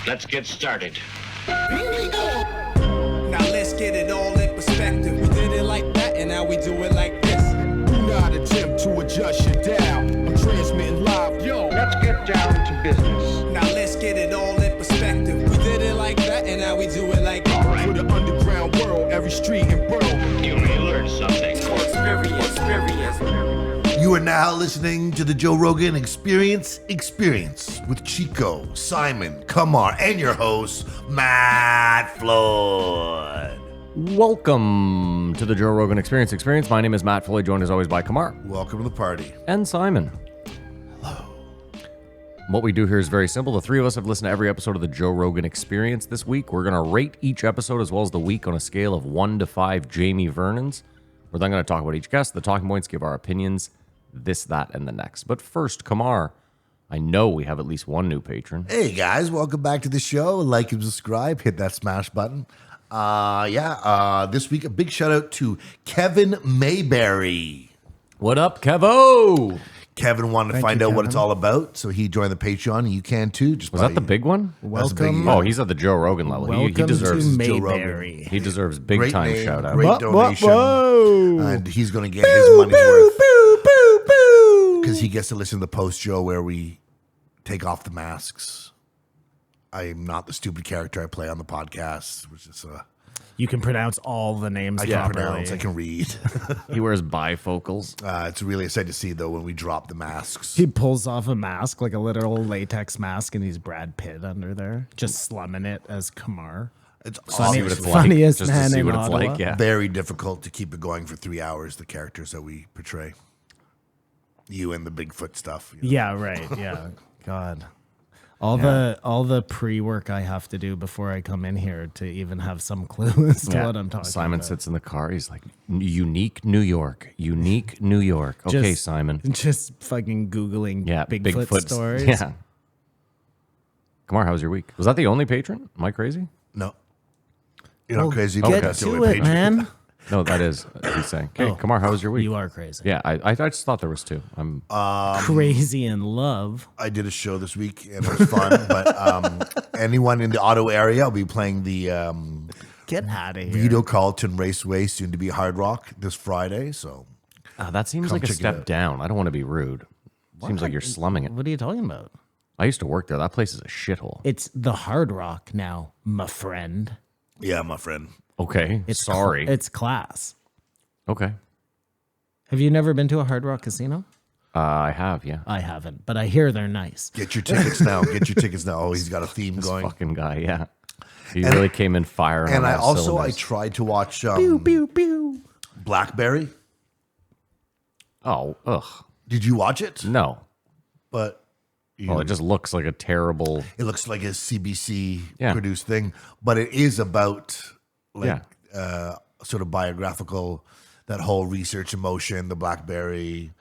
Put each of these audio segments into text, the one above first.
Let's get started. Now let's get it all in perspective. We did it like that, and now we do it like this. Do not attempt to adjust your dial. I'm transmitting live. Yo, Let's get down to business. Now let's get it all in perspective. We did it like that, and now we do it like this. All right. for the underground world, every street and borough. You may learn something. Experience. You are now listening to the Joe Rogan Experience with Chico, Simon, Kumar, and your host, Matt Floyd. Welcome to the Joe Rogan Experience. My name is Matt Floyd, joined as always by Kumar. Welcome to the party. And Simon. Hello. What we do here is very simple. The three of us have listened to every episode of the Joe Rogan Experience this week. We're going to rate each episode as well as the week on a scale of 1 to 5 Jamie Vernons. We're then going to talk about each guest, the talking points, give our opinions, this, that, and the next. But first, Kumar, I know we have at least one new patron. Hey guys, welcome back to the show. Like and subscribe, hit that smash button. This week a big shout out to Kevin Mayberry. What up, Kevo? Kevin wanted to find out what it's all about, so he joined the Patreon, and you can too. Was that the big one? That's a big Welcome. one. Oh, he's at the Joe Rogan level. He Welcome deserves to Joe Mayberry. he deserves big Great time name, shout out. great donation, Whoa. and he's going to get his money's worth because he gets to listen to the post show where we take off the masks. I am not the stupid character I play on the podcast, which is You can pronounce all the names I can properly. pronounce, I can read. He wears bifocals. It's really exciting to see though when we drop the masks. He pulls off a mask, like a literal latex mask, and he's Brad Pitt under there, just slumming it as Kumar. It's Funny- what obviously it's like, funniest just to man see in what it's Ottawa. like. Yeah. very difficult to keep it going for 3 hours. The characters that we portray, you and the Bigfoot stuff. You know. Yeah, right. Yeah. God. All the pre-work I have to do before I come in here to even have some clue as to what I'm talking Simon about. sits in the car. He's like, unique New York. Okay, Just- Simon. Just fucking Googling Yeah, Bigfoot stories. Yeah. Kumar, how was your week? Was that the only patron? Am I crazy? No, you're not Well, crazy. Get That's the to only it, page. man. No, that is he's saying. Okay, Oh. Kumar, how was your week? You are crazy. Yeah, I just thought there was two. I'm Crazy in love. I did a show this week and it was fun. But anyone in the Ottawa area, I'll be playing the Get out of here. Vito Carlton Raceway, soon to be Hard Rock, this Friday. So that seems Come like a check it step out. down. I don't want to be rude. Seems like you're slumming it. What are you talking about? I used to work there. That place is a shithole. It's the Hard Rock now, my friend. yeah, my friend. Okay, It's sorry. It's class. Okay, Have you never been to a Hard Rock casino? I have. Yeah, I haven't, but I hear they're nice. Get your tickets now. Get your tickets now. Oh, he's got a theme going. fucking guy. Yeah, he really came in firing. And on I all also cylinders. tried to watch Pew, pew. Blackberry. Oh, ugh, Did you watch it? no. But Well, it just looks like a terrible. it looks like a CBC Yeah. produced thing, but it is about like Yeah. sort of biographical, that whole research emotion, the Blackberry,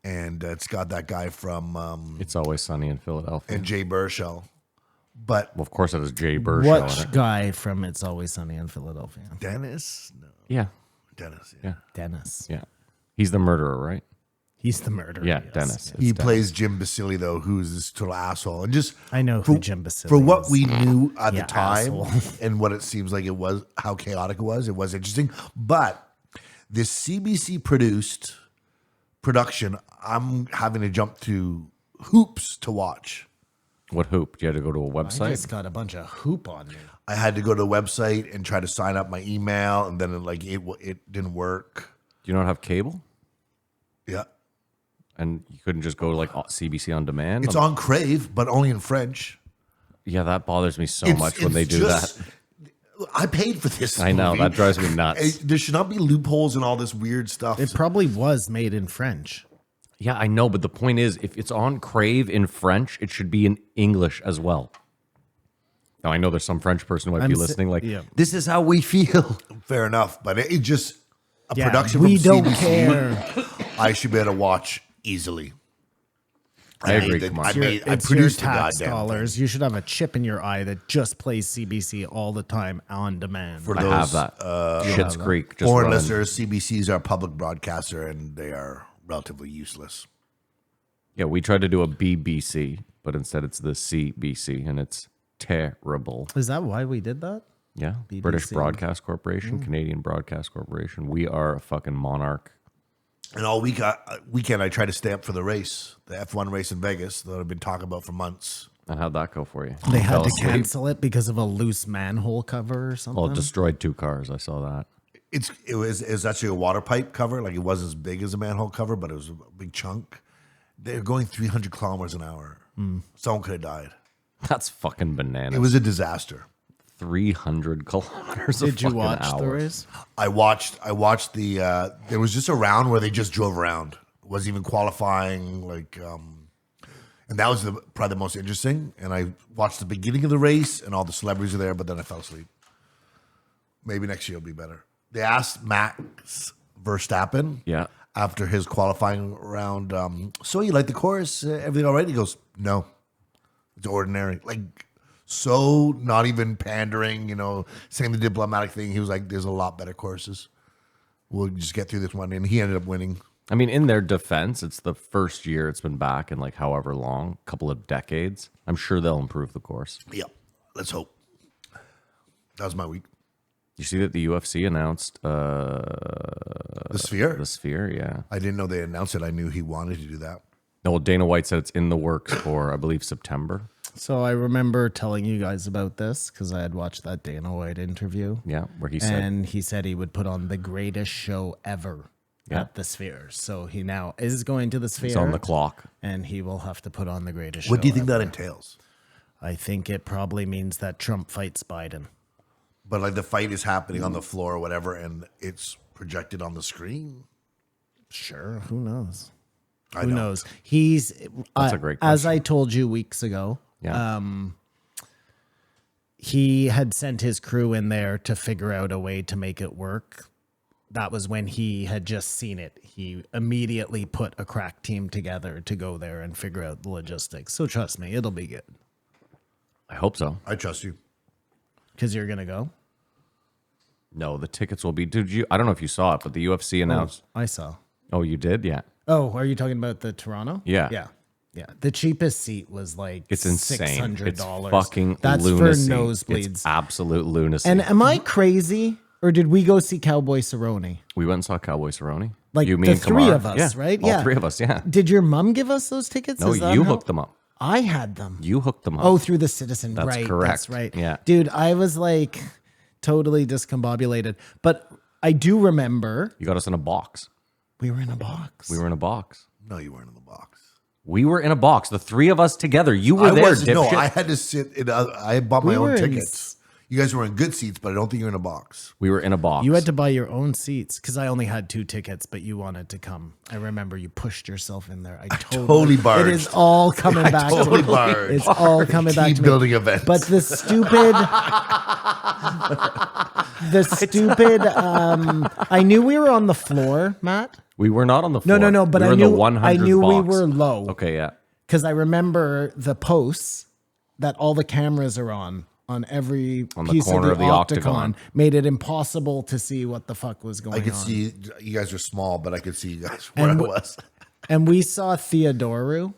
and it's got that guy from It's always sunny in Philadelphia. and Jay Burchell. But Well, of course, it has Jay Burchell in What it. guy from It's Always Sunny in Philadelphia? Dennis, no, Yeah, Dennis, yeah, Dennis. yeah. He's the murderer, right? He's the murderer. Yeah, yes. Dennis. he It's Dennis. plays Jim Basile though, who's this total asshole, and just I know for, who Jim Basile for what is. we knew at Yeah, the time asshole. and what it seems like it was, how chaotic it was interesting. But this CBC produced production, I'm having to jump to hoops to watch. What hoop? You had to go to a I website? just got a bunch of hoop on me. I had to go to the website and try to sign up my email, and then it didn't work. Do you not have cable? Yeah, And you couldn't just go like CBC on demand? it's on Crave, but only in French. Yeah, that bothers me so It's- much when it's they do just- that. I paid for this. I know, movie. that drives me nuts. There should not be loopholes and all this weird stuff. It probably was made in French. Yeah, I know, but the point is, if it's on Crave in French, it should be in English as well. Now, I know there's some French person who might be I'm si- listening like, yeah. this is how we feel. Fair enough, but it just a Yeah, production we from don't CBC, care. I should be able to watch easily. I agree, made the- Kumar. I It's your, made- I it's your produced the tax goddamn dollars. You should have a chip in your eye that just plays CBC all the time on demand. For I those have that. Schitt's Creek. Just foreign running. listeners, CBCs are a public broadcaster and they are relatively useless. Yeah, we tried to do a BBC, but instead it's the CBC, and it's terrible. Is that why we did that? Yeah. BBC. British Broadcast Corporation, Canadian Broadcast Corporation. We are a fucking monarch. And all weekend, I tried to stay up for the race, the F1 race in Vegas that I've been talking about for months. And how'd that go for you? They had Fell to asleep? cancel it because of a loose manhole cover or something. Well, it destroyed 2 cars. I saw that. It was actually a water pipe cover. Like, it wasn't as big as a manhole cover, but it was a big chunk. They're going 300 kilometers an hour. Someone could have died. That's fucking bananas. It was a disaster. 300 kilometers a Did you fucking watch hour. the race? I watched the there was just a round where they just drove around. It wasn't even qualifying, and that was probably the most interesting. And I watched the beginning of the race and all the celebrities are there, but then I fell asleep. Maybe next year will be better. They asked Max Verstappen Yeah. after his qualifying round, so you like the course, everything all right? He goes, no, it's ordinary. Like, so not even pandering, saying the diplomatic thing. He was like, there's a lot better courses. We'll just get through this one. And he ended up winning. I mean, in their defense, it's the first year it's been back in like however long, couple of decades. I'm sure they'll improve the course. Yeah, let's hope. That was my week. You see that the UFC announced The Sphere? the Sphere, yeah. I didn't know they announced it. I knew he wanted to do that. No, well, Dana White said it's in the works for, I believe, September. So I remember telling you guys about this because I had watched that Dana White interview. Yeah, where he said, And he said he would put on the greatest show ever Yeah. at the Sphere. So he now is going to the Sphere. it's on the clock. And he will have to put on the greatest show. What do you think ever. that entails? I think it probably means that Trump fights Biden. But like the fight is happening on the floor or whatever, and it's projected on the screen. Sure. Who knows? I Who know. knows? He's That's a great as question. I told you weeks ago. Yeah. He had sent his crew in there to figure out a way to make it work. That was when he had just seen it. He immediately put a crack team together to go there and figure out the logistics. So trust me, it'll be good. I hope so. I trust you. Because you're going to go? No, the tickets will be. I don't know if you saw it, but the UFC announced. I saw. Oh, you did? Yeah. Oh, are you talking about the Toronto? Yeah. Yeah. Yeah. The cheapest seat was like It's insane. $600. It's fucking That's lunacy. for nosebleeds. It's absolute lunacy. And am I crazy? Or did we go see Cowboy Cerrone? we went and saw Cowboy Cerrone. Like you, me, the and three Kamar. of us, Yeah, right? All Yeah. 3 of us, yeah. Did your mom give us those tickets? No, Is that you how- hooked them up. I had them. You hooked them up. Oh, through the Citizen. That's right. correct. That's right. Yeah. Dude, I was like totally discombobulated. But I do remember You got us in a box. we were in a box. We were in a box. No, you weren't in the box. We were in a box. The 3 of us together. You were there, wasn't. No, dipshit. I had to sit in. I bought my We were own in tickets. You guys were in good seats, but I don't think you're in a box. We were in a box. You had to buy your own seats because I only had 2 tickets, but you wanted to come. I remember you pushed yourself in there. I totally barged. It is all coming I back. totally to me. barged. It's all coming back Team to me. building events. But the stupid, I knew we were on the floor, Matt. We were not on the floor. No. But we were I in knew the 100th I knew we box. were low. Okay, yeah. Because I remember the posts that all the cameras are on every On the piece corner of the octagon, made it impossible to see what the fuck was going I could on. see you guys were small, but I could see you guys where And I w- was. And we saw Theodoru,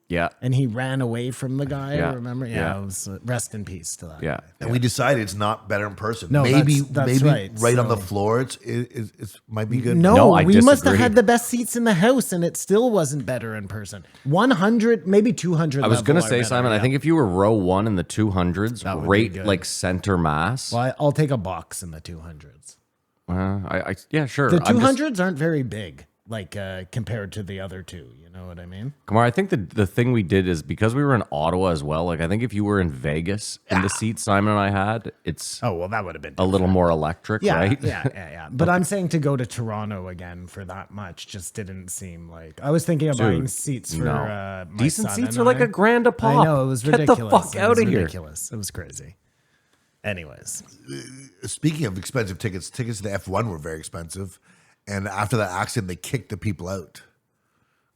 Yeah. and he ran away from the guy. Yeah. I remember. Yeah, Yeah. it was rest in peace to that. Yeah. And we decided it's not better in person. No, maybe that's right. on the So- floor it might be good. No, No, I we must have disagree. had the best seats in the house, and it still wasn't better in person. 100, maybe 200. I was going to level, say, better, Simon, I yeah. think if you were row 1 in the 200s, That would be right good. like center mass. Well, I'll take a box in the 200s. Yeah, sure. The I'm just- 200s aren't very big, like compared to the other two. You know what I mean? Kamar, I think the thing we did is because we were in Ottawa as well. Like, I think if you were in Vegas in the seat Simon and I had, it's Oh well, that would have been a little more electric, yeah, right? yeah. But I'm saying to go to Toronto again for that much just didn't seem like. I was thinking of buying seats for no. my Decent son seats and are like I. a grand a pop. I know it was Get the ridiculous. fuck It outta was here. Ridiculous. It was crazy. Anyways, Speaking of expensive tickets to the F1 were very expensive. And after that accident, they kicked the people out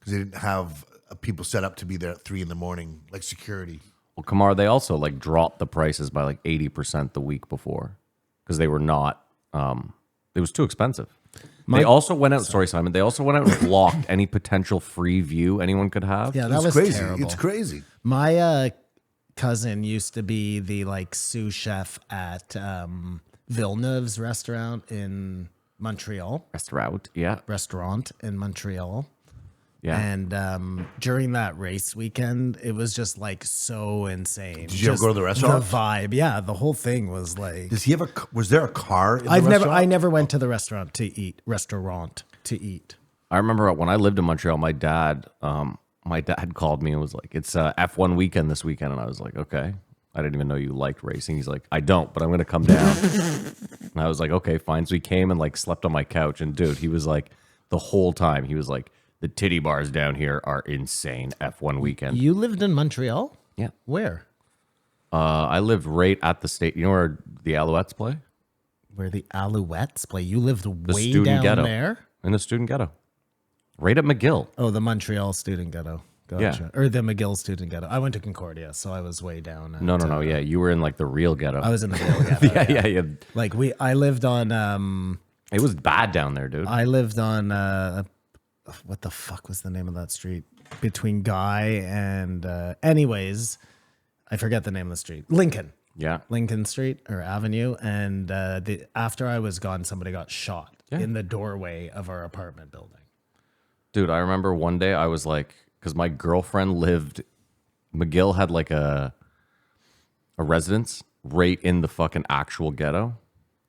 because they didn't have people set up to be there at 3 a.m, like security. Well, Kamar, they also like dropped the prices by like 80% the week before because they were not. It was too expensive. They also went out. Sorry, Simon. They also went out and blocked any potential free view anyone could have. yeah, that It's was crazy. terrible. It's crazy. My cousin used to be the like sous chef at Villeneuve's restaurant in Montreal. Restaurant. Yeah. Restaurant in Montreal. Yeah. And during that race weekend, it was just like so insane. Did you ever Just go to the restaurant? The vibe, yeah, the whole thing was like. Does he have was there a car in the I restaurant? never went to the restaurant to eat. I remember when I lived in Montreal, my dad called me and was like, "It's F1 weekend this weekend," and I was like, "Okay." I didn't even know you liked racing. He's like, "I don't, but I'm going to come down." And I was like, "Okay, fine." So he came and like slept on my couch, and dude, he was like, the whole time he was like, "The titty bars down here are insane." F1 weekend. You lived in Montreal? Yeah. Where? I lived right at the state. You know where the Alouettes play? Where the Alouettes play? You lived The way student down ghetto. there? In the student ghetto. Right at McGill. Oh, the Montreal student ghetto. Gotcha. Yeah. Or the McGill student ghetto. I went to Concordia, so I was way down. No. Yeah, you were in like the real ghetto. I was in the real ghetto. yeah. Like I lived on It was bad down there, dude. I lived on what the fuck was the name of that street? Between Guy and anyways, I forget the name of the street. Lincoln. Yeah. Lincoln Street or Avenue. And after I was gone, somebody got shot in the doorway of our apartment building. Dude, I remember one day I was like, because my girlfriend lived, McGill had like a residence right in the fucking actual ghetto.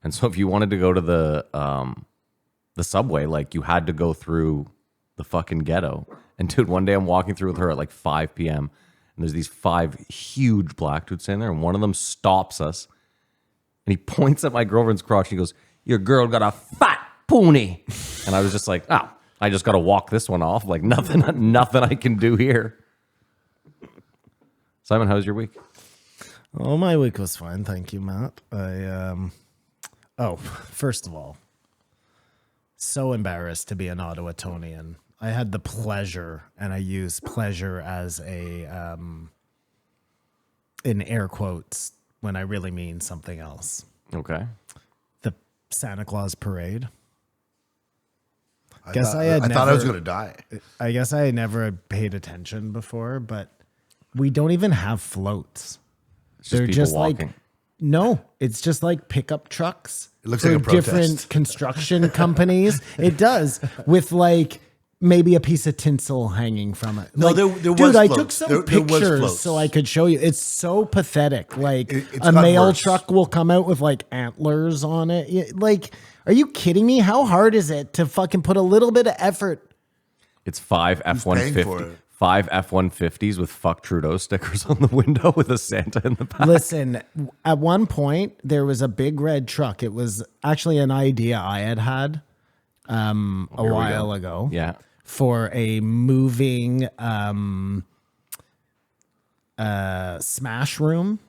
And so if you wanted to go to the subway, like you had to go through the fucking ghetto. And dude, one day I'm walking through with her at like 5 p.m. and there's these 5 huge black dudes standing there, and one of them stops us and he points at my girlfriend's crotch and he goes, "Your girl got a fat pony." And I was just like, "Oh, I just got to walk this one off. Like nothing I can do here." Simon, how was your week? Oh, my week was fine. Thank you, Matt. First of all, so embarrassed to be an Ottawatonian. I had the pleasure, and I use pleasure as in air quotes when I really mean something else. Okay. The Santa Claus parade. I thought I was going to die. I guess I had never paid attention before, but we don't even have floats. It's just They're people just walking. like, no, it's just like pickup trucks. It looks for like a protest. different construction companies. It does, with like maybe a piece of tinsel hanging from it. No, Like, there was dude, I floats. took some There was pictures floats. so I could show you. It's so pathetic. Like It's a gotten mail worse. truck will come out with like antlers on it. Like, are you kidding me? How hard is it to fucking put a little bit of effort? It's 5 paying for F-150. it? 5 F-150s with "fuck Trudeau" stickers on the window with a Santa in the back. Listen, at one point there was a big red truck. It was actually an idea I had a while ago. Yeah. For a moving smash room.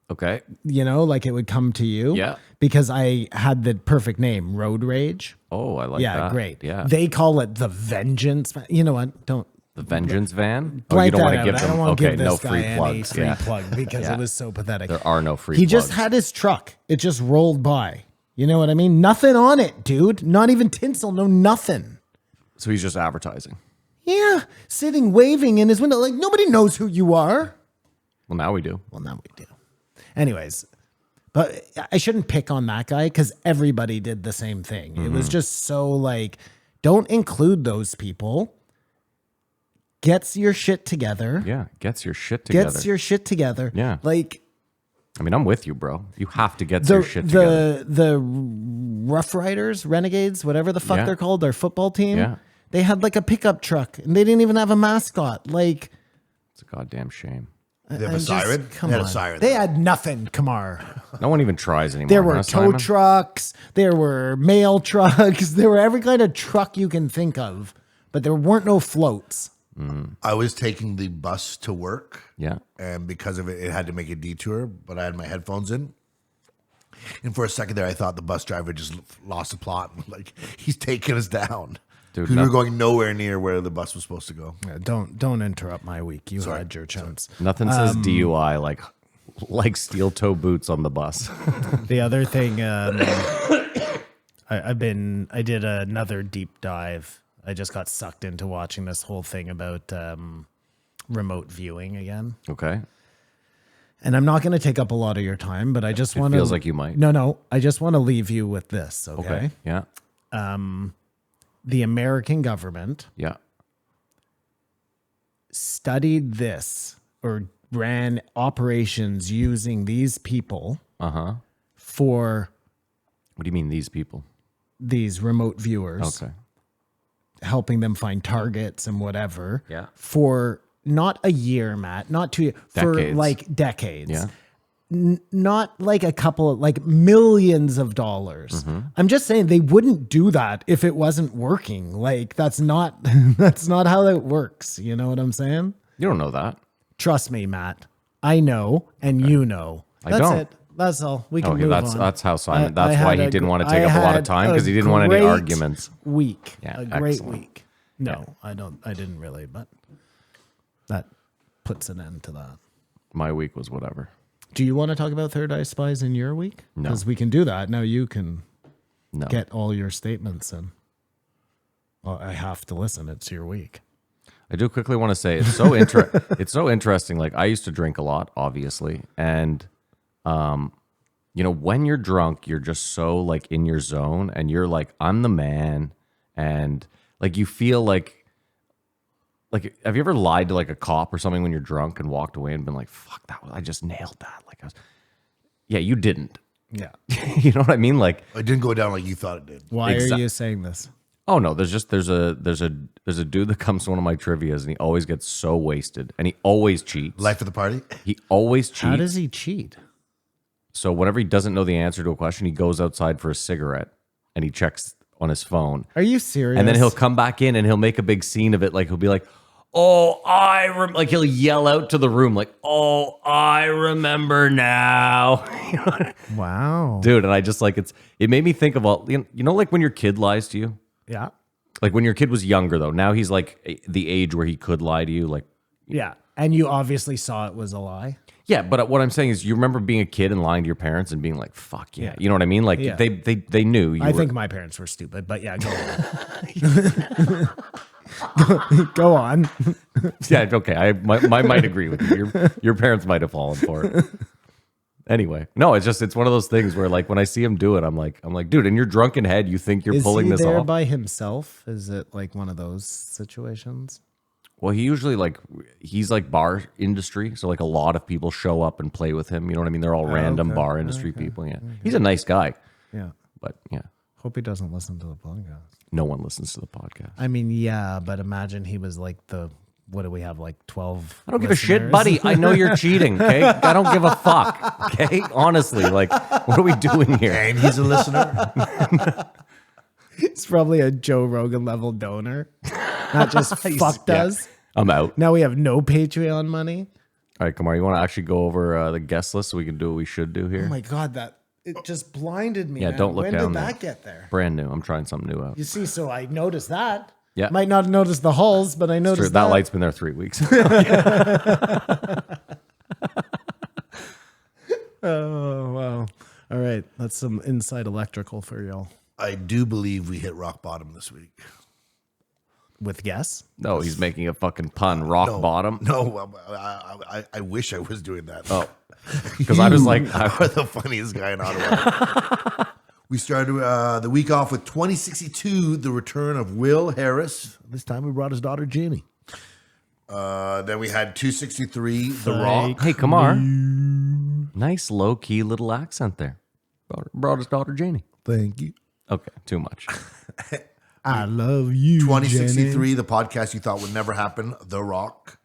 Okay. You know, like it would come to you. Yeah. Because I had the perfect name, Road Rage. Oh, I like that. Yeah, great. Yeah. They call it the Vengeance. You know what? Don't The Vengeance van? blank you don't that want to out. give I them don't want to okay, give this no guy free any plugs. free Yeah. plug because Yeah. it was so pathetic. There are no free He plugs. just had his truck. It just rolled by. You know what I mean? Nothing on it, dude. Not even tinsel, no nothing. So he's just advertising. Yeah, sitting waving in his window like nobody knows who you are. Well, now we do. Well, now we do. Anyways, but I shouldn't pick on that guy because everybody did the same thing. It was just so like, don't include those people. Gets your shit together. Yeah. Gets your shit together. Gets your shit together. Yeah. Like I mean, I'm with you, bro. You have to get your shit together. the Rough Riders, Renegades, whatever the fuck Yeah. they're called, their football team. Yeah. They had like a pickup truck and they didn't even have a mascot. Like, It's a goddamn shame. They have I'm a just- siren? Come They had on. a siren. They had nothing, Kamar. No one even tries anymore. There were huh, tow Simon? trucks. There were mail trucks. There were every kind of truck you can think of, but there weren't no floats. I was taking the bus to work. Yeah. And because of it, it had to make a detour, but I had my headphones in. And for a second there, I thought the bus driver just lost the plot. Like, he's taking us down. Dude, Because we no- were going nowhere near where the bus was supposed to go. Yeah, don't interrupt my week. You Sorry. had your chance. Nothing says DUI like steel toe boots on the bus. The other thing, I did another deep dive. I just got sucked into watching this whole thing about remote viewing again. Okay. And I'm not going to take up a lot of your time, but I just want to. feels like you might. No. I just want to leave you with this. Okay. Yeah. The American government Yeah. studied this or ran operations using these people for What do you mean these people? these remote viewers, Okay. helping them find targets and whatever. Yeah. For not a year, Matt, not 2 years, for Decades. like decades. Yeah. Not like a couple of like millions of dollars. I'm just saying they wouldn't do that if it wasn't working. Like that's not that's not how it works. You know what I'm saying? You don't know that. Trust me, Matt. I know, and you know. I That's don't. it. That's all. We can Okay, move that's on. that's how Simon. I That's had why he a didn't gr- want to take I up a lot of had time because he a didn't want any great arguments. Week. Yeah, A great excellent. week. No, I don't. I didn't really, but that puts an end to that. My week was whatever. Do you want to talk about Third Eye Spies in your week? No. Because we can do that. Now you can No. get all your statements in. Well, I have to listen. It's your week. I do quickly want to say it's so it's so interesting. Like I used to drink a lot, obviously, and you know, when you're drunk, you're just so like in your zone, and you're like, I'm the man, and like you feel like have you ever lied to like a cop or something when you're drunk and walked away and been like, fuck that, I just nailed that. Like yeah, you didn't. Yeah. You know what I mean? Like, It didn't go down like you thought it did. Why Exact- are you saying this? oh no, there's a dude that comes to one of my trivias and he always gets so wasted and he always cheats. Life of the party. He always cheats. How does he cheat? So whenever he doesn't know the answer to a question, he goes outside for a cigarette and he checks on his phone. Are you serious? And then he'll come back in and he'll make a big scene of it. Like he'll be like, "Oh, like he'll yell out to the room like, "Oh, I remember now." You know? Wow. Dude, and I just like it made me think of all you know like when your kid lies to you? Yeah. Like when your kid was younger though. Now he's like the age where he could lie to you like Yeah. And you obviously saw it was a lie. yeah, but what I'm saying is you remember being a kid and lying to your parents and being like, "Fuck yeah." Yeah. You know what I mean? Like Yeah. they knew you I were, think my parents were stupid, but yeah, go on. Go on. yeah, okay. I might agree with you. Your parents might have fallen for it. Anyway, no, it's one of those things where like when I see him do it, I'm like, dude, in your drunken head, you think you're Is pulling he this there off? by himself? Is it like one of those situations? Well, he usually he's like bar industry, so like a lot of people show up and play with him. You know what I mean? They're all random okay. bar industry people. Yeah, he's a nice guy, Yeah. but yeah, Hope he doesn't listen to the podcast. no one listens to the podcast. I mean, yeah, but imagine he was like what do we have, like 12? I don't give a shit, buddy. I know you're cheating, okay? I don't give a fuck, okay? Honestly, like, what are we doing here? And he's a listener. It's probably a Joe Rogan level donor. Not just fucked Yeah. us. I'm out. Now we have no Patreon money. All right, Kamar, you want to actually go over the guest list so we can do what we should do here? Oh my God, it just blinded me. Yeah, man. don't look when down did there. that get there? Brand new. I'm trying something new out. You see, so I noticed that. Yeah. Might not notice the hulls, but I True, noticed that light's been there 3 weeks. Oh, wow. All right. That's some inside electrical for y'all. I do believe we hit rock bottom this week. With guess? No, he's making a fucking pun. Rock bottom. No, I wish I was doing that. Oh, because I was like, You are the funniest guy in Ottawa. We started the week off with 2062, the return of Will Harris. This time we brought his daughter, Jeannie. Then we had 263, The Rock. hey, Kamar. Nice low key little accent there. Brought his daughter Janie. Thank you. Okay, too much. I love you. 2063, Jenny. the podcast you thought would never happen, The Rock.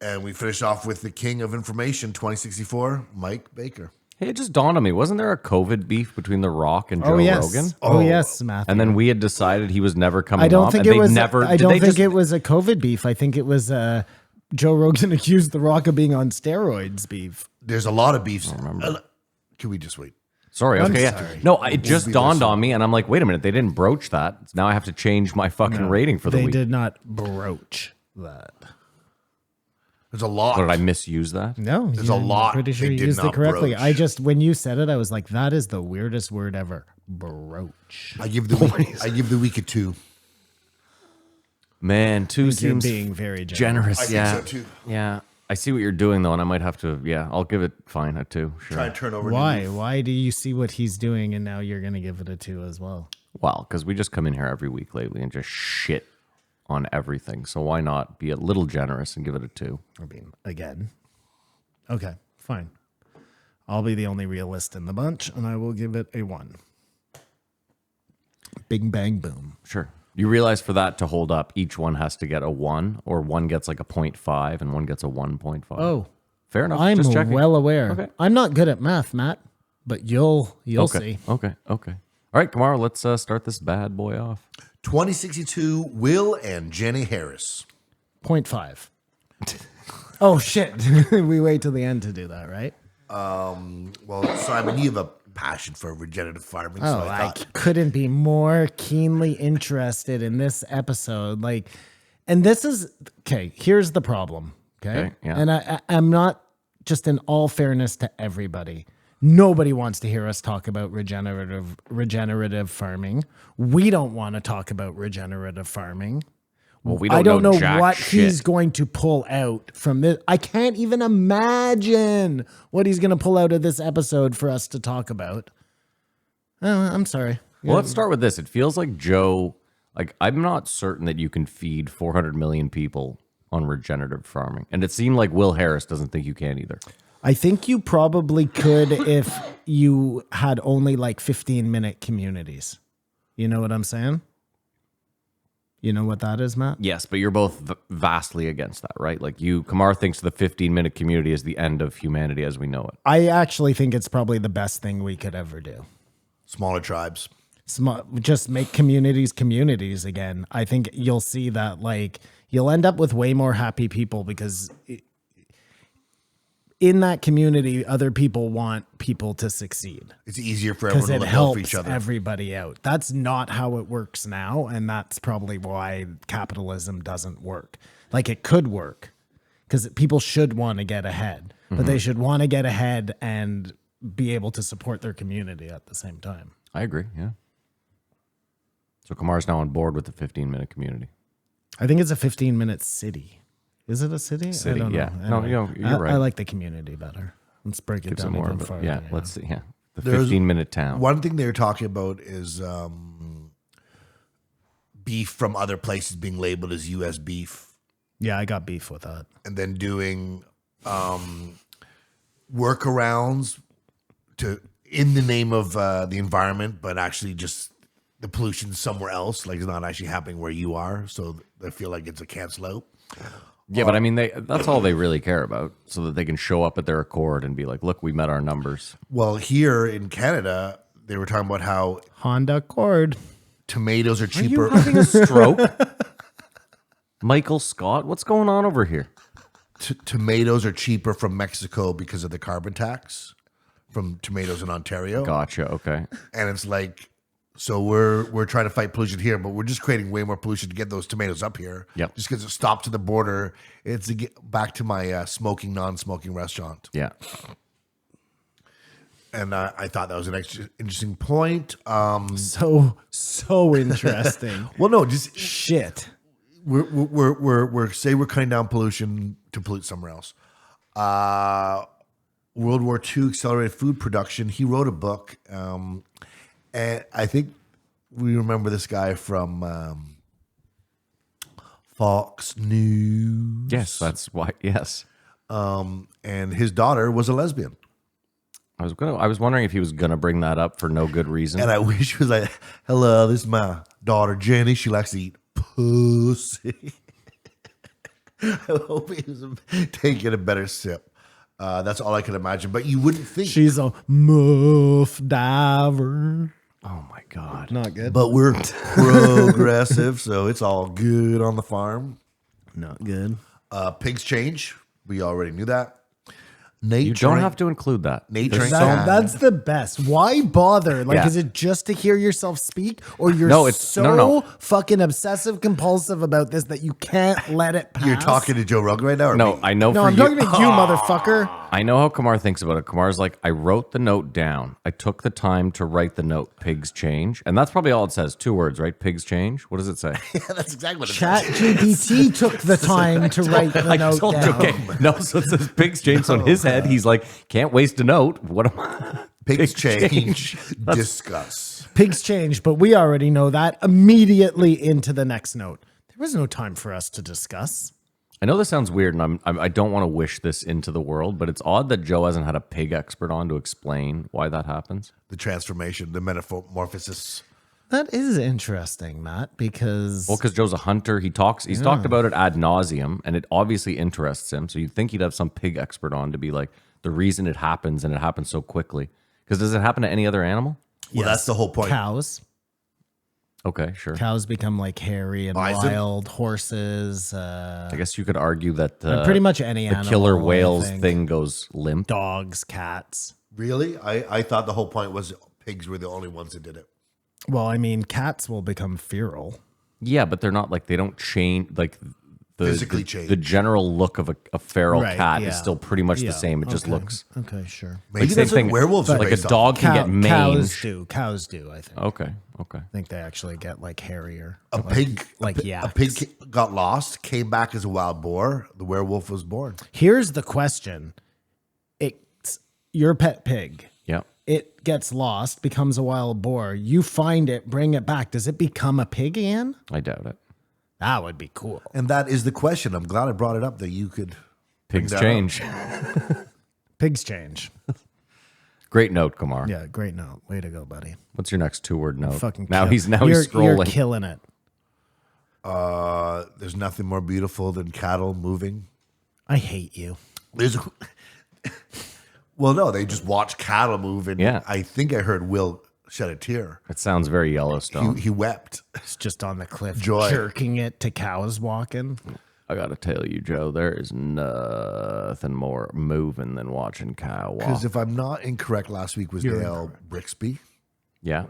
And we finished off with the king of information, 2064, Mike Baker. Hey, it just dawned on me. Wasn't there a COVID beef between The Rock and Joe Oh, yes. Rogan? Oh, yes, Matthew. And then we had decided he was never coming I don't on, think and it was. never. I did don't they think just- it was a COVID beef. I think it was Joe Rogan accused The Rock of being on steroids beef. There's a lot of beefs. Can we just wait? Sorry. I'm Okay. Yeah. sorry. No, it just be dawned listening. on me, and I'm like, wait a minute, they didn't broach that. Now I have to change my fucking rating for the They week. did not broach that. There's a lot. Or did I misuse that? No, There's a lot Pretty sure they you did used it not correctly. broach. I just when you said it, I was like, that is the weirdest word ever. Broach. I give the week a 2. Man, two You're seems being very generous. generous. I think yeah. so, too. Yeah. I see what you're doing though, and I might have to. Yeah, I'll give it fine a 2. Sure. Try and turn over. Why? Why do you see what he's doing and now you're going to give it a 2 as well? Well, because we just come in here every week lately and just shit on everything. So why not be a little generous and give it a 2? I mean, again. Okay, fine. I'll be the only realist in the bunch, and I will give it a 1. Bing, bang, boom. Sure. You realize for that to hold up, each one has to get a 1, or one gets like a 0.5 and one gets a 1.5. Oh, fair enough. I'm Just checking. well aware. Okay. I'm not good at math, Matt, but you'll Okay. see. Okay. All right, Kamara, let's start this bad boy off. 2062, Will and Jenny Harris. 0.5. Oh, shit. We wait till the end to do that, right? Well, Simon, you have a passion for regenerative farming. So Oh, I I thought, couldn't be more keenly interested in this episode. Like, and this is okay. Here's the problem. Okay. Yeah. And I'm not, just in all fairness to everybody, nobody wants to hear us talk about regenerative farming. We don't want to talk about regenerative farming. Well, we I don't know jack what shit. he's going to pull out from this. I can't even imagine what he's going to pull out of this episode for us to talk about. I'm sorry. Well, let's start with this. It feels like Joe, like, I'm not certain that you can feed 400 million people on regenerative farming. And it seemed like Will Harris doesn't think you can either. I think you probably could if you had only like 15-minute communities. You know what I'm saying? You know what that is, Matt? Yes, but you're both vastly against that, right? Like Kamar thinks the 15-minute community is the end of humanity as we know it. I actually think it's probably the best thing we could ever do. smaller tribes. Just make communities again. I think you'll see that, like, you'll end up with way more happy people because in that community, other people want people to succeed. It's easier for everyone Because to it look out for helps each other. everybody out. That's not how it works now, and that's probably why capitalism doesn't work. Like, it could work, because people should want to get ahead, but they should want to get ahead and be able to support their community at the same time. I agree, yeah. So Kamar's now on board with the 15-minute community. I think it's a 15-minute city. Is it a city? City, I don't yeah. know. No, you're right. I like the community better. Let's break it Gives it down more even of a, farther. yeah, let's see, yeah. The There's 15-minute town. One thing they were talking about is beef from other places being labeled as U.S. beef, Yeah, I got beef with that. and then doing workarounds to in the name of the environment, but actually just the pollution somewhere else, like it's not actually happening where you are. So they feel like it's a cancel out. Yeah, but I mean, that's all they really care about, so that they can show up at their accord and be like, look, we met our numbers. Well, here in Canada, they were talking about how Honda Accord. tomatoes are Are cheaper. you having a stroke? Michael Scott, what's going on over here? Tomatoes are cheaper from Mexico because of the carbon tax from tomatoes in Ontario. Gotcha, okay. And it's like, so we're trying to fight pollution here, but we're just creating way more pollution to get those tomatoes up here. Yep. Just because it stopped to the border. It's to get back to my smoking, non-smoking restaurant. Yeah. And I thought that was an interesting point. So interesting. Well, no, just Shit. we're say we're cutting down pollution to pollute somewhere else. World War II accelerated food production. He wrote a book, and I think we remember this guy from Fox News. Yes, that's why. Yes. And his daughter was a lesbian. I was wondering if he was gonna bring that up for no good reason. And I wish he was like, hello, this is my daughter, Jenny. She likes to eat pussy. I hope he was taking a better sip. That's all I can imagine. But you wouldn't think. She's a muff diver. Oh my god. Not good. But we're progressive, so it's all good on the farm. Not good. Pigs change. We already knew that. Nate You don't have to include that. Nate There's drank so- that. That's the best. Why bother? Like, Yeah. is it just to hear yourself speak, or you're No, it's- so no. fucking obsessive compulsive about this that you can't let it pass? You're talking to Joe Rogan right now? Or No, me? I know No, for I'm you. talking to you, motherfucker. I know how Kamar thinks about it. Kamar's like, I wrote the note down. I took the time to write the note, pigs change. And that's probably all it says. 2 words, right? Pigs change. What does it say? Yeah, that's exactly what it Chat says. GPT took the time to write the note told you, down. okay. No, so it says pigs change. So in his head, he's like, can't waste a note. What am I? Pigs change. Discuss. Pigs change, but we already know that. Immediately into the next note. There was no time for us to discuss. I know this sounds weird, and I don't want to wish this into the world, but it's odd that Joe hasn't had a pig expert on to explain why that happens. The transformation, the metamorphosis. That is interesting, Matt, because Well, because Joe's a hunter, he's talked about it ad nauseum, and it obviously interests him. So you'd think he'd have some pig expert on to be like the reason it happens, and it happens so quickly. Because does it happen to any other animal? Well, that's the whole point. cows. Okay, sure. Cows become like hairy and Bison? wild. Horses, I guess you could argue that pretty much any the animal. killer I whales think. thing goes limp. Dogs, cats. Really? I thought the whole point was pigs were the only ones that did it. Well, I mean, cats will become feral. Yeah, but they're not like they don't change like Physically change. The general look of a feral Right, cat yeah. is still pretty much Yeah, the same. It just okay. looks Okay, sure. Maybe same that's what thing. werewolves are like a based on. dog can get Cows mange. do. Cows do, I think. Okay. I think they actually get like hairier. A pig, like a yaks. pig got lost, came back as a wild boar. The werewolf was born. Here's the question. It's your pet pig. Yeah. It gets lost, becomes a wild boar. You find it, bring it back. Does it become a pig again? I doubt it. That would be cool. And that is the question. I'm glad I brought it up that you could. Pigs that change. Pigs change. Great note, Kamar. Yeah, great note. Way to go, buddy. What's your next 2-word note? Fucking now kill- he's you're scrolling. killing it. There's nothing more beautiful than cattle moving. I hate you. There's, well, no, they just watch cattle move, and Yeah. I think I heard Will shed a tear. It sounds very Yellowstone. He wept. It's just on the cliff, Joy. jerking it to cows walking. I gotta tell you, Joe, there is nothing more moving than watching cow walk. Because if I'm not incorrect, last week was Dale Brixby, Yeah.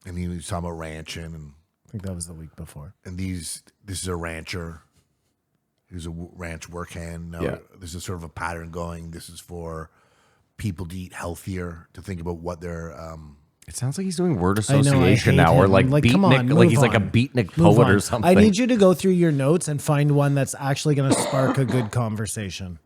and he was talking about ranching, I think that was the week before. and this is a rancher. He's a ranch work hand. Now, Yeah. There's a sort of a pattern going. This is for people to eat healthier, to think about what they're. It sounds like he's doing word I know, I association hate now, or him. like, Like, come on, beatnik, like move he's like a on. beatnik Move poet on. or something. I need you to go through your notes and find one that's actually going to spark a good conversation.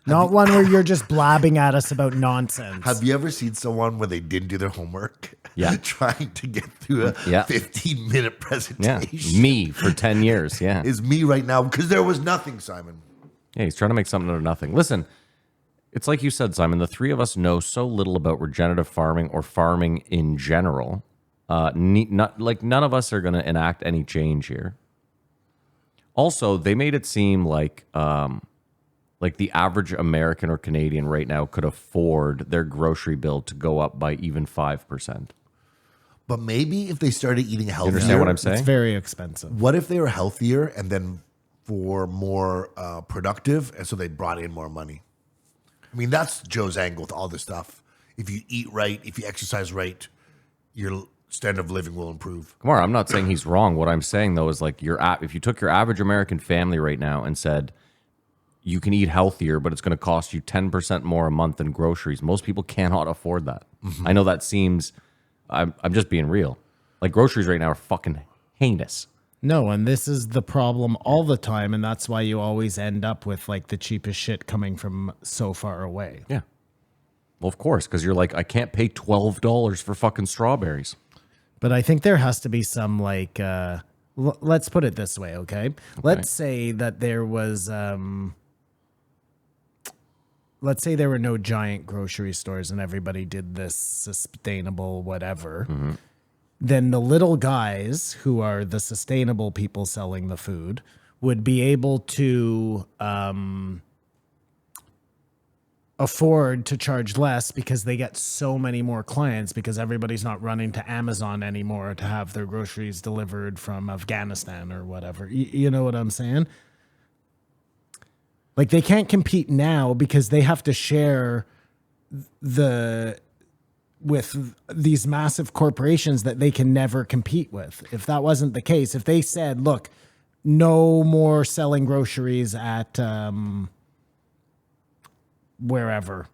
Not one where you're just blabbing at us about nonsense. Have you ever seen someone when they didn't do their homework? Yeah. Trying to get through a Yeah. 15-minute Yeah, presentation. me for 10 years. Yeah, Is me right now because there was nothing, Simon. yeah. He's trying to make something out of nothing. Listen, it's like you said, Simon. The three of us know so little about regenerative farming or farming in general. None of us are going to enact any change here. Also, they made it seem like the average American or Canadian right now could afford their grocery bill to go up by even 5%. But maybe if they started eating healthier. You understand what I'm It's saying? very expensive. What if they were healthier and then for more productive, and so they brought in more money? I mean, that's Joe's angle with all this stuff. If you eat right, if you exercise right, your standard of living will improve. Kamar, I'm not saying he's wrong. What I'm saying though is like if you took your average American family right now and said you can eat healthier, but it's going to cost you 10% more a month in groceries, most people cannot afford that. I know that seems. I'm just being real. Like groceries right now are fucking heinous. No, and this is the problem all the time, and that's why you always end up with like the cheapest shit coming from so far away. Yeah. Well, of course, because you're like, I can't pay $12 for fucking strawberries. But I think there has to be some like let's put it this way, okay? Let's say that there was let's say there were no giant grocery stores and everybody did this sustainable whatever. Then the little guys who are the sustainable people selling the food would be able to afford to charge less because they get so many more clients because everybody's not running to Amazon anymore to have their groceries delivered from Afghanistan or whatever. You know what I'm saying? Like they can't compete now because they have to share with these massive corporations that they can never compete with. If that wasn't the case, if they said, look, no more selling groceries at wherever.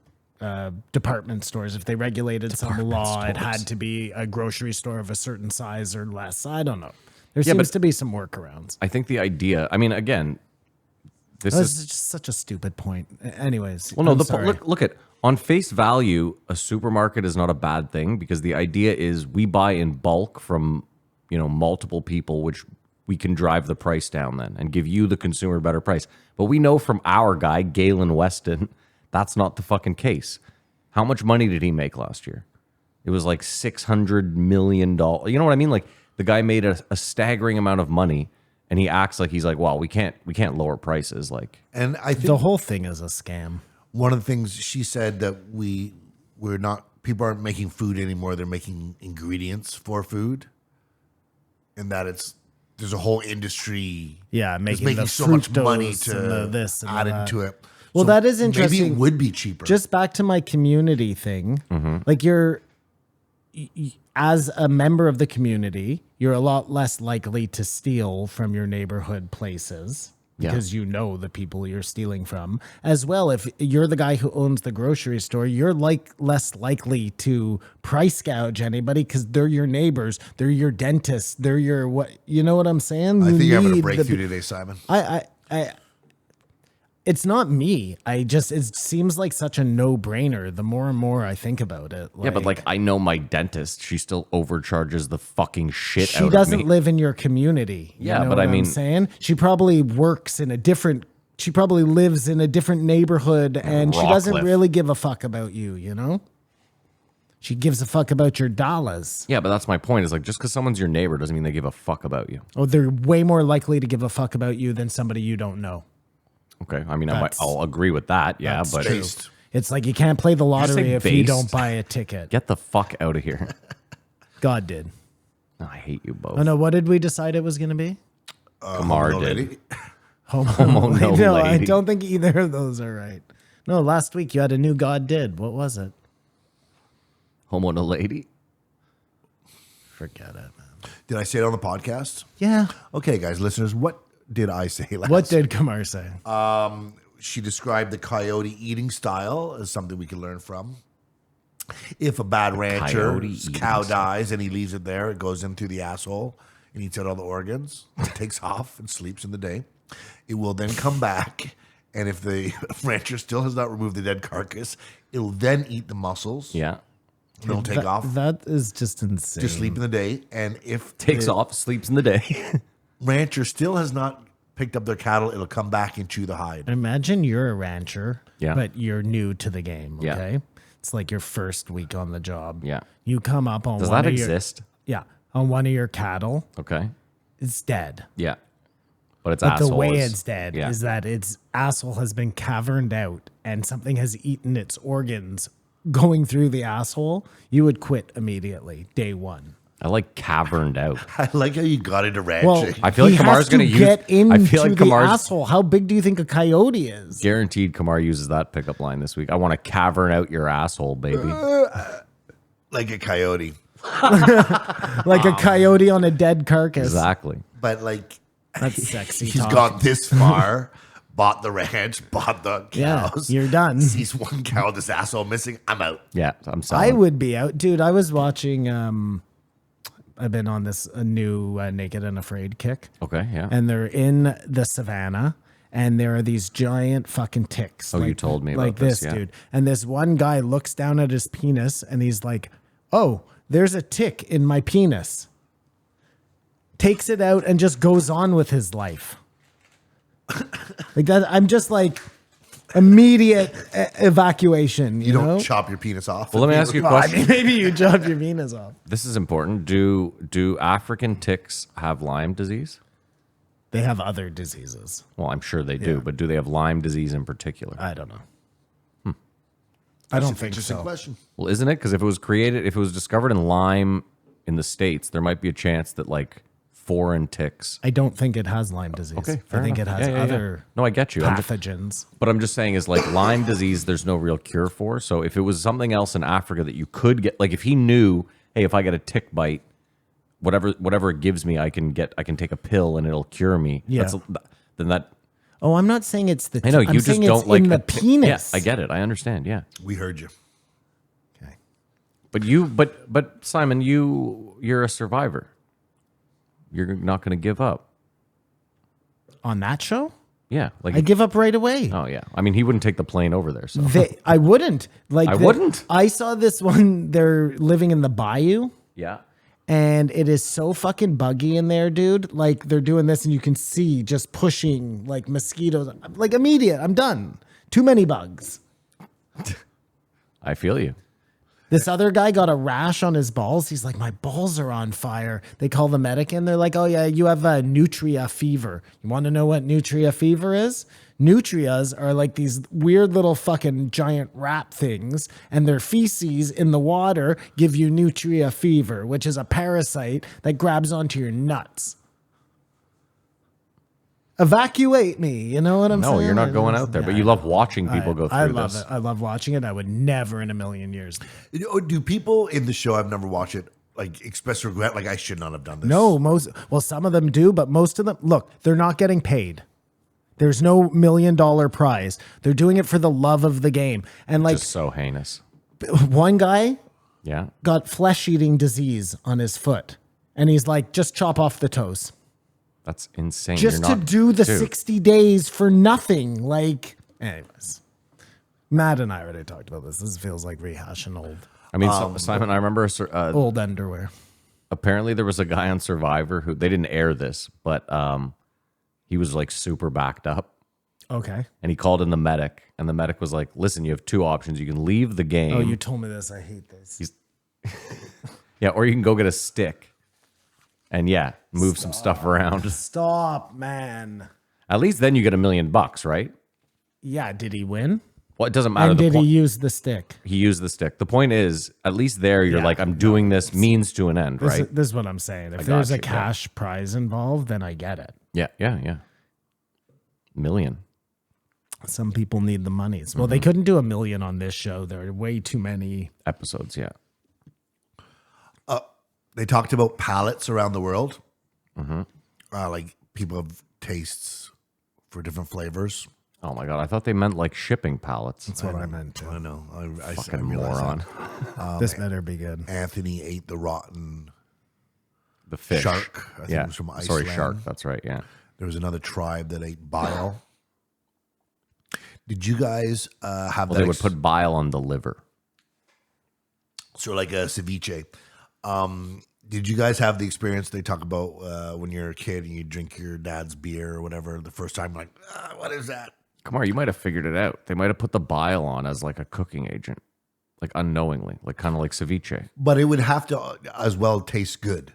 Department stores. If they regulated some law, it had to be a grocery store of a certain size or less. I don't know. There seems to be some workarounds. I think the idea, I mean, again, this This is is just such a stupid point. Anyways, well, no. I'm sorry. Look at on face value, a supermarket is not a bad thing because the idea is we buy in bulk from multiple people, which we can drive the price down then and give you the consumer a better price. But we know from our guy Galen Weston, that's not the fucking case. How much money did he make last year? It was like $600 million. You know what I mean? Like the guy made a staggering amount of money. And he acts like he's like, well, we can't lower prices. Like, And I think The whole thing is a scam. one of the things she said that we're not, people aren't making food anymore. They're making ingredients for food. And that there's a whole industry. Yeah, that's making the so much fructose money and to the this and add that. into it. Well, that is interesting. Maybe it would be cheaper. Just back to my community thing. Like as a member of the community, you're a lot less likely to steal from your neighborhood places because you know the people you're stealing from. As well, if you're the guy who owns the grocery store, you're less likely to price gouge anybody because they're your neighbors, they're your dentists, they're your what? You know what I'm saying? I think you're having a need breakthrough today, Simon. It's not me. It seems like such a no-brainer the more and more I think about it. yeah, but like I know my dentist, she still overcharges the fucking shit out she of doesn't me. live in your community. You Yeah, know but what I mean- I'm saying she probably she probably lives in a different neighborhood and she doesn't Rockcliffe. really give a fuck about you, you know? She gives a fuck about your dollars. Yeah, but that's my point. Is like just because someone's your neighbor doesn't mean they give a fuck about you. Oh, they're way more likely to give a fuck about you than somebody you don't know. Okay, I mean, That's- I'll agree with that. Yeah, that's but true. Based. It's like you can't play the you say lottery if you based? don't buy a ticket. get the fuck out of here. God did. No, I hate you both. Oh no, what did we decide it was going to be? Kamar Hello, did. lady. Homo no No, I lady. don't think either of those are right. No, last week you had a new God did. What was it? Homo no lady. Forget it, man. Did I say it on the podcast? Yeah. Okay, guys, listeners, what did I say last What did Kamar say? She described the coyote eating style as something we can learn from. If a bad rancher's eating cow style. dies and he leaves it there, it goes in through the asshole and eats out all the organs, takes off and sleeps in the day. It will then come back, and if the rancher still has not removed the dead carcass, it'll then eat the muscles. Yeah, And it'll take off, That is just insane. just sleep in the day. And if takes the off, sleeps in the day. rancher still has not picked up their cattle, it'll come back and chew the hide. Imagine you're a rancher, Yeah. but you're new to the game. Yeah. Okay. It's like your first week on the job. Yeah. You come up on Does one that of your- exist? yeah. On one of your cattle, Okay. it's dead. Yeah, but it's But asshole the way is- it's dead yeah. is that its asshole has been caverned out and something has eaten its organs going through the asshole. You would quit immediately, day one. I like caverned out. I like how you got into ranching. Well, I feel like he Kamar's has to gonna use- get into I feel like the Kamar's- asshole. How big do you think a coyote is? Guaranteed, Kamar uses that pickup line this week. I want to cavern out your asshole, baby. like a coyote. Like a coyote on a dead carcass. Exactly. But like That's sexy. he's talk. gone this far, bought the ranch, bought the Yeah, cows. you're done. Sees one cow with this asshole missing. I'm out. Yeah, I'm sorry. I would be out, dude. I was watching. I've been on a new Naked and Afraid kick, Okay, yeah. and they're in the savannah, and there are these giant fucking ticks. Oh, you told me about like this, this, yeah. dude. And this one guy looks down at his penis, and he's like, "Oh, there's a tick in my penis." Takes it out and just goes on with his life. Like that, I'm just like immediate evacuation. You, You don't know? chop your penis off. Well, let me ask you a Well, I question. mean, maybe you chop your penis off. This is important. Do African ticks have Lyme disease? They have other diseases. Well, I'm sure they do, but do they have Lyme disease in particular? I don't know. I That's don't an think interesting so. question. Well, isn't it? Because if it was discovered in Lyme in the States, there might be a chance that like foreign ticks. I don't think it has Lyme disease. Okay, I think it has other No, I get you. pathogens. But I'm just saying is like Lyme disease, there's no real cure for. So if it was something else in Africa that you could get, like if he knew, hey, if I get a tick bite, whatever it gives me, I can take a pill and it'll cure me. Yeah. Then that Oh, I'm not saying it's the. I know I'm you just saying don't it's like in the Yeah, penis. I get it. I understand. Yeah, We heard you. Okay. but Simon, you're a survivor. You're not going to give up. On that show, Yeah, like I give up right away. oh yeah. I mean, he wouldn't take the plane over there. So I wouldn't. Like I wouldn't. I saw this one. They're living in the bayou. yeah. And it is so fucking buggy in there, dude. Like they're doing this and you can see just pushing like mosquitoes. Like immediate, I'm done. Too many bugs. I feel you. This other guy got a rash on his balls. He's like, my balls are on fire. They call the medic in. They're like, oh yeah, you have a nutria fever. You want to know what nutria fever is? Nutrias are like these weird little fucking giant rat things, and their feces in the water give you nutria fever, which is a parasite that grabs onto your nuts. Evacuate me. You know what I'm saying? No, you're not going out there, but you love watching people go through I love this. it. I love watching it. I would never in a million years. Do people in the show, I've never watched it, like express regret? Like I should not have done this. No, some of them do, but most of them, look, they're not getting paid. There's no $1 million prize. They're doing it for the love of the game. And like Just so heinous. one guy Yeah. got flesh-eating disease on his foot, and he's like, just chop off the toes. That's insane. Just You're to not- do the Dude, 60 days for nothing. Like, anyways. Matt and I already talked about this. This feels like rehashing I mean, Simon, I remember old underwear. apparently there was a guy on Survivor who they didn't air this, but he was like super backed up, Okay. and he called in the medic, and the medic was like, "Listen, you have two options. You can leave the game, Oh, you told me this. I hate this. yeah, or you can go get a stick, and yeah, move some stuff around. Stop, man. At least then you get $1 million, right? Yeah, did he win? Well, it doesn't matter. And The did he point use the stick? he used the stick. The point is, at least there you're Yeah, like, I'm doing this means to an end, This, right? is, this is what I'm saying. If I there's got a you, yeah. cash prize involved, then I get it. Yeah. Million. Some people need the monies. Well, they couldn't do $1 million on this show. There are way too many. Episodes, yeah. They talked about palates around the world. Like people have tastes for different flavors. Oh my god, I thought they meant like shipping pallets. That's what I meant. I know. I Fucking realized moron. that. This better be good. Anthony ate the rotten The fish. shark. I think Yeah. it was from Sorry, Iceland. shark. That's right. Yeah. There was another tribe that ate bile. Did you guys have Well, that? they would put bile on the liver. So like a ceviche. Did you guys have the experience they talk about when you're a kid and you drink your dad's beer or whatever the first time? Like, what is that? Come on, you might have figured it out. They might have put the bile on as like a cooking agent, like unknowingly, like kind of like ceviche. But it would have to as well taste good.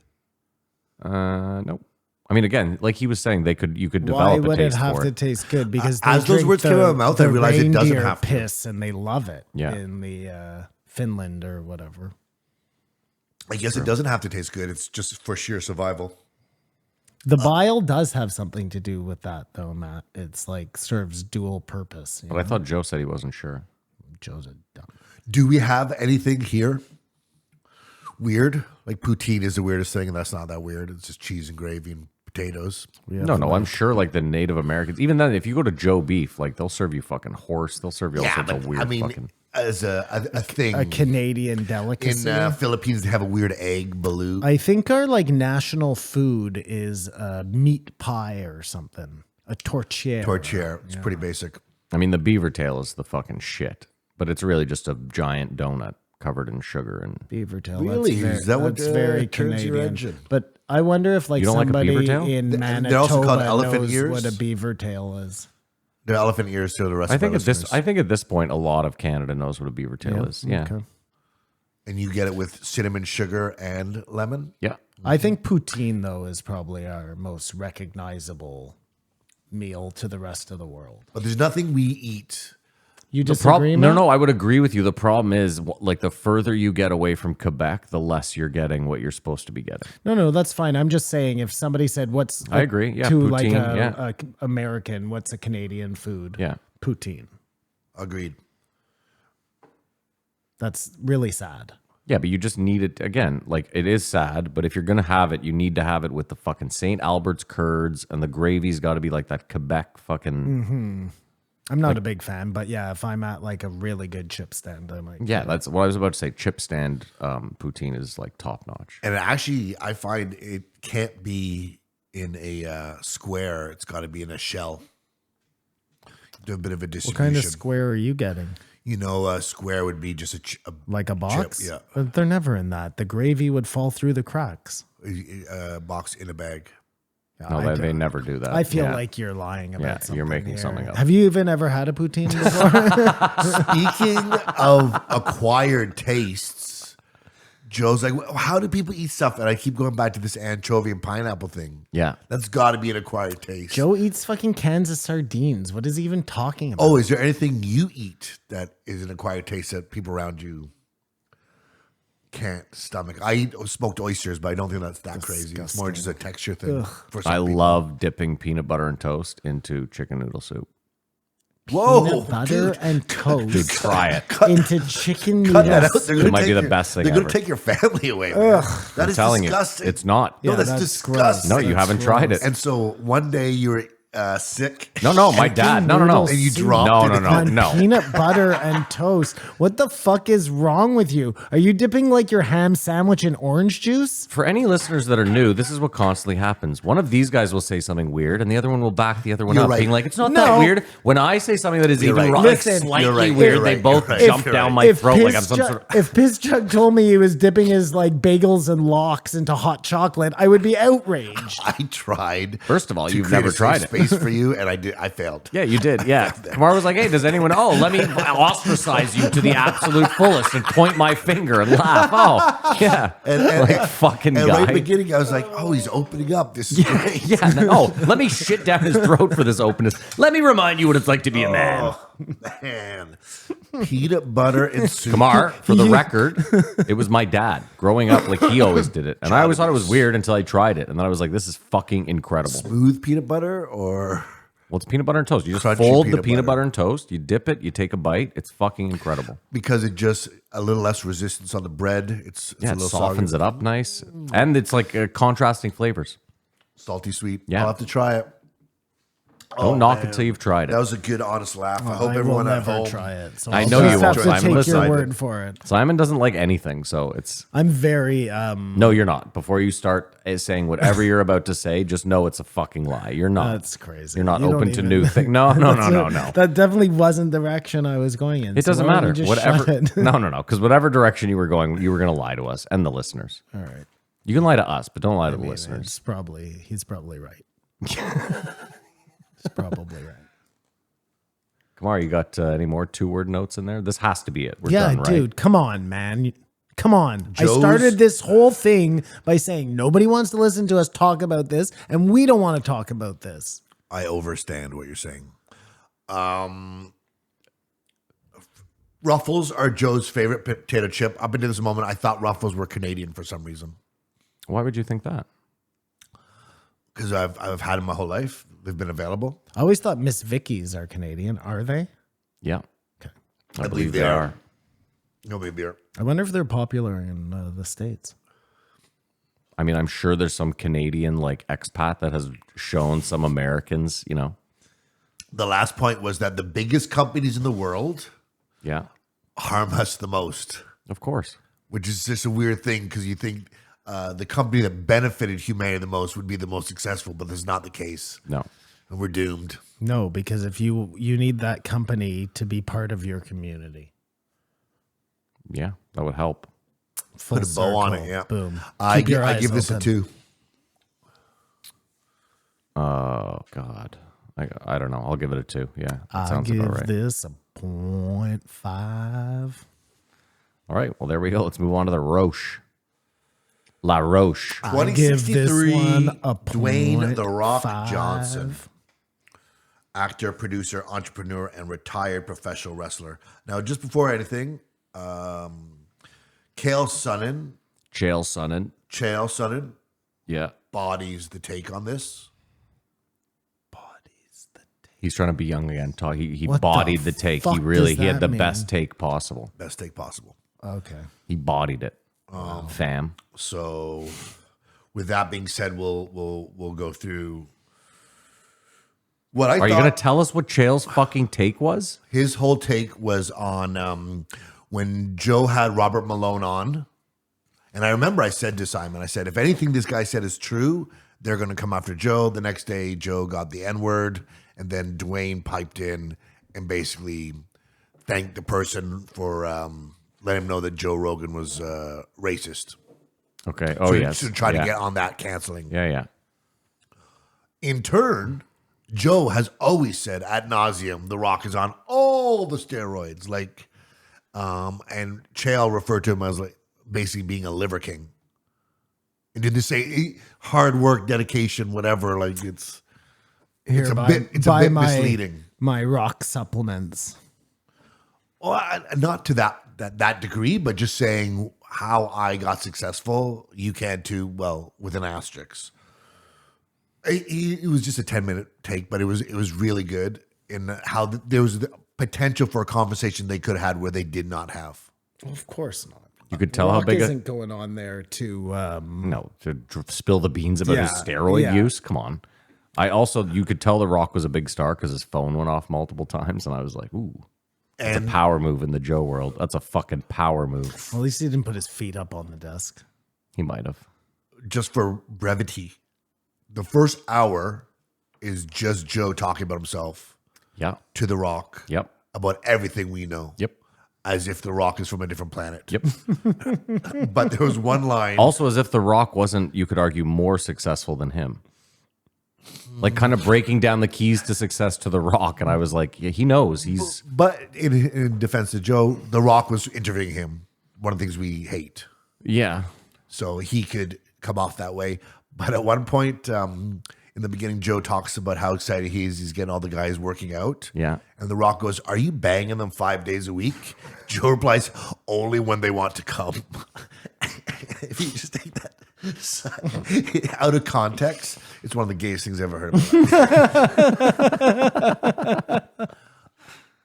Nope. I mean, again, like he was saying, you could Why develop a would it taste have for to it. taste good? Because As they those drink words came out of my mouth, I the realized it doesn't reindeer have to. piss, and they love it. Yeah. In the Finland or whatever. I guess it doesn't have to taste good. It's just for sheer survival. The bile does have something to do with that, though, Matt. It's like serves dual purpose. You But I thought Joe said he wasn't sure. Joe's a dumb. Do we have anything here weird? Like poutine is the weirdest thing, and that's not that weird. It's just cheese and gravy and potatoes. No, I'm sure like the Native Americans, even then, if you go to Joe Beef, like they'll serve you fucking horse. They'll serve you all sorts of weird fucking. as a thing. A Canadian delicacy. In Philippines, they have a weird egg balut. I think our like national food is meat pie or something. A tortilla. Tortilla. It's pretty basic. I mean, the beaver tail is the fucking shit, but it's really just a giant donut covered in sugar and. Beaver tail. Really? Is that what that's very turns your Canadian. engine? But I wonder if like You don't like a somebody beaver tail? in They're Manitoba also called elephant knows ears? what a beaver tail is. They're elephant ears to the rest I of think our at this, listeners. I think at this point, a lot of Canada knows what a beaver tail is. Yeah, Okay. And you get it with cinnamon, sugar, and lemon. yeah. I think poutine though is probably our most recognizable meal to the rest of the world. But there's nothing we eat. You The disagree? problem, Matt? no, I would agree with you. The problem is, like, the further you get away from Quebec, the less you're getting what you're supposed to be getting. No, that's fine. I'm just saying if somebody said what's I agree. Yeah, to like poutine, a, yeah. a American, what's a Canadian food? Yeah. Poutine. Agreed. That's really sad. Yeah, but you just need it again. Like it is sad, but if you're gonna have it, you need to have it with the fucking St. Albert's curds, and the gravy's got to be like that Quebec fucking. I'm not a big fan, but yeah, if I'm at like a really good chip stand, I might. Yeah, that's what I was about to say. Chip stand poutine is like top notch. And actually, I find it can't be in a square. It's got to be in a shell. Do a bit of a What distribution. kind of square are you getting? You know, a square would be just Like a box? yeah. But they're never in that. The gravy would fall through the cracks. a box in a bag. Yeah, No, they never do that. I feel Yeah. like you're lying about Yeah, something. you're making here. something up. Have you even ever had a poutine before? Speaking of acquired tastes, Joe's like, "Well, how do people eat stuff?" And I keep going back to this anchovy and pineapple thing. Yeah. That's got to be an acquired taste. Joe eats fucking cans of sardines. What is he even talking about? Oh, is there anything you eat that is an acquired taste that people around you can't stomach? I eat smoked oysters, but I don't think that's that crazy. It's more just a texture thing. For some I people. love dipping peanut butter and toast into chicken noodle soup. Whoa, Peanut butter dude. and toast Try it. into chicken Cut that noodles. out. They're gonna might be take the your- best thing They're going ever. to take your family away. Man. That is telling disgusting. you, it's not. No, Yeah, that's that's disgusting. No, you That's haven't tried it. And so one day you were sick. No, my dad. No. noodle And you soup dropped it. No. on peanut butter and toast. What the fuck is wrong with you? Are you dipping like your ham sandwich in orange juice? For any listeners that are new, this is what constantly happens. One of these guys will say something weird, and the other one will back the other one You're up, right. being like, "It's not No. that weird." When I say something that is You're even right. wrong, Listen, like slightly you're right, weird, you're they right, both you're right. jump You're down right. my throat like I'm some sort of. If Piss Chuck told me he was dipping his like bagels and lox into hot chocolate, I would be outraged. I tried. First of all, to you've create never a safe tried it. space for you, and I failed. Yeah, you did. Yeah. Kamar was like, "Hey, does anyone? Oh, let me ostracize you to the absolute fullest and point my finger and laugh." Oh, yeah. Like fucking and guy. right at the beginning, I was like, "Oh, he's opening up. This is great." Yeah. No, let me shit down his throat for this openness. Let me remind you what it's like to be a man. Man, peanut butter and soup. Kamar, for the record, it was my dad. Growing up, like he always did it. And I always thought it was weird until I tried it. And then I was like, this is fucking incredible. Smooth peanut butter or Well, it's peanut butter and toast. You just Crunchy fold the peanut peanut butter. butter and toast, you dip it, you take a bite. It's fucking incredible. because it just a little less resistance on the bread. It's Yeah, a it little softens soggy, it up nice. And it's like contrasting flavors. salty, sweet. Yeah. I'll have to try it. Don't knock it till you've tried That it. was a good, honest laugh. I hope I will everyone at never home. try it. So I I'll know just you have won't, to Simon. take Listen, your I word did. for it. Simon doesn't like anything, so it's I'm very no, you're not. Before you start saying whatever you're about to say, just know it's a fucking lie. You're not. That's crazy. You're not You don't open to even- new things. No. That definitely wasn't the direction I was going in. It so doesn't why don't matter. you just Whatever. shut it? No. Because whatever direction you were going, you were going to lie to us and the listeners. All right. You can lie to us, but don't lie to the I mean, listeners. he's probably right. He's probably right. Kamar, you got any more 2-word notes in there? This has to be it. We're Yeah, done, right? dude, come on, man. Come on. Joe's- I started this whole thing by saying nobody wants to listen to us talk about this, and we don't want to talk about this. I overstand what you're saying. Ruffles are Joe's favorite potato chip. Up until this moment, I thought Ruffles were Canadian for some reason Why would you think that? because I've had them my whole life. They've been available. I always thought Miss Vicky's are Canadian. Are they? Yeah. Okay. I believe they are. No big beer. I wonder if they're popular in the States. I mean, I'm sure there's some Canadian like expat that has shown some Americans, The last point was that the biggest companies in the world Yeah, harm us the most, of course. which is just a weird thing because you think the company that benefited humanity the most would be the most successful, but that's not the case. No. And we're doomed. No, because if you need that company to be part of your community. Yeah, that would help. Full Put a bow on circle. it, yeah. Boom. I Keep your eyes give this a open. 2. Oh, God. I don't know. I'll give it a 2. Yeah, that I sounds give about right. this a 0.5. All right, well, there we go. Let's move on to the Roche. La Roche. I give this 2063, one a Dwayne The Rock 0.5. Johnson. Actor, producer, entrepreneur, and retired professional wrestler. Now, just before anything, Chael Sonnen Yeah. bodies the take on this. He's trying to be young again. He What the bodied the take. fuck He does had that the mean? best take possible. Best take possible. Okay. He bodied it. Fam. So, with that being said, we'll go through what I Are thought. you going to tell us what Chael's fucking take was? His whole take was on when Joe had Robert Malone on. And I remember I said to Simon, I said, if anything this guy said is true, they're going to come after Joe. The next day, Joe got the N-word. And then Dwayne piped in and basically thanked the person for letting him know that Joe Rogan was racist. Okay. Oh, yes. To try to get on that canceling. Yeah. In turn, Joe has always said ad nauseum, The Rock is on all the steroids. Like, and Chael referred to him as like basically being a liver king. And did they say hard work, dedication, whatever? Like it's a bit misleading. My Rock supplements. Well, not to that degree, but just saying how I got successful, you can too. Well, with an asterisk. It was just a 10-minute take, but it was really good in how there was the potential for a conversation they could have had where they did not have. Well, of course not. You could tell Rock how big isn't going on there to spill the beans about his steroid use. Come on. You could tell The Rock was a big star because his phone went off multiple times, and I was like, ooh. That's a power move in the Joe world. That's a fucking power move. Well, at least he didn't put his feet up on the desk. He might have. Just for brevity, the first hour is just Joe talking about himself Yeah. to The Rock. Yep. About everything we know. Yep. As if The Rock is from a different planet. Yep. But there was one line. Also, as if The Rock wasn't, you could argue, more successful than him. Like kind of breaking down the keys to success to The Rock. And I was like, yeah, he knows. He's. But in defense of Joe, The Rock was interviewing him. One of the things we hate. Yeah. So he could come off that way. But at one point in the beginning, Joe talks about how excited he is. He's getting all the guys working out. Yeah. And The Rock goes, are you banging them 5 days a week? Joe replies, only when they want to come. If you just take that out of context, it's one of the gayest things I've ever heard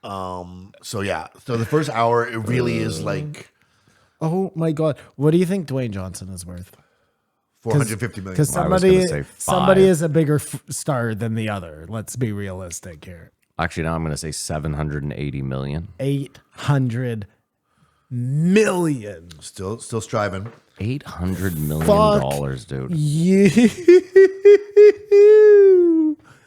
about. So the first hour, it really is like Oh my God. What do you think Dwayne Johnson is worth? 450 million. Because I was gonna say somebody five. is a bigger star than the other. Let's be realistic here. Actually, now I'm going to say 780 million. 800 million. Still striving. $800 million, dude. You.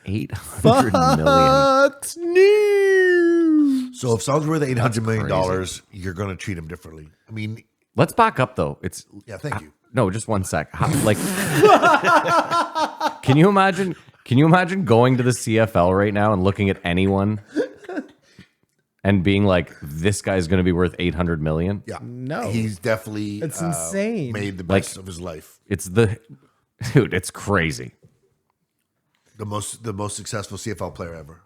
800 million. Fox News. So if someone's worth $800 million, crazy. you're going to treat him differently. I mean, Let's back up though. It's yeah, thank you. no, just one sec. Can you imagine? Can you imagine going to the CFL right now and looking at anyone and being like, "This guy's going to be worth 800 million"? Yeah. No. He's definitely It's insane. made the best of his life. It's it's crazy. The most successful CFL player ever.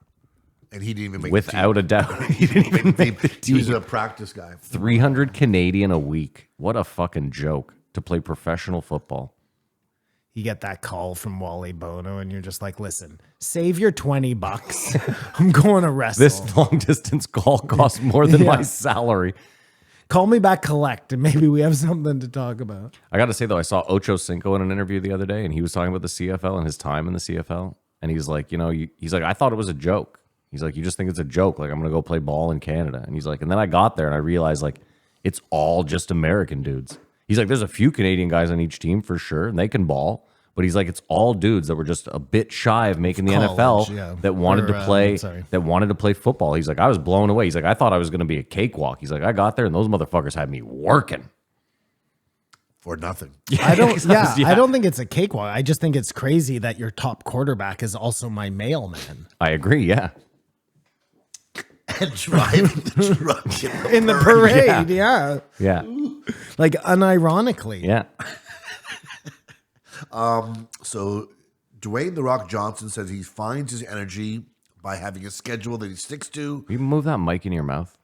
And he didn't even make Without a doubt, he didn't even make the he was team. a practice guy. 300 Canadian a week. What a fucking joke to play professional football. You get that call from Wally Bono, and you're just like, "Listen, save your $20. I'm going to wrestle. This long distance call costs more than my Yeah. salary. Call me back, collect, and maybe we have something to talk about." I got to say, though, I saw Ocho Cinco in an interview the other day, and he was talking about the CFL and his time in the CFL. And he's like, he's like, I thought it was a joke. He's like, you just think it's a joke. Like, I'm going to go play ball in Canada. And he's like, and then I got there and I realized, like, it's all just American dudes. He's like, there's a few Canadian guys on each team for sure, and they can ball. But he's like, it's all dudes that were just a bit shy of making the College, NFL yeah. that wanted to play sorry. football. He's like, I was blown away. He's like, I thought I was going to be a cakewalk. He's like, I got there and those motherfuckers had me working. For nothing. I don't. Yeah. I don't think it's a cakewalk. I just think it's crazy that your top quarterback is also my mailman I agree. Yeah. And driving the truck in the parade. Yeah, Yeah. like unironically. Yeah. So Dwayne "The Rock" Johnson says he finds his energy by having a schedule that he sticks to. You move that mic in your mouth.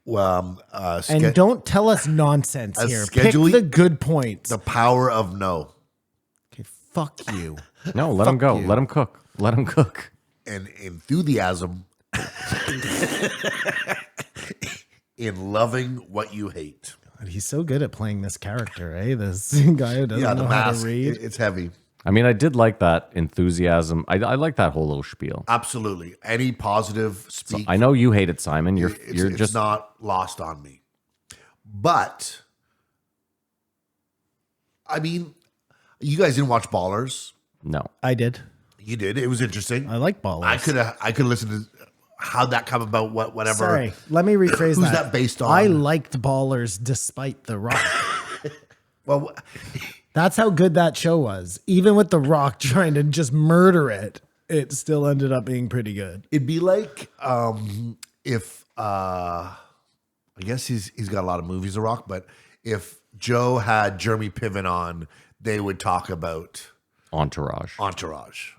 And don't tell us nonsense A here. Pick scheduling- the good points. the power of no. Okay, fuck you. No, let him go. you. Let him cook. Let him cook. And enthusiasm in loving what you hate. God, he's so good at playing this character, eh? This guy who doesn't Yeah, know the how mask. to read. It's heavy. I mean, I did like that enthusiasm. I like that whole little spiel. Absolutely. Any positive speak. I know you hate it, Simon. You're it's just not lost on me. But I mean, you guys didn't watch Ballers. no. I did. You did. It was interesting. I like Ballers. I could listen to how'd that come about. Whatever. Sorry, let me rephrase Who's that based on? I liked Ballers despite The Rock. Well, That's how good that show was. Even with The Rock trying to just murder it, it still ended up being pretty good. it'd be like if I guess he's got a lot of movies, The Rock, but if Joe had Jeremy Piven on, they would talk about Entourage. Entourage.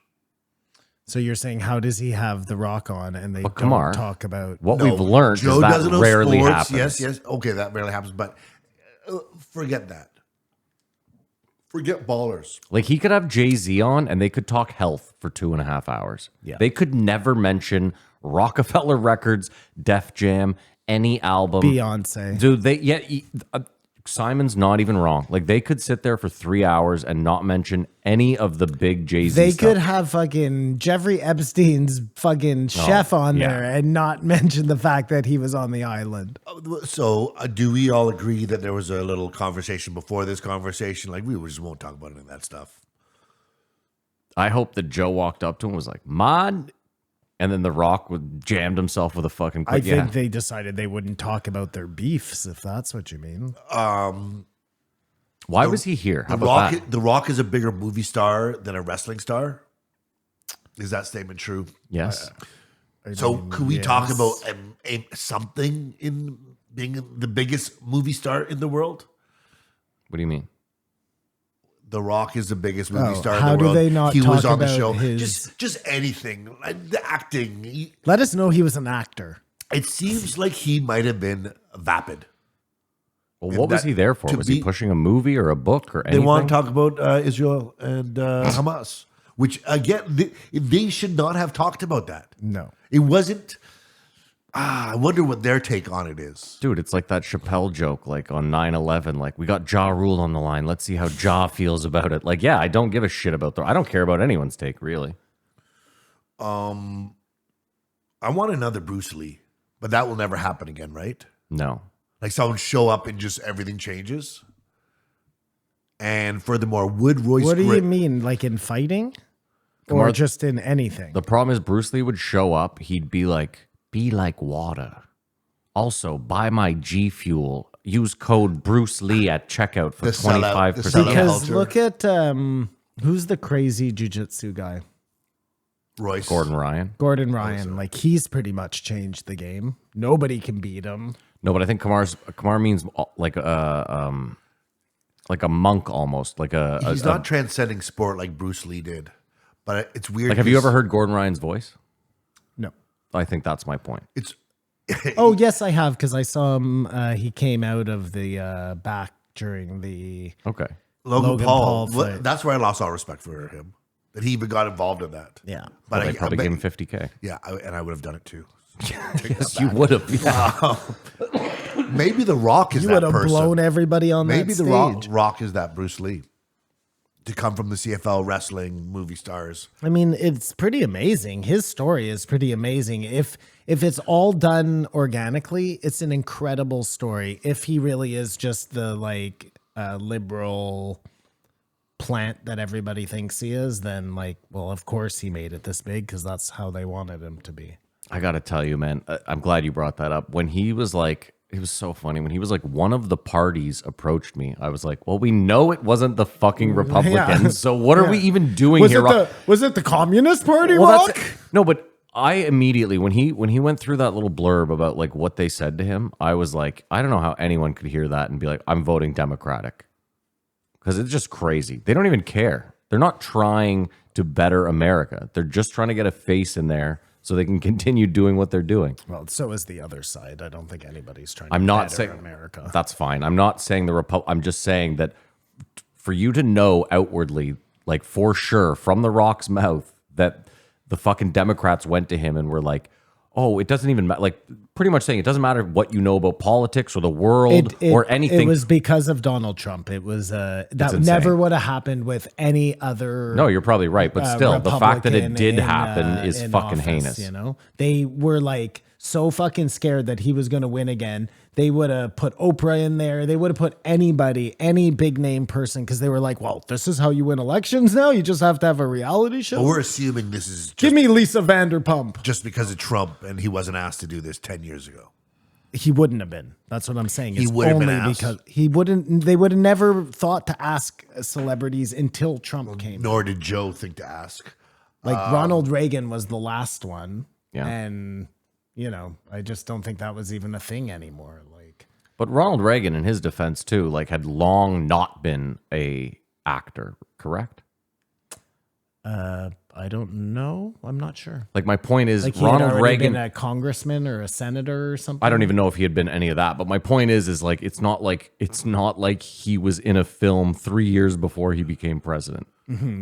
So you're saying, how does he have The Rock on and they But don't Kamar, talk about... What No, we've learned Joe is that doesn't know rarely sports. happens. Yes. Okay, that rarely happens, but forget that. Forget Ballers. Like he could have Jay-Z on and they could talk health for 2.5 hours. Yeah. They could never mention Rockefeller Records, Def Jam, any album. Beyonce. Dude, Simon's not even wrong. Like they could sit there for 3 hours and not mention any of the big Jay-Z They stuff. could have fucking Jeffrey Epstein's fucking chef on yeah. there and not mention the fact that he was on the island. So, do we all agree that there was a little conversation before this conversation? Like, we just won't talk about any of that stuff. I hope that Joe walked up to him and was like, "Man," and then The Rock would jammed himself with a fucking I quick. think they decided they wouldn't talk about their beefs, if that's what you mean. Why was he here? How The about Rock, that? The Rock is a bigger movie star than a wrestling star. Is that statement true? Yes. So, could we talk yes. about something in being the biggest movie star in the world? What do you mean? The Rock is the biggest movie Oh, star in how the do world. they not he was talk on the about show. his- Just anything. Like the acting. Let us know he was an actor. It seems like he might have been vapid. Well, And what was that- he there for? to Was be- he pushing a movie or a book or They anything? want to talk about Israel and Hamas, which again, they should not have talked about that. No. It wasn't. I wonder what their take on it is. Dude, it's like that Chappelle joke, like on 9/11, like we got Ja Rule on the line. Let's see how Ja feels about it. Like, yeah, I don't give a shit about I don't care about anyone's take, really. I want another Bruce Lee, but that will never happen again, right? No. Like someone show up and just everything changes. And furthermore, would Royce What do you Gray- mean? Like in fighting? Kamar- Or just in anything? The problem is Bruce Lee would show up, he'd be like water. Also, buy my G Fuel. Use code Bruce Lee at checkout for The sellout- 25%. the sellout Because culture. look at who's the crazy jujitsu guy? Royce Gordon Ryan. Gordon Ryan. Like he's pretty much changed the game. Nobody can beat him. No, but I think Kamar means like a monk almost, like He's not transcending sport like Bruce Lee did. But it's weird. like. Have you because ever heard Gordon Ryan's voice? No. I think that's my point. It's Oh yes, I have because I saw him. He came out of the back during the. Okay. Logan Paul. fight. That's where I lost all respect for him. That he even got involved in that. Yeah. But Well, they probably bet- gave him 50K. Yeah, and I would have done it too. Yes, you would have. Yeah. Maybe The Rock is You that would have person. blown everybody on Maybe that The stage. Rock is that Bruce Lee. To come from the CFL wrestling movie stars. I mean, it's pretty amazing. His story is pretty amazing. If it's all done organically, it's an incredible story. If he really is just the liberal plant that everybody thinks he is, then well, of course he made it this big because that's how they wanted him to be. I got to tell you, man, I'm glad you brought that up. When he was like, it was so funny. When he was like, one of the parties approached me, I was like, well, we know it wasn't the fucking Republicans. So what are we even doing here? Was it the Communist Party, Well, no, but I immediately when he went through that little blurb about like what they said to him, I was like, I don't know how anyone could hear that and be like, I'm voting Democratic, because it's just crazy. They don't even care. They're not trying to better America. They're just trying to get a face in there so they can continue doing what they're doing. Well, so is the other side. I don't think anybody's trying to I'm not better saying America. That's fine. I'm not saying I'm just saying that for you to know outwardly, like for sure from The Rock's mouth, that the fucking Democrats went to him and were like, Oh, it doesn't even matter. Like, pretty much saying it doesn't matter what you know about politics or the world or anything. It was because of Donald Trump. It was that insane. never would have happened with any other. No, you're probably right, but still, the fact that it Republican did in, happen is in fucking office, heinous. You know, they were like so fucking scared that he was going to win again. They would have put Oprah in there. They would have put anybody, any big name person, because they were like, well, this is how you win elections now? You just have to have a reality show? But we're assuming this is just, Give me Lisa Vanderpump. just because of Trump and he wasn't asked to do this 10 years ago. He wouldn't have been. That's what I'm saying. He It's would have been only asked? because he wouldn't. They would have never thought to ask celebrities until Trump came. Nor did Joe think to ask. Like Ronald Reagan was the last one, Yeah. and you know, I just don't think that was even a thing anymore. Like, But Ronald Reagan, in his defense too, like had long not been a actor, correct? I don't know. I'm not sure. Like my point is, Like he had Ronald already Reagan. been a congressman or a senator or something. I don't even know if he had been any of that, but my point is like it's not like he was in a film 3 years before he became president.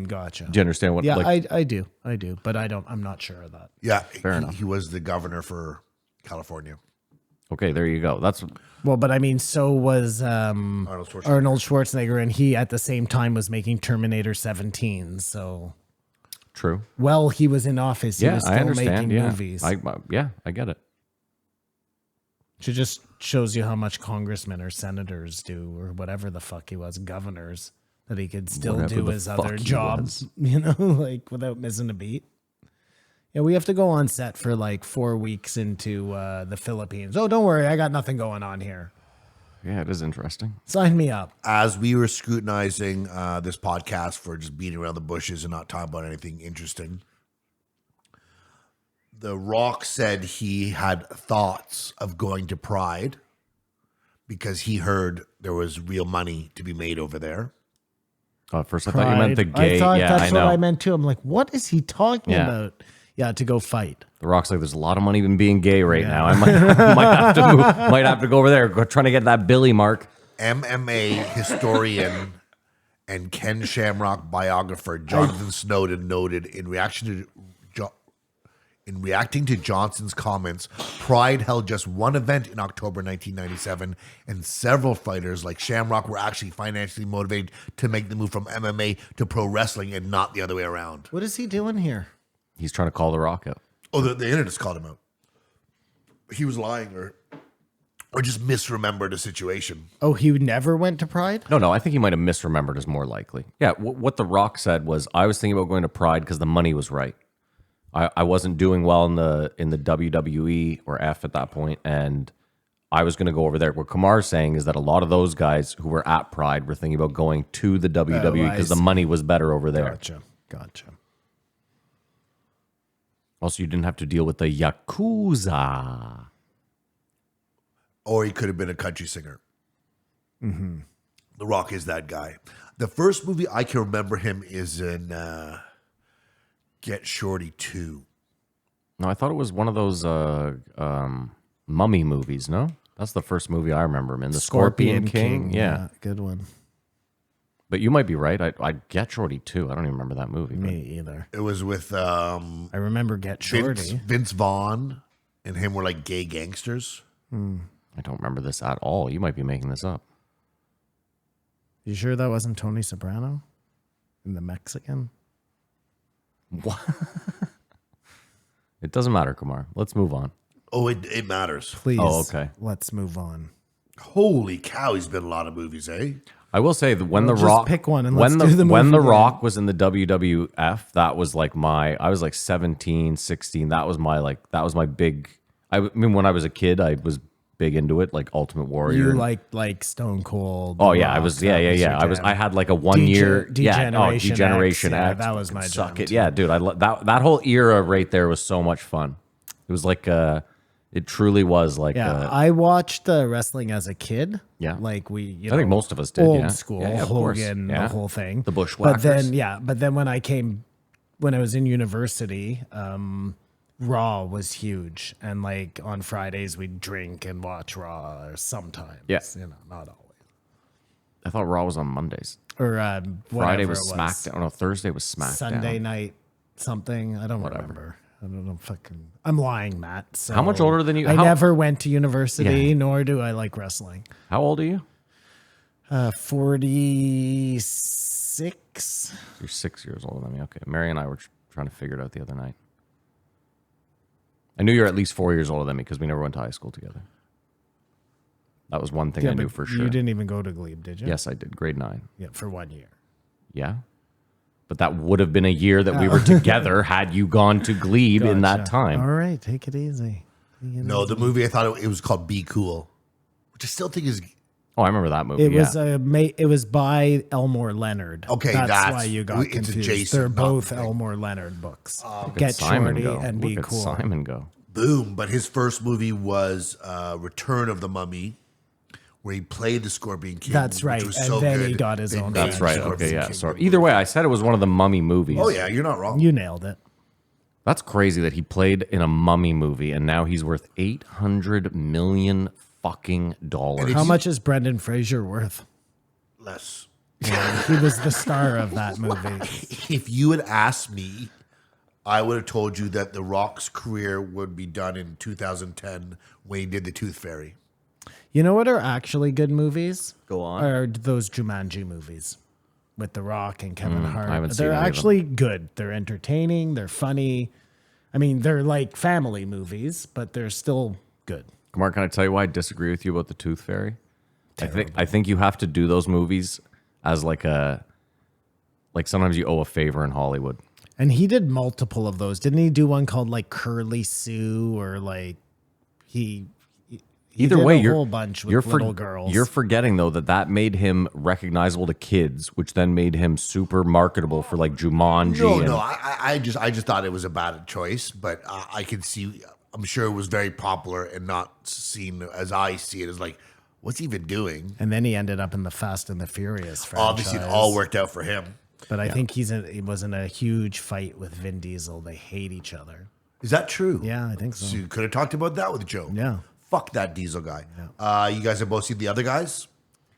Gotcha. Do you understand what? Yeah, like, I do, but I'm not sure of that. Yeah, enough. he was the governor for California. okay, there you go. That's Well, but I mean, so was Arnold Schwarzenegger. Arnold Schwarzenegger, and he at the same time was making Terminator 17. So, true. while he was in office, he Yeah, was I still understand. making Yeah, movies. I get it. It just shows you how much congressmen or senators do, or whatever the fuck he was, governors, that he could still Whatever do the his fuck other he jobs, you know, like without missing a beat. Yeah, we have to go on set for like 4 weeks into the Philippines. Oh, don't worry, I got nothing going on here. Yeah, it is interesting. Sign me up. As we were scrutinizing this podcast for just beating around the bushes and not talking about anything interesting, The Rock said he had thoughts of going to Pride because he heard there was real money to be made over there. At first, I thought you meant the Pride. gay. I thought Yeah, that's I know. what I meant too. I'm like, what is he talking Yeah. about? Yeah, to go fight. The Rock's like, there's a lot of money in being gay right now. I might have to go over there, trying to get that Billy mark. MMA historian and Ken Shamrock biographer Jonathan Snowden noted in reacting to Johnson's comments, Pride held just one event in October 1997, and several fighters like Shamrock were actually financially motivated to make the move from MMA to pro wrestling and not the other way around. What is he doing here? He's trying to call The Rock out. Oh, the internet just called him out. He was lying or just misremembered a situation. Oh, he never went to Pride? No, I think he might have misremembered is more likely. Yeah, what The Rock said was, I was thinking about going to Pride because the money was right. I wasn't doing well in the WWE or F at that point, and I was going to go over there. What Kamar's saying is that a lot of those guys who were at Pride were thinking about going to the WWE because the money was better over there. Gotcha. Also, you didn't have to deal with the Yakuza. Or he could have been a country singer. Mm-hmm. The Rock is that guy. The first movie I can remember him is in Get Shorty 2. No, I thought it was one of those mummy movies, no? That's the first movie I remember him in. The Scorpion King. Yeah. Good one. But you might be right. I Get Shorty too. I don't even remember that movie. but- Me either. It was with I remember Get Shorty. Vince Vaughn and him were like gay gangsters. I don't remember this at all. You might be making this up. You sure that wasn't Tony Soprano? In the Mexican? What? It doesn't matter, Kumar. Let's move on. Oh, it matters. Please. Oh, okay. Let's move on. Holy cow, he's been in a lot of movies, eh? I will say that when Well, the just Rock pick one and when let's do the when movie the then. Rock was in the WWF, that was like I was like 17, 16. That was my big. I mean, when I was a kid, I was big into it, like Ultimate Warrior. You like Stone Cold. Oh The yeah, I Rock, was. that Yeah. was your I was. jam. I had like a 1 year. Degeneration Degeneration X, yeah, X. that was my Suck jam, it. too. Yeah, dude. That whole era right there was so much fun. It was like it truly was like. Yeah, I watched wrestling as a kid. Yeah. Like I think most of us did, Old yeah. school, Yeah, of course. Hogan, Yeah. the whole thing. The But Bushwhackers. then when I was in university, Raw was huge. And like on Fridays we'd drink and watch Raw or sometimes. Yeah. Not always. I thought Raw was on Mondays. Or Friday whatever was it SmackDown. No, Thursday was SmackDown. Sunday night something. I don't remember. I don't know. I'm lying, Matt. So How much older than you? I How- never went to university, Yeah. nor do I like wrestling. How old are you? 46. You're 6 years older than me. Okay. Mary and I were trying to figure it out the other night. I knew you were at least 4 years older than me because we never went to high school together. That was one thing I knew but for sure. You didn't even go to Glebe, did you? Yes, I did. Grade 9. Yeah, for 1 year. Yeah. But that would have been a year that we were together had you gone to Glebe in that Gotcha. time. All right, take it easy. No, the movie I thought it was called Be Cool, which I still think is Oh, I remember that movie. It yeah. was it was by Elmore Leonard. Okay, that's why you got it's confused. adjacent, They're not both the thing. Elmore Leonard books. Look Get at Simon Shorty go. and Look Be at Cool. Simon go. boom. But his first movie was Return of the Mummy, where he played the Scorpion King. That's which right, was and so then good. he got his They own made That's Yeah, right. Scorpion Okay, yeah. King Sorry. movie. Either way, I said it was one of the Mummy movies. Oh yeah, you're not wrong. You nailed it. That's crazy that he played in a Mummy movie and now he's worth $800 million fucking dollars. How much is Brendan Fraser worth? Less. He was the star of that movie. If you had asked me, I would have told you that The Rock's career would be done in 2010 when he did The Tooth Fairy. You know what are actually good movies? Go on. Are those Jumanji movies with The Rock and Kevin Hart. I haven't seen They're any of them. actually good. They're entertaining. They're funny. I mean, they're like family movies, but they're still good. Mark, can I tell you why I disagree with you about the Tooth Fairy? I think you have to do those movies as like sometimes you owe a favor in Hollywood. And he did multiple of those. Didn't he do one called like Curly Sue or like he Either did way, a you're whole bunch with you're little girls. You're forgetting though that made him recognizable to kids, which then made him super marketable for like Jumanji. No, I just thought it was a bad choice, but I can see. I'm sure it was very popular and not seen as I see it as like, what's he even doing? And then he ended up in the Fast and the Furious franchise. Obviously, it all worked out for him. But I think he was in a huge fight with Vin Diesel. They hate each other. Is that true? Yeah, I think so. So you could have talked about that with Joe. Yeah. Fuck that Diesel guy. You guys have both seen the other guys?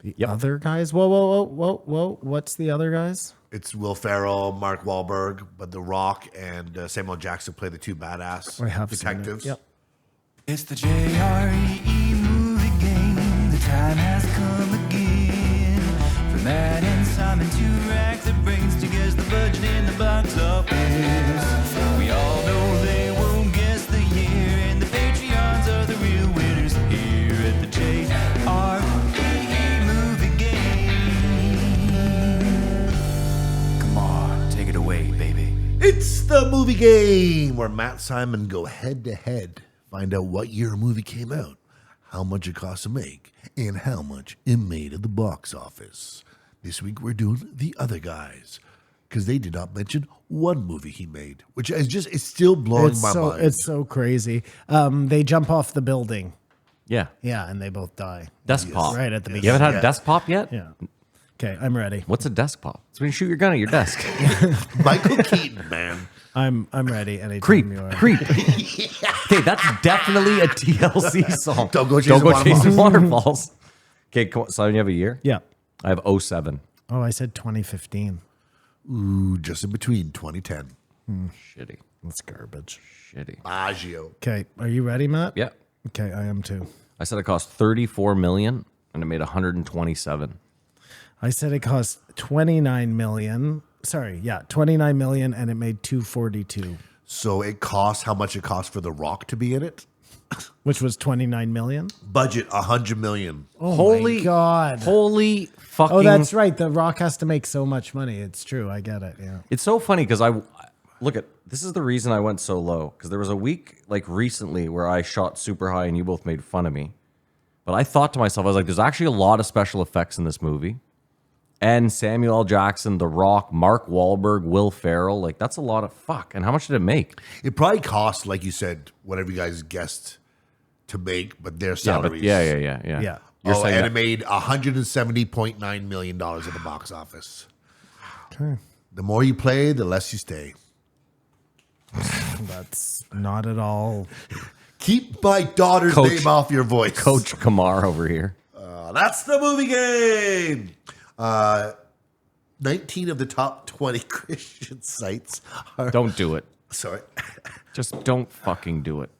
The other guys? Whoa. What's the other guys? It's Will Ferrell, Mark Wahlberg, but The Rock and Samuel Jackson play the two badass I have seen it. detectives. Yep. It's the JRE movie game. The time has come again. For Matt and Simon to rack their brains to guess the budget in the box office. We all know they won't guess the year, and the Patreons are the real winners here at the JRE movie game. Come on, take it away, baby. It's the movie game where Matt Simon go head to head, find out what year a movie came out, how much it cost to make, and how much it made at the box office. This week we're doing The Other Guys because they did not mention one movie he made, which is just it's still blowing my mind. It's so crazy. They jump off the building. Yeah. Yeah, and they both die. Desk pop. Right at the You beginning. haven't had Yeah. a desk pop yet? Yeah. Okay, I'm ready. What's a desk pop? It's when you shoot your gun at your desk. Michael Keaton, man. I'm ready. Anytime Creep. you are. Creep. Okay, that's definitely a TLC song. Don't go chasing chasing waterfalls. Okay, come on. Simon, you have a year? Yeah. I have 07. Oh, I said 2015. Ooh, just in between 2010. Shitty. That's garbage. Shitty. Agio. Okay, are you ready, Matt? Yeah. Okay, I am too. I said it cost 34 million and it made 127. I said it cost 29 million. Sorry, yeah, 29 million, and it made 242, So it costs how much it cost for The Rock to be in it? which was 29 million. Budget $100 million. Oh Holy my god! Holy fucking. Oh, that's right. The Rock has to make so much money. It's true. I get it. Yeah. It's so funny because look at this is the reason I went so low because there was a week like recently where I shot super high and you both made fun of me. But I thought to myself, I was like, there's actually a lot of special effects in this movie. And Samuel L. Jackson, The Rock, Mark Wahlberg, Will Ferrell. Like, that's a lot of fuck. And how much did it make? It probably cost, like you said, whatever you guys guessed to make, but their salaries. Yeah. Yeah. You're Oh, saying and that- it made $170.9 million at the box office. Okay. The more you play, the less you stay. That's not at all. Keep my daughter's Coach- name off your voice. Coach Kamar over here. That's the movie game. 19 of the top 20 Christian sites are Don't do it. Sorry. Just don't fucking do it.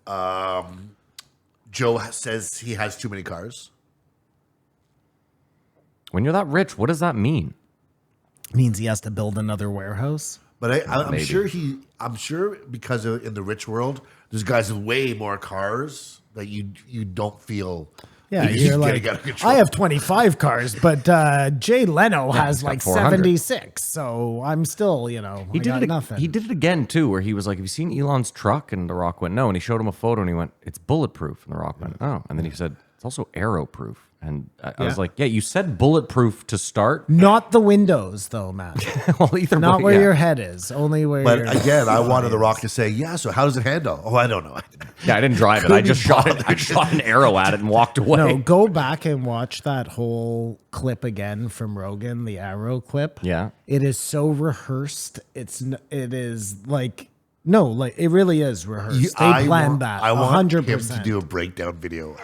Joe says he has too many cars. When you're that rich, what does that mean? Means he has to build another warehouse. But I'm Maybe. sure because in the rich world, there's guys with way more cars that you don't feel. Yeah, he's you're getting like, out of control. I have 25 cars, but Jay Leno has he's got like 400. 76. So I'm still, I got nothing. He did it again too, where he was like, "Have you seen Elon's truck?" And The Rock went, "No." And he showed him a photo, and he went, "It's bulletproof." And The Rock went, "Oh." And then he said, "It's also arrow-proof." And I was like, "Yeah, you said bulletproof to start." Not the windows, though, Matt. Well, either Not way, where yeah. your head is. Only where But your again, I wanted The body Rock is. to say, "Yeah, so how does it handle?" Oh, I don't know. Yeah, I didn't drive it. I Couldn't just shot it. I bother. shot an arrow at it and walked away. No, go back and watch that whole clip again from Rogan, the arrow clip. Yeah. It is so rehearsed. It is like, no, like it really is rehearsed. They planned that. I want 100%. him to do a breakdown video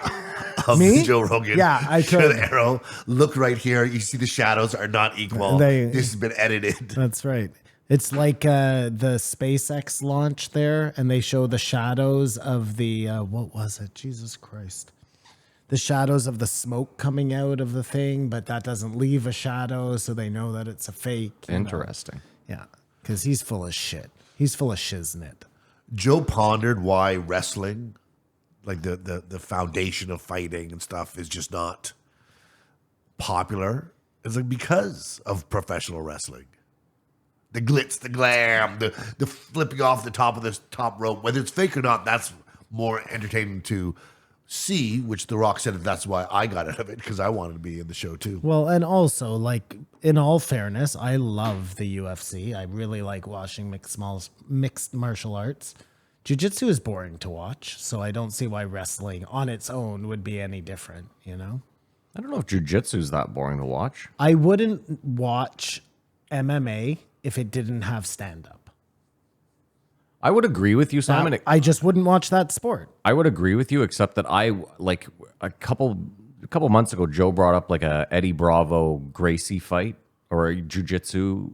of Me? Joe Rogan. Yeah, I Show could. the arrow. Look right here. You see the shadows are not equal. This has been edited. That's right. It's like the SpaceX launch there, and they show the shadows of the what was it? Jesus Christ. The shadows of the smoke coming out of the thing, but that doesn't leave a shadow, so they know that it's a fake. Interesting. Yeah, because he's full of shit. He's full of shiznit. Joe pondered why wrestling, like the foundation of fighting and stuff, is just not popular. It's like because of professional wrestling. The glitz, the glam, the flipping off the top of this top rope, whether it's fake or not, that's more entertaining to see, which The Rock said that's why I got out of it, because I wanted to be in the show too. Well, and also, like, in all fairness, I love the UFC. I really like watching mixed martial arts. Jiu-jitsu is boring to watch, so I don't see why wrestling on its own would be any different, I don't know if jiu-jitsu's that boring to watch. I wouldn't watch MMA if it didn't have stand-up. I would agree with you, Simon. I just wouldn't watch that sport. I would agree with you, except that I like a couple months ago, Joe brought up like a Eddie Bravo Gracie fight or a jiu-jitsu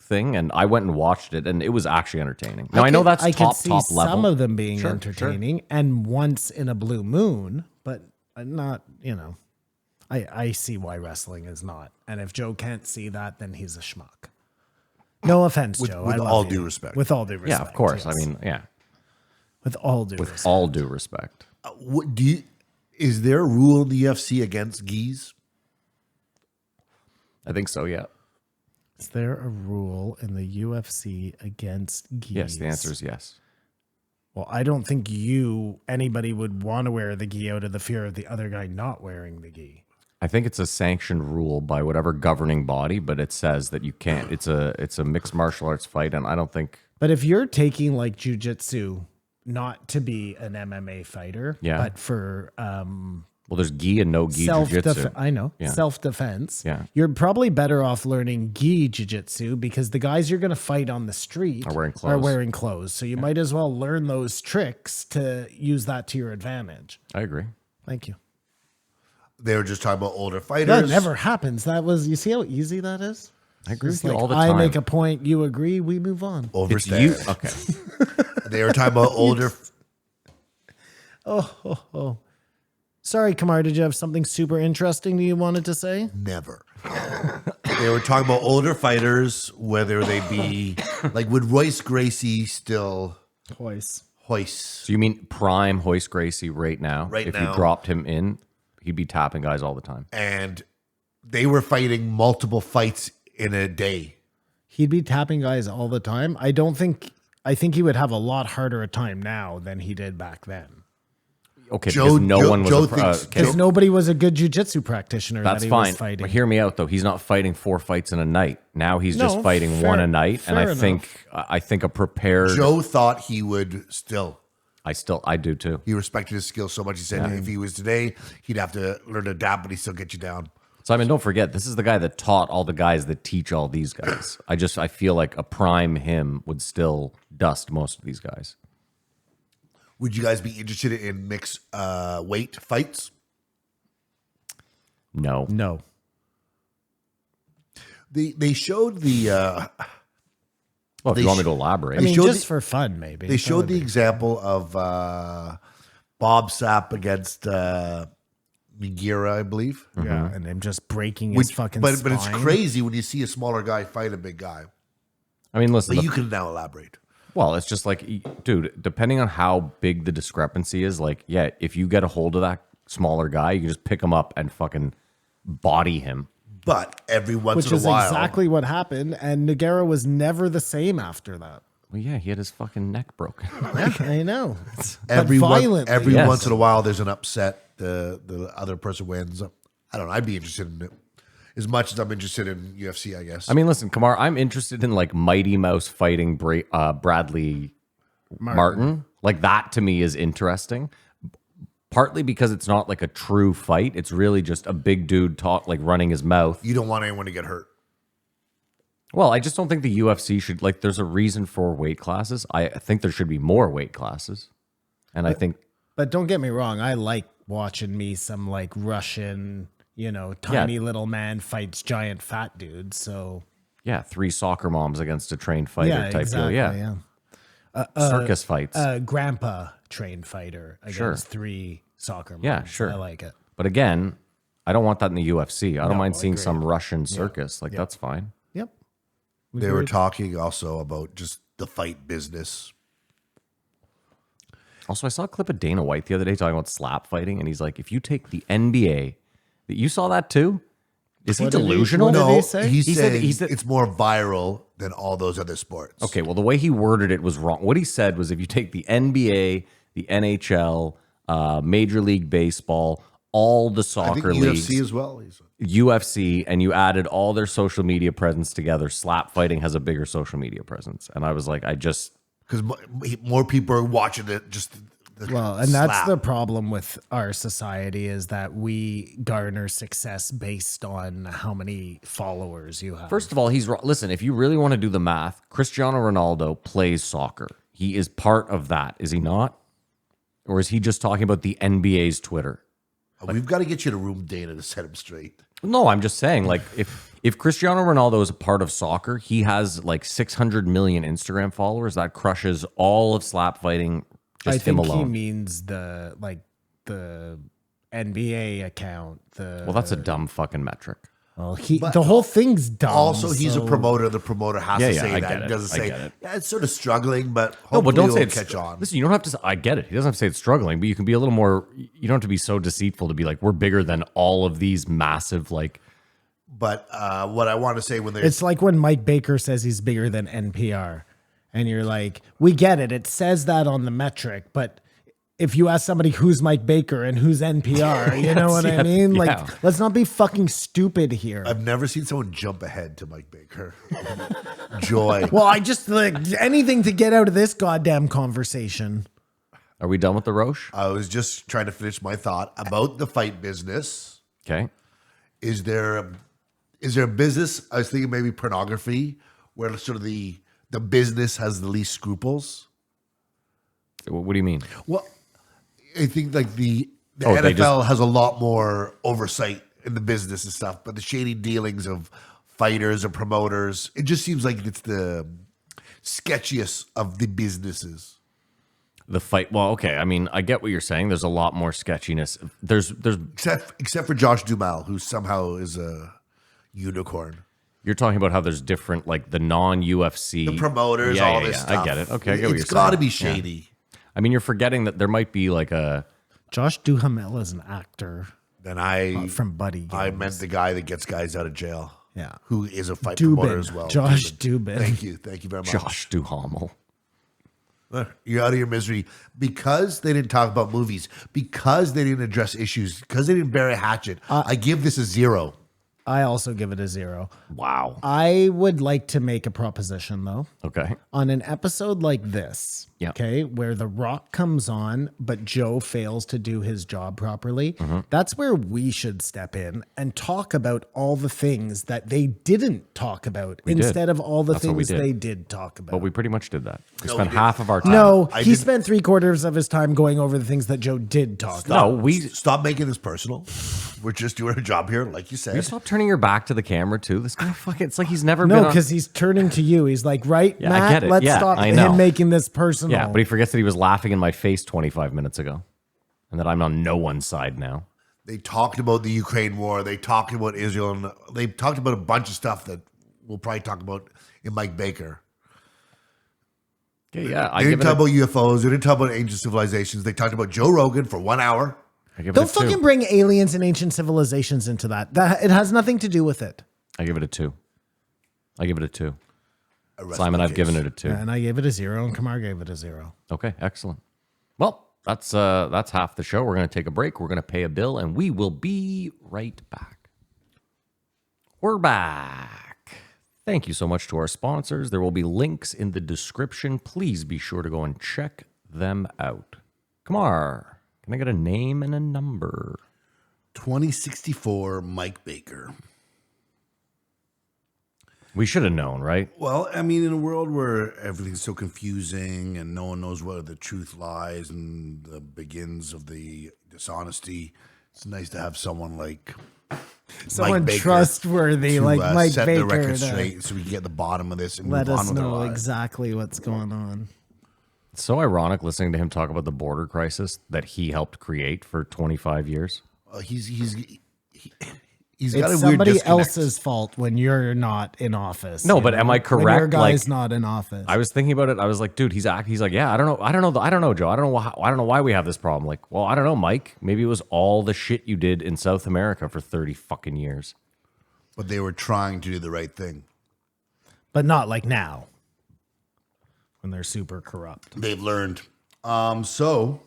thing, and I went and watched it, and it was actually entertaining. Now I know that's I top could see level. some of them being Sure, entertaining, and once in a blue moon, but not. I see why wrestling is not, and if Joe can't see that, then he's a schmuck. No offense, Joe. with I love all you. due respect. With all due respect. Yeah, of course. yes. I mean, yeah, with all due with respect. all due respect. Is there a rule in the UFC against geese? I think so. Yeah. Is there a rule in the UFC against geese? Yes. The answer is yes. Well, I don't think anybody would want to wear the gi out of the fear of the other guy not wearing the gi. I think it's a sanctioned rule by whatever governing body, but it says that you can't. It's a mixed martial arts fight, and I don't think. But if you're taking like jujitsu, not to be an MMA fighter, Yeah. but for Well, there's gi and no gi jiu-jitsu. I know, Yeah. self-defense. Yeah. You're probably better off learning gi jiu-jitsu because the guys you're going to fight on the street Are wearing clothes. So you might as well learn those tricks to use that to your advantage. I agree. Thank you. They were just talking about older fighters. That never happens. You see how easy that is? I agree It's with you like, all the I time. make a point, you agree, we move on. It's Overstay. you. Okay. They were talking about older. Sorry, Kamar, did you have something super interesting that you wanted to say? Never. They were talking about older fighters, whether they be like, would Royce Gracie still Twice. hoist? So you mean prime Hoist Gracie right now? Right if now. you dropped him in, he'd be tapping guys all the time. And they were fighting multiple fights in a day. He'd be tapping guys all the time. I think he would have a lot harder a time now than he did back then. Okay, Joe- because no Joe- one was Joe a pro- thinks- okay, Because nobody was a good jujitsu practitioner that's that he fine. was fighting. But hear me out though. He's not fighting 4 fights in a night. Now he's just No, fighting fair- one a night. And fair I think a prepared. Joe thought he would still. I do too. He respected his skill so much. He said if he was today, he'd have to learn to adapt, but he still get you down. Simon, don't forget, this is the guy that taught all the guys that teach all these guys. I feel like a prime him would still dust most of these guys. Would you guys be interested in mixed weight fights? No. No. They showed the Well, if They you want me sh- to elaborate. I mean, showed just the- for fun, maybe. They That showed would the be- example of Bob Sapp against Nigira, I believe. Yeah, and him just breaking his fucking but spine. it's crazy when you see a smaller guy fight a big guy. I mean, listen, But you can now elaborate. well, it's just like, dude, depending on how big the discrepancy is, like, yeah, if you get a hold of that smaller guy, you can just pick him up and fucking body him. But every once Which in a is while, exactly what happened, and Nogueira was never the same after that. Well, yeah, he had his fucking neck broken. I know. every but one- violently. every Yes. once in a while, there's an upset. The other person wins. I don't know. I'd be interested in it as much as I'm interested in UFC. I guess. I mean, listen, Kamar, I'm interested in like Mighty Mouse fighting Bradley Martin. Like that to me is interesting. Partly because it's not like a true fight. It's really just a big dude running his mouth. you don't want anyone to get hurt. Well, I just don't think the UFC should like. There's a reason for weight classes. I think there should be more weight classes, and I think But don't get me wrong, I like watching me some like Russian, tiny little man fights giant fat dudes. So 3 soccer moms against a trained fighter type exactly, deal. Yeah, circus fights. Grandpa trained fighter against Sure. 3 soccer moms. Yeah, sure. I like it. But again, I don't want that in the UFC. I don't mind seeing agreed. some Russian circus. Like that's fine. Yep. They were talking also about just the fight business. Also, I saw a clip of Dana White the other day talking about slap fighting, and he's like, if you take the NBA, you saw that too? Is he What did he- delusional? what did No, he say? he's He said- saying he said- it's more viral than all those other sports. Okay, well, the way he worded it was wrong. What he said was if you take the NBA, the NHL, Major League Baseball, all the I think soccer leagues, UFC as well. UFC, and you added all their social media presence together, slap fighting has a bigger social media presence. And I was like, Because more people are watching it. Just Well, and that's slap. the problem with our society is that we garner success based on how many followers you have. first of all, he's wrong. Listen, if you really want to do the math, Cristiano Ronaldo plays soccer. He is part of that, is he not? Or is he just talking about the NBA's Twitter? We've got to get you to room Dana to set him straight. No, I'm just saying, like, if Cristiano Ronaldo is a part of soccer, he has like 600 million Instagram followers. That crushes all of slap fighting. I Just him think he alone. means the NBA account. Well, that's a dumb fucking metric. The whole thing's dumb. Also, he's a so- promoter. The promoter has Yeah, to yeah, say I that. get He it. doesn't I say, get it. yeah, it's sort of struggling, but No, hopefully but don't say it'll it's catch on. Listen, you don't have to. I get it. He doesn't have to say it's struggling, but you can be a little more. You don't have to be so deceitful to be like, we're bigger than all of these massive like. But what I want to say when there's It's like when Mike Baker says he's bigger than NPR, and you're like, we get it. It says that on the metric, but if you ask somebody who's Mike Baker and who's NPR, you know what I mean? yeah. Like, let's not be fucking stupid here. I've never seen someone jump ahead to Mike Baker. Joy. Well, I just like anything to get out of this goddamn conversation. Are we done with the Roche? I was just trying to finish my thought about the fight business. Okay. Is there a business? I was thinking maybe pornography, where sort of the business has the least scruples. What do you mean? Well, I think like the Oh, they NFL has a lot more oversight in the business and stuff, but the shady dealings of fighters and promoters, it just seems like it's the sketchiest of the businesses. The fight. Well, okay. I mean, I get what you're saying. There's a lot more sketchiness. There's. Except for Josh Duhamel, who somehow is a unicorn. You're talking about how there's different, like the non-UFC, The promoters, all this stuff. I get it. Okay, I get what you're It's got to saying. be Yeah. shady. I mean, you're forgetting that there might be like a. Josh Duhamel is an actor Then I from Buddy Games. I meant the guy that gets guys out of jail. Yeah. Who is a fight promoter Dubin. as well. Josh Dubin. Thank you very much. Josh Duhamel. You're out of your misery because they didn't talk about movies, because they didn't address issues, because they didn't bury a hatchet. I give this a 0. I also give it a 0. Wow. I would like to make a proposition though. Okay. On an episode like this, Yeah. okay, where The Rock comes on, but Joe fails to do his job properly, Mm-hmm. that's where we should step in and talk about all the things that they didn't talk about did. instead of all the That's what we things did. they did talk about. But we pretty much did that. We No, spent we didn't. half of our time. no, I he didn't- spent 3/4 of his time going over the things that Joe did talk about. No, we Stop making this personal. We're just doing our job here, like you said. stopped turning your back to the camera too? This guy fucking, it's like he's never been No, on. because he's turning to you. He's like, right, Yeah, Matt, I get it. let's Yeah, stop I know. him making this personal. Yeah, but he forgets that he was laughing in my face 25 minutes ago and that I'm on no one's side now. They talked about the Ukraine war. They talked about Israel. And they talked about a bunch of stuff that we'll probably talk about in Mike Baker. Okay, yeah, I They give didn't it talk a, about UFOs. They didn't talk about ancient civilizations. They talked about Joe Rogan for 1 hour. I give it Don't a 2. fucking bring aliens and ancient civilizations into that. It has nothing to do with it. I give it a 2. I give it a 2. I rest Simon, my I've case. given it a 2. And I gave it a 0, and Kamar gave it a 0. Okay, excellent. Well, that's half the show. We're going to take a break. We're going to pay a bill, and we will be right back. We're back. Thank you so much to our sponsors. There will be links in the description. Please be sure to go and check them out. Kamar, can I get a name and a number? 2064 Mike Baker. We should have known, right? Well, I mean, in a world where everything's so confusing and no one knows where the truth lies and the begins of the dishonesty, it's nice to have someone like Someone Mike Baker trustworthy to, like Mike set Baker the record to straight so we can get the bottom of this and let move on us with our know lives. exactly what's going on. It's so ironic listening to him talk about the border crisis that he helped create for 25 years. He's got It's a weird somebody disconnect. else's fault when you're not in office. No, you but am I When your correct? guy's Like, not in office. I was thinking about it. I was like, dude, he's like, yeah, I don't know, Joe. I don't know why we have this problem. Like, well, I don't know, Mike. Maybe it was all the shit you did in South America for 30 fucking years. But they were trying to do the right thing. but not like now when they're super corrupt. They've learned. So,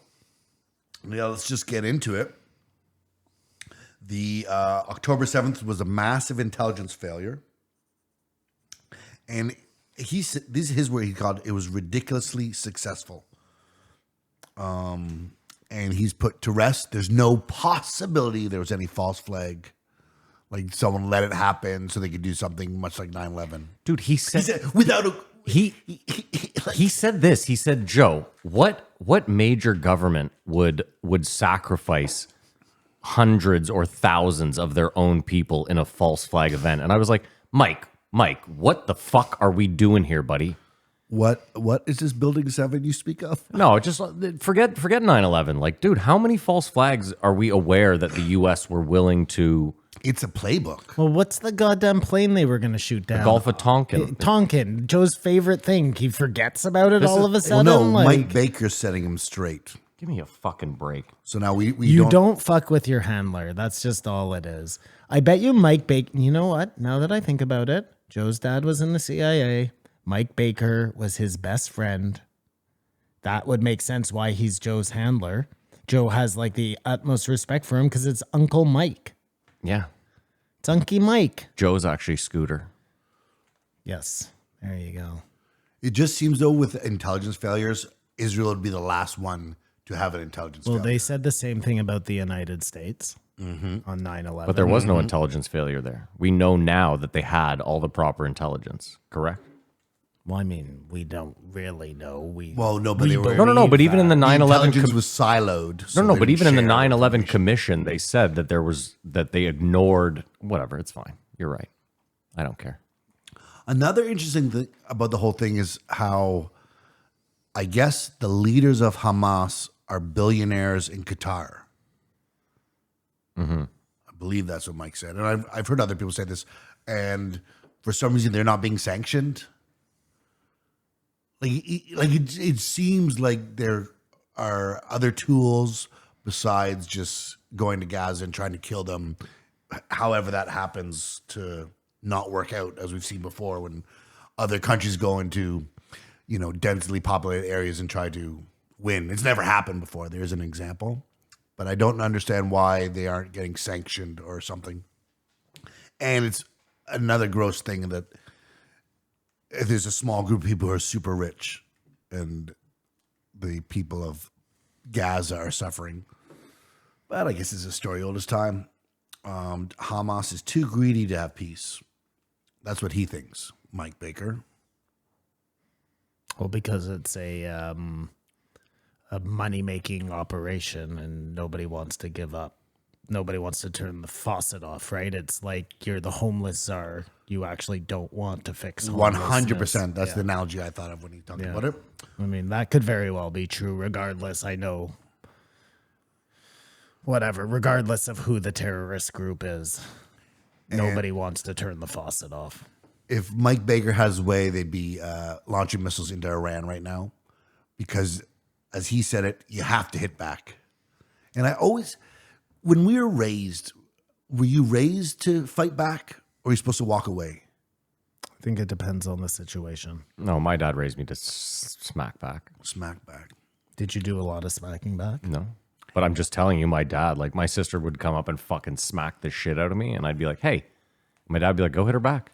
yeah, let's just get into it. The October 7th was a massive intelligence failure. And this is his word. He called it was ridiculously successful. And he's put to rest. There's no possibility there was any false flag. Like someone let it happen so they could do something much like 9/11. Dude, he said Without a... he said this. He said, Joe, what major government would sacrifice hundreds or thousands of their own people in a false flag event? And I was like, Mike, what the fuck are we doing here, buddy? What is this Building 7 you speak of? No, just forget 9/11. Like, dude, how many false flags are we aware that the U.S. were willing to? It's a playbook. Well, what's the goddamn plane they were going to shoot down? Gulf of Tonkin. Tonkin, Joe's favorite thing. He forgets about it all of a Well, sudden. no, like, Mike Baker's setting him straight. Give me a fucking break. So now we you don't fuck with your handler. That's just all it is. I bet you Mike Baker. You know what? Now that I think about it, Joe's dad was in the CIA. Mike Baker was his best friend. That would make sense why he's Joe's handler. Joe has like the utmost respect for him because it's Uncle Mike. Yeah. It's Unky Mike. Joe's actually Scooter. Yes. There you go. It just seems though with intelligence failures, Israel would be the last one to have an intelligence Well, failure. they said the same thing about the United States on 9/11. But there was no intelligence failure there. We know now that they had all the proper intelligence, correct? Well, I mean, we don't really know. Well, no, but they were No, but even in the the 9/11 intelligence was siloed. so No, they but didn't even in the share 9/11 information. commission, they said that they ignored whatever. It's fine. You're right. I don't care. Another interesting thing about the whole thing is how I guess the leaders of Hamas are billionaires in Qatar. I believe that's what Mike said. And I've heard other people say this. And for some reason, they're not being sanctioned. It seems like there are other tools besides just going to Gaza and trying to kill them. However that happens to not work out, as we've seen before when other countries go into, densely populated areas and try to win. It's never happened before. There's an example. But I don't understand why they aren't getting sanctioned or something. And it's another gross thing that there's a small group of people who are super rich and the people of Gaza are suffering. But I guess it's a story old as time. Hamas is too greedy to have peace. That's what he thinks, Mike Baker. Well, because it's a money-making operation and nobody wants to give up nobody wants to turn the faucet off, right? It's like you're the homeless czar. You actually don't want to fix homelessness. 100%. That's the analogy I thought of when you talked about it. I mean, that could very well be true regardless. I know, whatever, regardless of who the terrorist group is, nobody wants to turn the faucet off. If Mike Baker has his way, they'd be launching missiles into Iran right now because, as he said it, you have to hit back. And I always, when we were raised, were you raised to fight back or are you supposed to walk away? I think it depends on the situation. No, my dad raised me to smack back. Smack back. Did you do a lot of smacking back? No. But I'm just telling you, my dad, like my sister would come up and fucking smack the shit out of me. And I'd be like, hey, my dad would be like, go hit her back.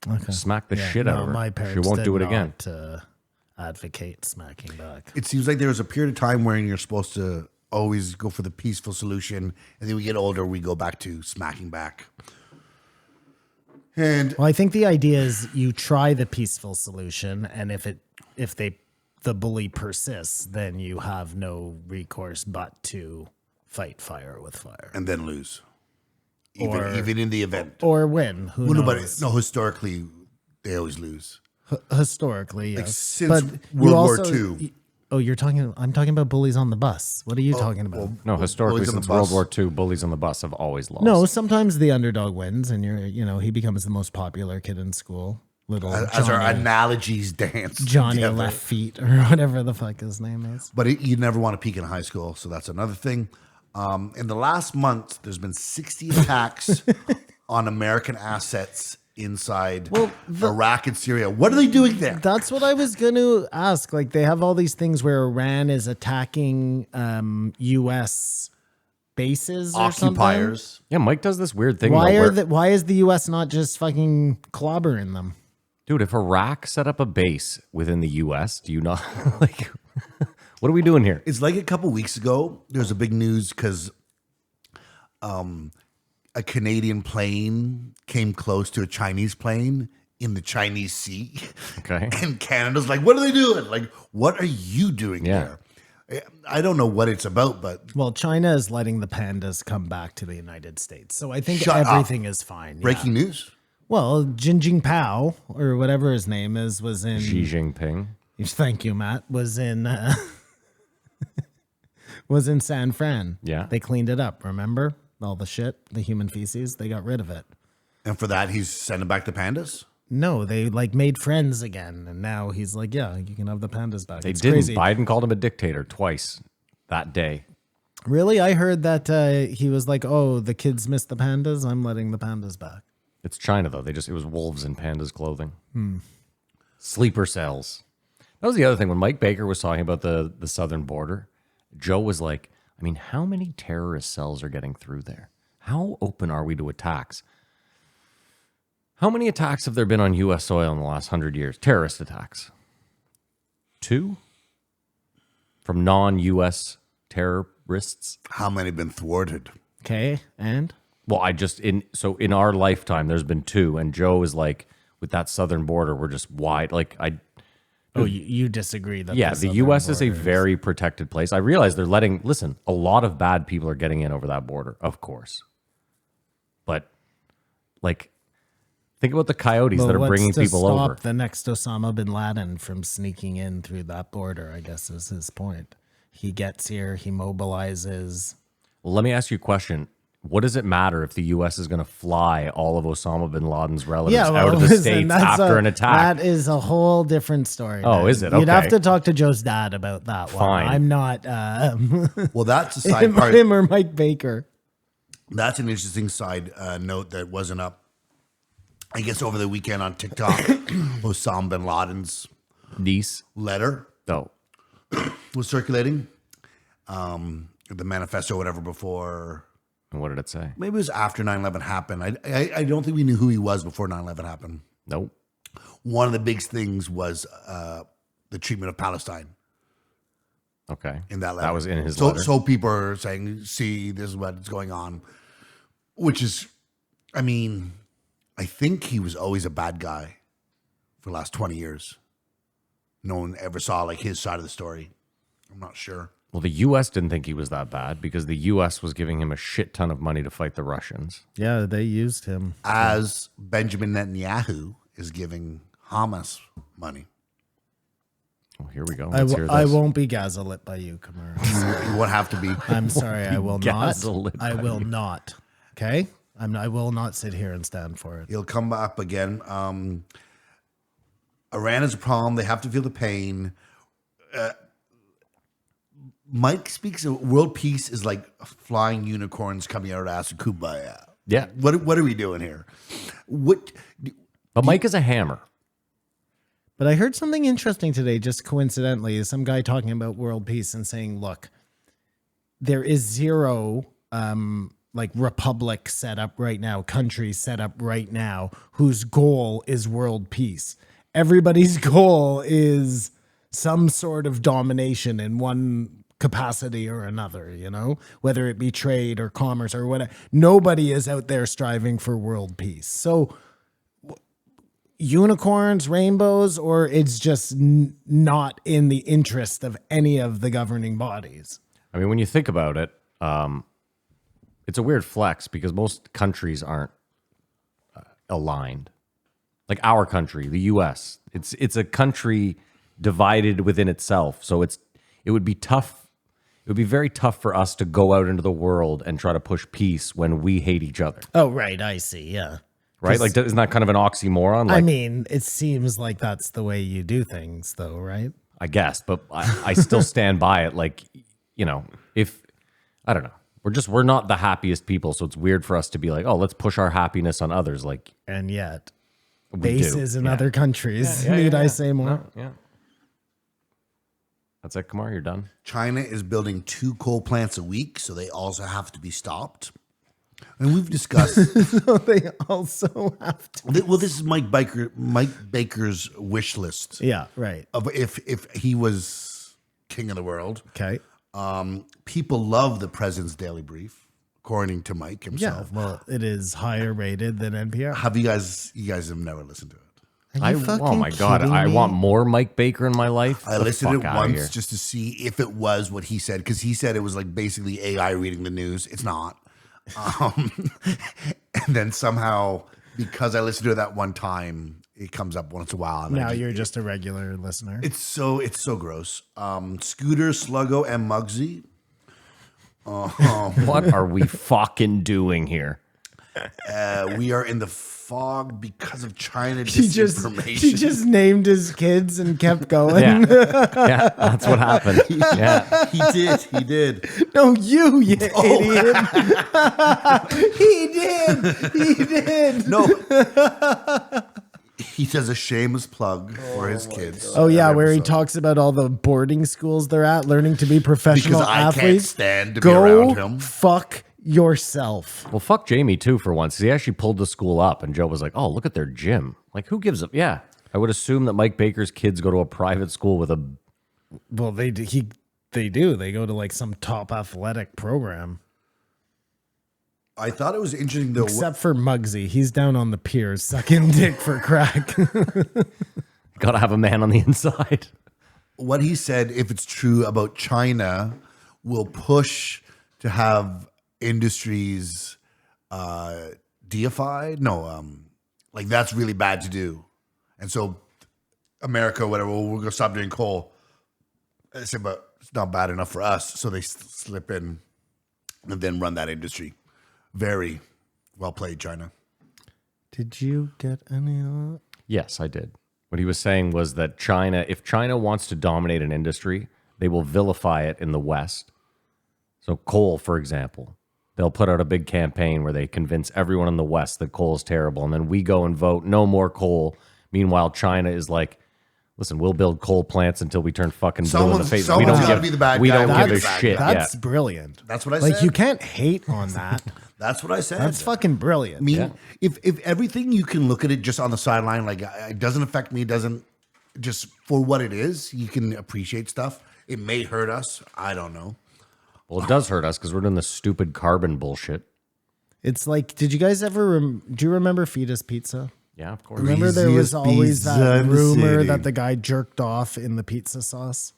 Okay. Smack the shit out of her. My parents She won't did do it not, again. Advocate smacking back. It seems like there was a period of time where you're supposed to always go for the peaceful solution. And then we get older, we go back to smacking back. And Well, I think the idea is you try the peaceful solution, and if the bully persists, then you have no recourse but to fight fire with fire and then lose. Even in the event. or win. Who Well, knows? no, historically, they always lose. Historically, yes. Like since But World you War also- II. Oh, I'm talking about bullies on the bus. What are you talking about? No, historically, bullies on the since World bus. War II, bullies on the bus have always lost. No, sometimes the underdog wins, and he becomes the most popular kid in school. Little As our analogies dance. Johnny together. Left Feet or whatever the fuck his name is. But you never want to peak in high school, so that's another thing. In the last month, there's been 60 attacks on American assets inside Iraq and Syria. What are they doing there? That's what I was going to ask. Like, they have all these things where Iran is attacking U.S. bases or something. Occupiers. Yeah, Mike does this weird thing. Why though, where- why is the U.S. not just fucking clobbering them? Dude, if Iraq set up a base within the U.S., do you not like? What are we doing here? It's like a couple weeks ago, there was a big news because a Canadian plane came close to a Chinese plane in the Chinese Sea. Okay. And Canada's like, what are they doing? Like, what are you doing Yeah. there? I don't know what it's about, but Well, China is letting the pandas come back to the United States. So I think Shut up. everything is fine. Yeah. breaking news. Well, Jin Pao, or whatever his name is, was in... Xi Jinping. Thank you, Matt. Was in was in San Fran. Yeah. They cleaned it up, remember? All the shit, the human feces, they got rid of it. And for that, he's sending back the pandas? No, they like made friends again, and now he's like, yeah, you can have the pandas back. They It's didn't. crazy. Biden called him a dictator twice that day. Really? I heard that he was like, oh, the kids missed the pandas. I'm letting the pandas back. It's China though. It was wolves in pandas clothing. Sleeper cells. That was the other thing when Mike Baker was talking about the southern border. Joe was like, I mean, how many terrorist cells are getting through there? How open are we to attacks? How many attacks have there been on U.S. soil in the last 100 years? Terrorist attacks. 2? From non-U.S. terrorists? How many have been thwarted? Okay, and? Well, in our lifetime, there's been 2, and Joe is like, with that southern border, we're just wide. Like Oh, you disagree that yeah, the southern U.S. is a border very protected place. I realize they're listen, a lot of bad people are getting in over that border, of course. But, like, think about the coyotes Well, that are what's bringing to people stop over. the next Osama bin Laden from sneaking in through that border, I guess is his point. He gets here, he mobilizes. Well, let me ask you a question. What does it matter if the U.S. is going to fly all of Osama bin Laden's relatives out of the listen, states that's after an attack? That is a whole different story. Oh, man. is it? You'd have Okay. to talk to Joe's dad about that one. Fine. I'm not Well, that's a side him, part. him or Mike Baker. That's an interesting side note that wasn't up, I guess, over the weekend on TikTok. Osama bin Laden's Niece? letter Oh, was circulating. The manifesto, whatever, before. and what did it say? Maybe it was after 9/11 happened. I don't think we knew who he was before 9/11 happened. Nope. One of the big things was the treatment of Palestine Okay. in that letter. That was in his so, letter. So people are saying, see, this is what's going on. Which is, I mean, I think he was always a bad guy for the last 20 years. No one ever saw like his side of the story. I'm not sure. Well, the U.S. didn't think he was that bad because the U.S. was giving him a shit ton of money to fight the Russians. Yeah, they used him. As Benjamin Netanyahu is giving Hamas money. Oh, here we go. I Let's hear I this. won't be Gazalit by you, Kamara. You won't have to be. I'm sorry, I will not. Gazalit I by will you. not. Okay? I will not sit here and stand for it. He'll come up again. Iran is a problem. They have to feel the pain. Mike speaks of world peace is like flying unicorns coming out of ass of Kumbaya. Yeah. What are we doing here? What? But Mike is a hammer. But I heard something interesting today, just coincidentally, some guy talking about world peace and saying, look, there is zero like republic set up right now, countries set up right now, whose goal is world peace. Everybody's goal is some sort of domination in one capacity or another, you know, whether it be trade or commerce or whatever. Nobody is out there striving for world peace. So unicorns, rainbows, or it's just not in the interest of any of the governing bodies. I mean, when you think about it, it's a weird flex because most countries aren't aligned. Like our country, the U.S., it's a country divided within itself. So it would be tough. It would be very tough for us to go out into the world and try to push peace when we hate each other. Oh, right. I see. Yeah. Right? Like, isn't that kind of an oxymoron? Like, I mean, it seems like that's the way you do things, though, right? I guess, but I still stand by it. Like, you know, if I don't know, we're not the happiest people, so it's weird for us to be like, oh, let's push our happiness on others. Like, And yet, we bases do. in Yeah. other countries. Yeah, Need yeah, I yeah. say more? No, yeah. That's it, Kamar. You're done. China is building 2 coal plants a week, so they also have to be stopped. And we've discussed. So they also have to. Well, this is Mike Baker's wish list Yeah, right. of if he was king of the world. Okay. People love the president's daily brief, according to Mike Yeah, himself. well, it is higher rated than NPR. Have you guys have never listened to it? Are you Oh fucking my God. kidding I me? want more Mike Baker in my life. I Get the listened to fuck it outta once here. just to see if it was what he said, because he said it was like basically AI reading the news. It's not. And then somehow, because I listened to it that one time, it comes up once in a while. And Now you're just a regular listener. it's so gross. Scooter, Sluggo, and Muggsy. What are we fucking doing here? We are in the fog because of China He disinformation. just named his kids and kept going. Yeah. Yeah, that's what happened. Yeah. He did. No, you idiot. Oh. He did. No. He does a shameless plug for his kids. Oh yeah, every where he episode. talks about all the boarding schools they're at, learning to be professional Because I can't athletes. stand to be Go around him. fuck yourself. Well, fuck Jamie too for once. He actually pulled the school up, and Joe was like, "Oh, look at their gym. Like, who gives a yeah?" I would assume that Mike Baker's kids go to a private school with a. Well, they do. They go to like some top athletic program. I thought it was interesting though. Except for Muggsy, he's down on the piers sucking dick for crack. Got to have a man on the inside. What he said, if it's true about China, will push to have industries deified. No, like that's really bad to do. And so America, whatever, we're going to stop doing coal. I said, but it's not bad enough for us. So they slip in and then run that industry. Very well played, China. Did you get any of that? Yes, I did. What he was saying was that China, if China wants to dominate an industry, they will vilify it in the West. So coal, for example, they'll put out a big campaign where they convince everyone in the West that coal is terrible. And then we go and vote no more coal. Meanwhile, China is like, listen, we'll build coal plants until we turn fucking blue in the face. We someone's don't gotta give, be the bad we guy. don't We'll give be a the bad shit. guy. That's Yeah. brilliant. That's what I Like, said. you can't hate on that. That's what I said. That's fucking brilliant. I mean, if everything you can look at it just on the sideline, like it doesn't affect me, it doesn't just for what it is, you can appreciate stuff. It may hurt us. I don't know. Well, it does hurt us because we're doing this stupid carbon bullshit. It's like, did you guys ever, do you remember Fetus Pizza? Yeah, of course. Remember there was Greasiest always pizza that in the rumor city. that the guy jerked off in the pizza sauce?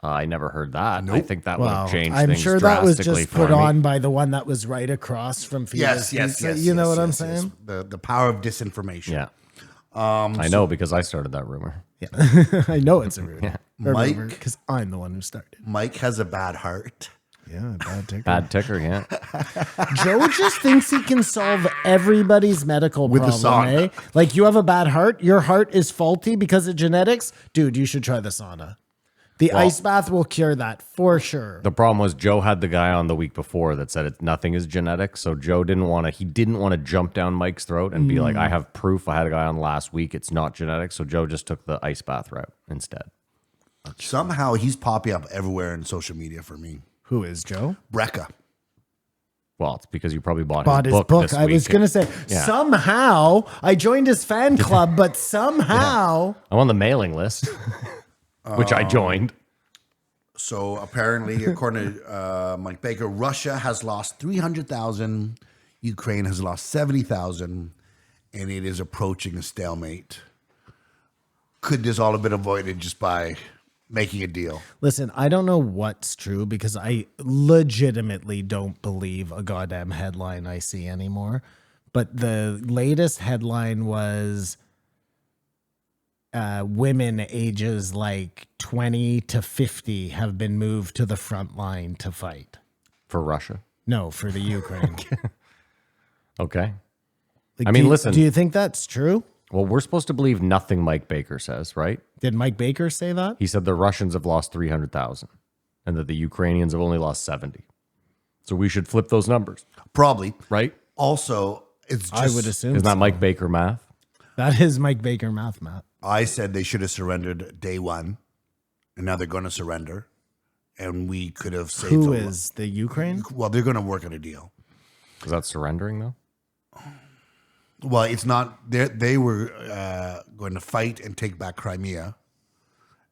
I never heard that. I think that would Well, have changed I'm things sure that was drastically just for put me. on by the one that was right across from Fia's Pizza. You know what I'm saying? The power of disinformation. Yeah. I know because I started that rumor. Yeah. I know it's a rumor. Mike- Because I'm the one who started. Mike has a bad heart. Yeah, bad ticker. Bad ticker, yeah. Joe just thinks he can solve everybody's medical With a problem, sauna. eh? Like you have a bad heart, your heart is faulty because of genetics. Dude, you should try the sauna. The ice bath will cure that for sure. The problem was Joe had the guy on the week before that said nothing is genetic. So Joe didn't want to jump down Mike's throat and be like, I have proof. I had a guy on last week. It's not genetic. So Joe just took the ice bath route instead. Somehow he's popping up everywhere in social media for me. Who is Joe? Brecca. Well, it's because you probably bought Bought his his book. book. This I was week. going to say, Yeah. somehow I joined his fan club, but somehow. I'm on the mailing list, which I joined. So apparently, according to Mike Baker, Russia has lost 300,000. Ukraine has lost 70,000. And it is approaching a stalemate. Could this all have been avoided just by making a deal? Listen, I don't know what's true because I legitimately don't believe a goddamn headline I see anymore. But the latest headline was women ages like 20 to 50 have been moved to the front line to fight. For Russia. No, for the Ukraine. Okay. Like, I mean, do you- listen. Do you think that's true? Well, we're supposed to believe nothing Mike Baker says, right? Did Mike Baker say that? He said the Russians have lost 300,000 and that the Ukrainians have only lost 70. So we should flip those numbers, Probably. right? Also, it's just, I would assume Isn't that so. Mike Baker math? That is Mike Baker math, Matt. I said they should have surrendered day one, and now they're going to surrender. And we could have saved Who a lot. is the Ukraine? Well, they're going to work on a deal. Is that surrendering, though? Well, it's not. They were going to fight and take back Crimea,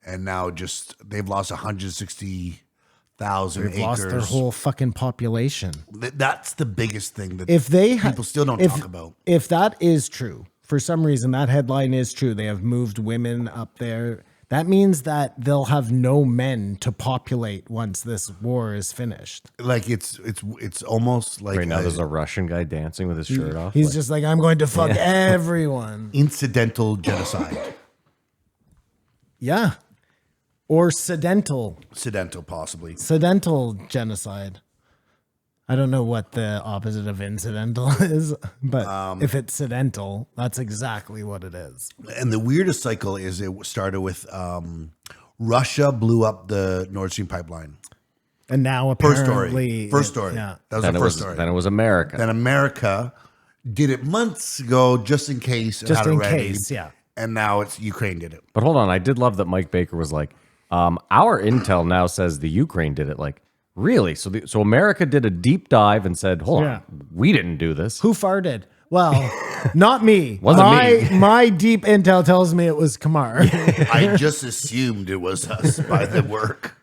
and now just they've lost 160,000 acres. They've lost their whole fucking population. That's the biggest thing that If they people still don't talk about. If that is true, for some reason that headline is true, they have moved women up there. That means that they'll have no men to populate once this war is finished. Like it's almost like Right now, there's a Russian guy dancing with his shirt off. He's just like, I'm going to fuck everyone. incidental genocide. Yeah. Or sedental Possibly. genocide. I don't know what the opposite of incidental is, but if it's sedental, that's exactly what it is. And the weirdest cycle is it started with Russia blew up the Nord Stream pipeline. And now First apparently... story. First story. Yeah. That was Then the it first was, story. then it was America. Then America did it months ago just in case. And Just had it in ready. case, yeah. And now it's Ukraine did it. But hold on, I did love that Mike Baker was like, our intel now says the Ukraine did it. Like, really? So America did a deep dive and said, hold Yeah. on, we didn't do this. Who farted? Well, not me. Wasn't me. My deep intel tells me it was Kamar. I just assumed it was us by the work.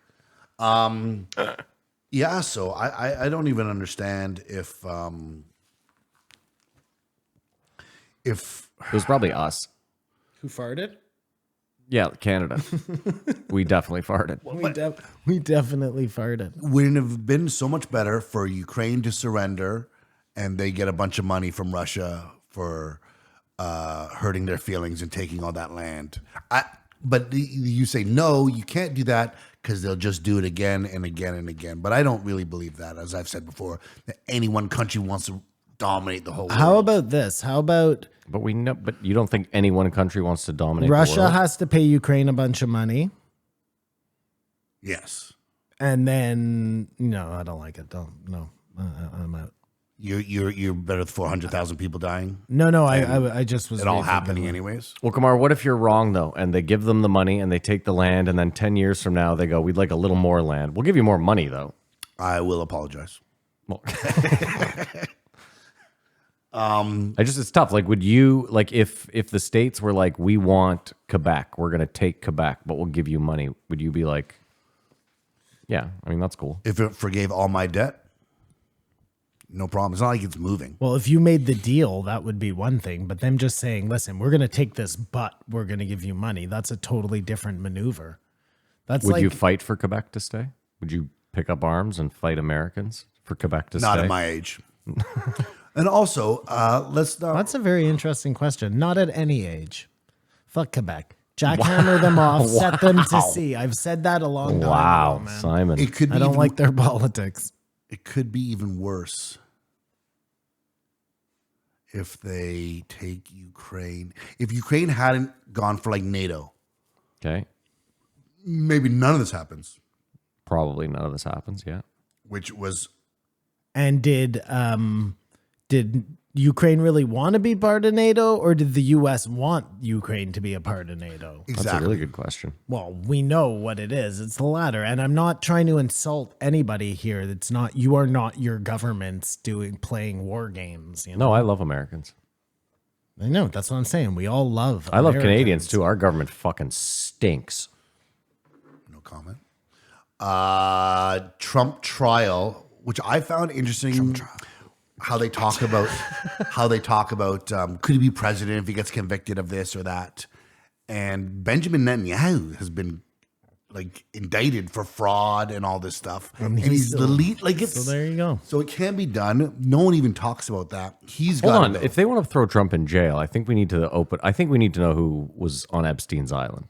Yeah, so I don't even understand if It was probably us. Who farted? Yeah, Canada. We definitely farted. We definitely farted. wouldn't have been so much better for Ukraine to surrender and they get a bunch of money from Russia for hurting their feelings and taking all that land. But you say, no, you can't do that because they'll just do it again and again and again. But I don't really believe that, as I've said before, that any one country wants to dominate the whole world. How about this? How about But we know. But you don't think any one country wants to dominate the Russia world? has to pay Ukraine a bunch of money, Yes. and then no, I don't like it. I'm out. You're better with 400,000 people dying. No, I just was It all rethinking happening that. anyways. Well, Kamar, what if you're wrong though, and they give them the money and they take the land, and then 10 years from now they go, "We'd like a little more land. We'll give you more money though." I will apologize. Well, it's tough. Like, would you like if the states were like, "We want Quebec, we're gonna take Quebec, but we'll give you money"? Would you be like, "Yeah, I mean that's cool"? If it forgave all my debt, no problem. It's not like it's moving. Well, if you made the deal, that would be one thing. But them just saying, "Listen, we're going to take this, but we're going to give you money," that's a totally different maneuver. That's Would like you fight for Quebec to stay? Would you pick up arms and fight Americans for Quebec to Not stay? at my age. And also, let's not. that's a very interesting question. Not at any age. Fuck Quebec. Jackhammer them off, set them to sea. I've said that a long time Wow, ago, man. Simon. It could be I don't even, like their politics. It could be even worse if they take Ukraine. If Ukraine hadn't gone for like NATO, Okay. maybe none of this happens. Probably none of this happens. Yeah. Which was And did Ukraine really want to be part of NATO, or did the U.S. want Ukraine to be a part of NATO? That's a exactly really good question. Well, we know what it is. It's the latter. And I'm not trying to insult anybody here. It's not, you are not your governments playing war games. You know? No, I love Americans. I know. That's what I'm saying. We all love I love Americans. Canadians too. Our government fucking stinks. no comment. Trump trial, which I found interesting. How they talk about could he be president if he gets convicted of this or that, and Benjamin Netanyahu has been like indicted for fraud and all this stuff, and he's the lead. Like it's So there you go. So it can be done. No one even talks about that. He's Hold got on. If they want to throw Trump in jail, I think we need to know who was on Epstein's island.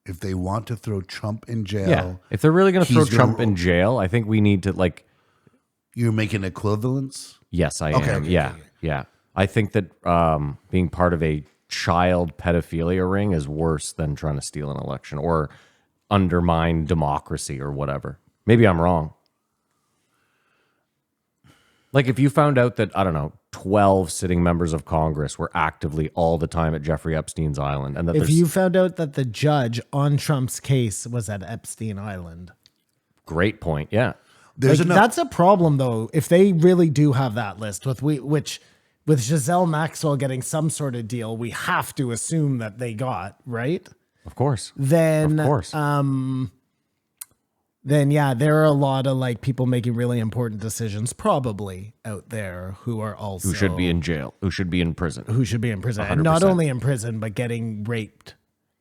if they want to throw Trump in jail. Yeah. If they're really going to throw he's gonna Trump in jail, I think we need to like. You're making equivalence. Yes, I Okay, am. okay, Yeah, okay. yeah. I think that being part of a child pedophilia ring is worse than trying to steal an election or undermine democracy or whatever. Maybe I'm wrong. Like if you found out that, I don't know, 12 sitting members of Congress were actively all the time at Jeffrey Epstein's island, and that If there's you found out that the judge on Trump's case was at Epstein Island, great point. Yeah. There's like, enough. that's a problem though. If they really do have that list with with Giselle Maxwell getting some sort of deal, we have to assume that they got, right? Of course. Then Of course. then yeah, there are a lot of like people making really important decisions probably out there who are also Who should be in jail? Who should be in prison? who should be in prison. And not 100%. only in prison, but getting raped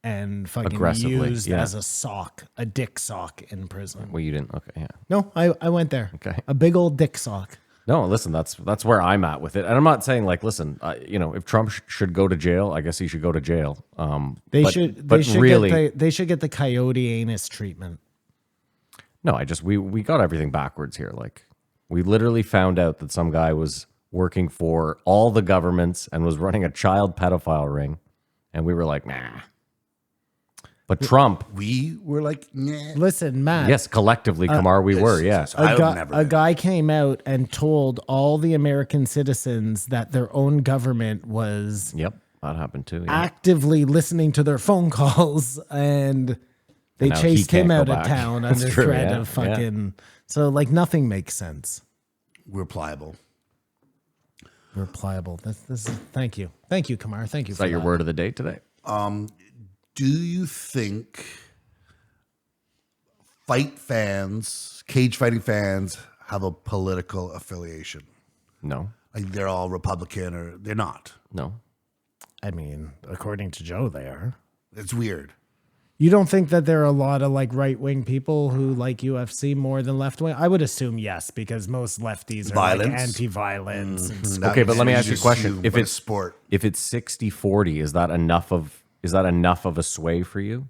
and fucking Aggressively, used yeah. as a sock, a dick sock in prison. Well, you didn't. Okay, yeah. No, I went there. Okay. A big old dick sock. No, listen, that's where I'm at with it, and I'm not saying like, listen, if Trump should go to jail, I guess he should go to jail. They but, should but they should really, get they should get the coyote anus treatment. no, we got everything backwards here. Like, we literally found out that some guy was working for all the governments and was running a child pedophile ring, and we were like, nah. But Trump, We were like, nah. Listen, Matt. yes, collectively, Kamar, we were, yeah. I would never. A guy came out and told all the American citizens that their own government was Yep, that happened too. Yeah. actively listening to their phone calls, and they now he chased him can't go out of back. town That's under true, threat yeah, of fucking. So like nothing makes sense. We're pliable. We're pliable. This is thank you, Kamar. Thank you. Is that your word of the day today? Do you think cage fighting fans, have a political affiliation? No, Like they're all Republican or they're not? no. I mean, according to Joe, they are. It's weird. You don't think that there are a lot of like right wing people who like UFC more than left wing? I would assume yes, because most lefties are like Violence? anti-violence. And stuff. Okay, but let me ask you a question. Assume, If but it's sport, If it's 60-40, is that enough of a sway for you?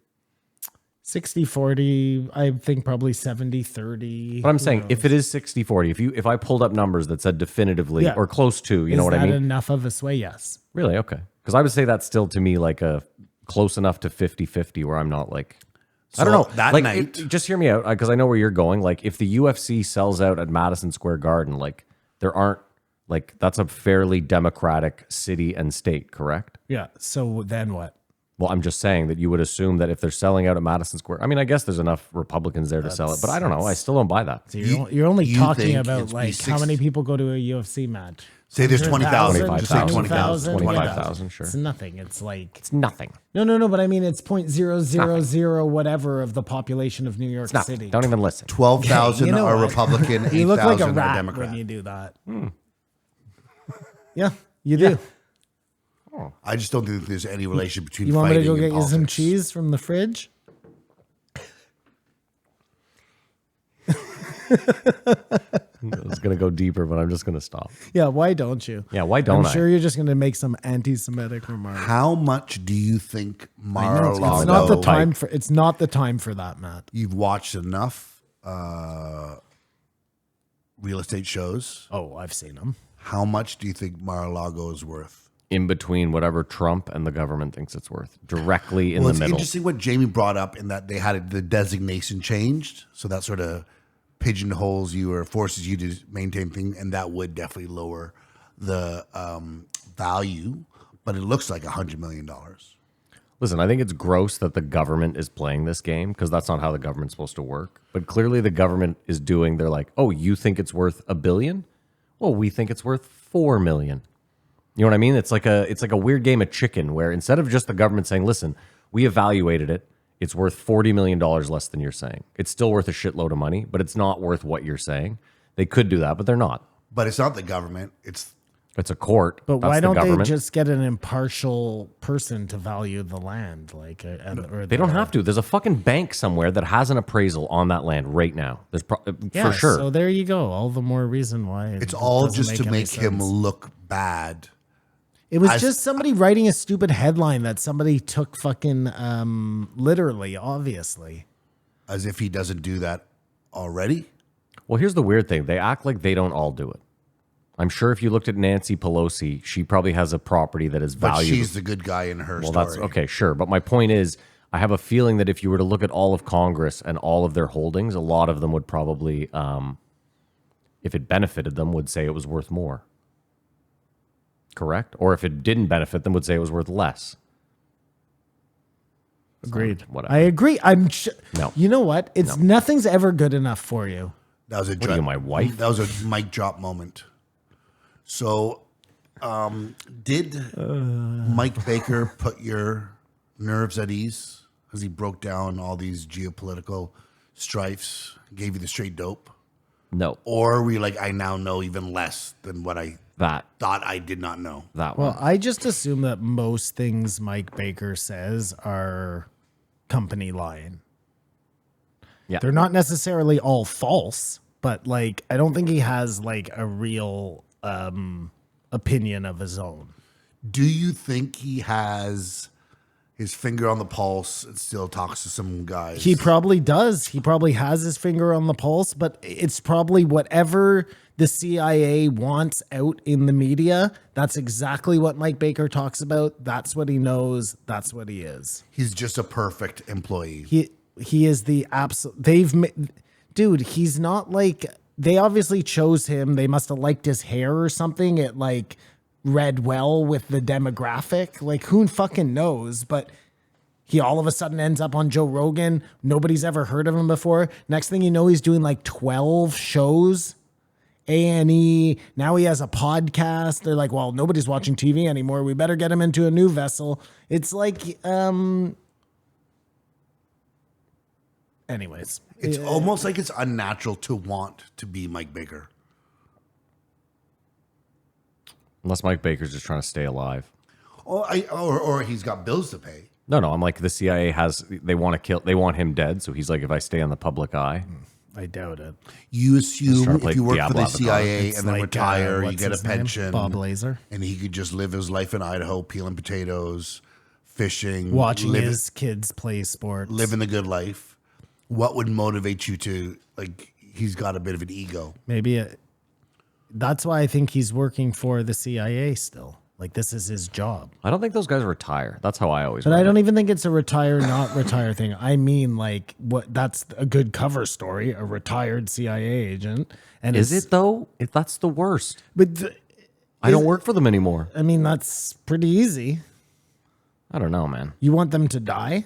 60-40, I think probably 70-30. But I'm saying if it is 60-40, if I pulled up numbers that said definitively Yeah. or close to, you know what I mean? enough of a sway? Yes. Really? Okay. Because I would say that's still to me like a close enough to 50-50 where I'm not like, I don't So know. that like, night- just hear me out because I know where you're going. Like if the UFC sells out at Madison Square Garden, like there aren't, like that's a fairly democratic city and state, correct? Yeah. So then what? Well, I'm just saying that you would assume that if they're selling out at Madison Square, I mean, I guess there's enough Republicans there to sell it, but I don't know. I still don't buy that. So you're only you talking think about it's be like how 60 many people go to a UFC match? say there's 20,000. 100,000, Just say 25,000. 20,000. 25,000, sure. It's nothing. It's like It's nothing. no, but I mean it's 0.000 whatever of the population of New York It's nothing. City. Don't even listen. 12,000 You know are what? Republican, You look like a 8,000 are rat Democrat. when you do that. Yeah, you do. I just don't think there's any relation between You want me to fighting go and get you some politics. cheese from the fridge? I was going to go deeper, but I'm just going to stop. Yeah, why don't you? Yeah, why don't I'm I? sure you're just going to make some anti-Semitic remark. How much do you think I know, it's Mar-a-Lago? not the time for. It's not the time for that, Matt. You've watched enough real estate shows. Oh, I've seen them. How much do you think Mar-a-Lago is worth? In between whatever Trump and the government thinks it's worth. Directly in Well, the it's middle. interesting what Jamie brought up in that they had the designation changed, so that sort of pigeonholes you or forces you to maintain things, and that would definitely lower the value. But it looks like $100 million. Listen, I think it's gross that the government is playing this game because that's not how the government's supposed to work. But clearly the government is doing, they're like, oh, you think it's worth $1 billion? Well, we think it's worth $4 million. You know what I mean? It's like a weird game of chicken where instead of just the government saying, listen, we evaluated it. It's worth $40 million less than you're saying. It's still worth a shitload of money, but it's not worth what you're saying. They could do that, but they're not. But it's not the government. It's a court. But That's why the don't they government. just get an impartial person to value the land? Like, They don't have to. There's a fucking bank somewhere that has an appraisal on that land right now. There's Yeah, for sure. So there you go. All the more reason why it's all doesn't just to any make him sense. look bad. It was as- just somebody writing a stupid headline that somebody took fucking literally, obviously. As if he doesn't do that already. Well, here's the weird thing. They act like they don't all do it. I'm sure if you looked at Nancy Pelosi, she probably has a property that is But valued. she's the good guy in her Well, story. that's okay, sure. But my point is, I have a feeling that if you were to look at all of Congress and all of their holdings, a lot of them would probably, if it benefited them, would say it was worth more. Correct? Or if it didn't benefit them, would say it was worth less. Agreed. Whatever. I agree. No. You know what? It's nothing's ever good enough for you. That was a What are you, my wife? That was a mic drop moment. So, did Mike Baker put your nerves at ease as he broke down all these geopolitical strifes, gave you the straight dope? No. Or were you like, I now know even less than what I That thought I did not know? one. Well, I just assume that most things Mike Baker says are company lying. Yeah. They're not necessarily all false, but like I don't think he has like a real opinion of his own. Do you think he has his finger on the pulse and still talks to some guys? He probably does. He probably has his finger on the pulse, but it's probably whatever the CIA wants out in the media. That's exactly what Mike Baker talks about. That's what he knows. That's what he is. He's just a perfect employee. He is the absolute. Dude, he's not like, they obviously chose him. They must have liked his hair or something. It like read well with the demographic. Like who fucking knows? But he all of a sudden ends up on Joe Rogan. Nobody's ever heard of him before. Next thing you know, he's doing like 12 shows. A&E. Now he has a podcast. They're like, well, nobody's watching TV anymore. We better get him into a new vessel. It's like, anyways. It's almost like it's unnatural to want to be Mike Baker. Unless Mike Baker's just trying to stay alive. Or he's got bills to pay. No, I'm like the CIA they want him dead. So he's like, if I stay on the public eye, I doubt it. You He's trying assume to play if you work for Diablo the Avatar. CIA It's and then like, retire, you what's get a his name? pension. Bob Lazar. And he could just live his life in Idaho, peeling potatoes, fishing, Watching living, his kids play sports. living the good life. What would motivate you to, like, he's got a bit of an ego. That's why I think he's working for the CIA still. Like this is his job. I don't think those guys retire. That's how I always. But read I don't it. even think it's a retire, not retire thing. I mean, like what? That's a good cover story. A retired CIA agent. And Is it though? If that's the worst, But I don't work for them anymore. I mean, that's pretty easy. I don't know, man. You want them to die,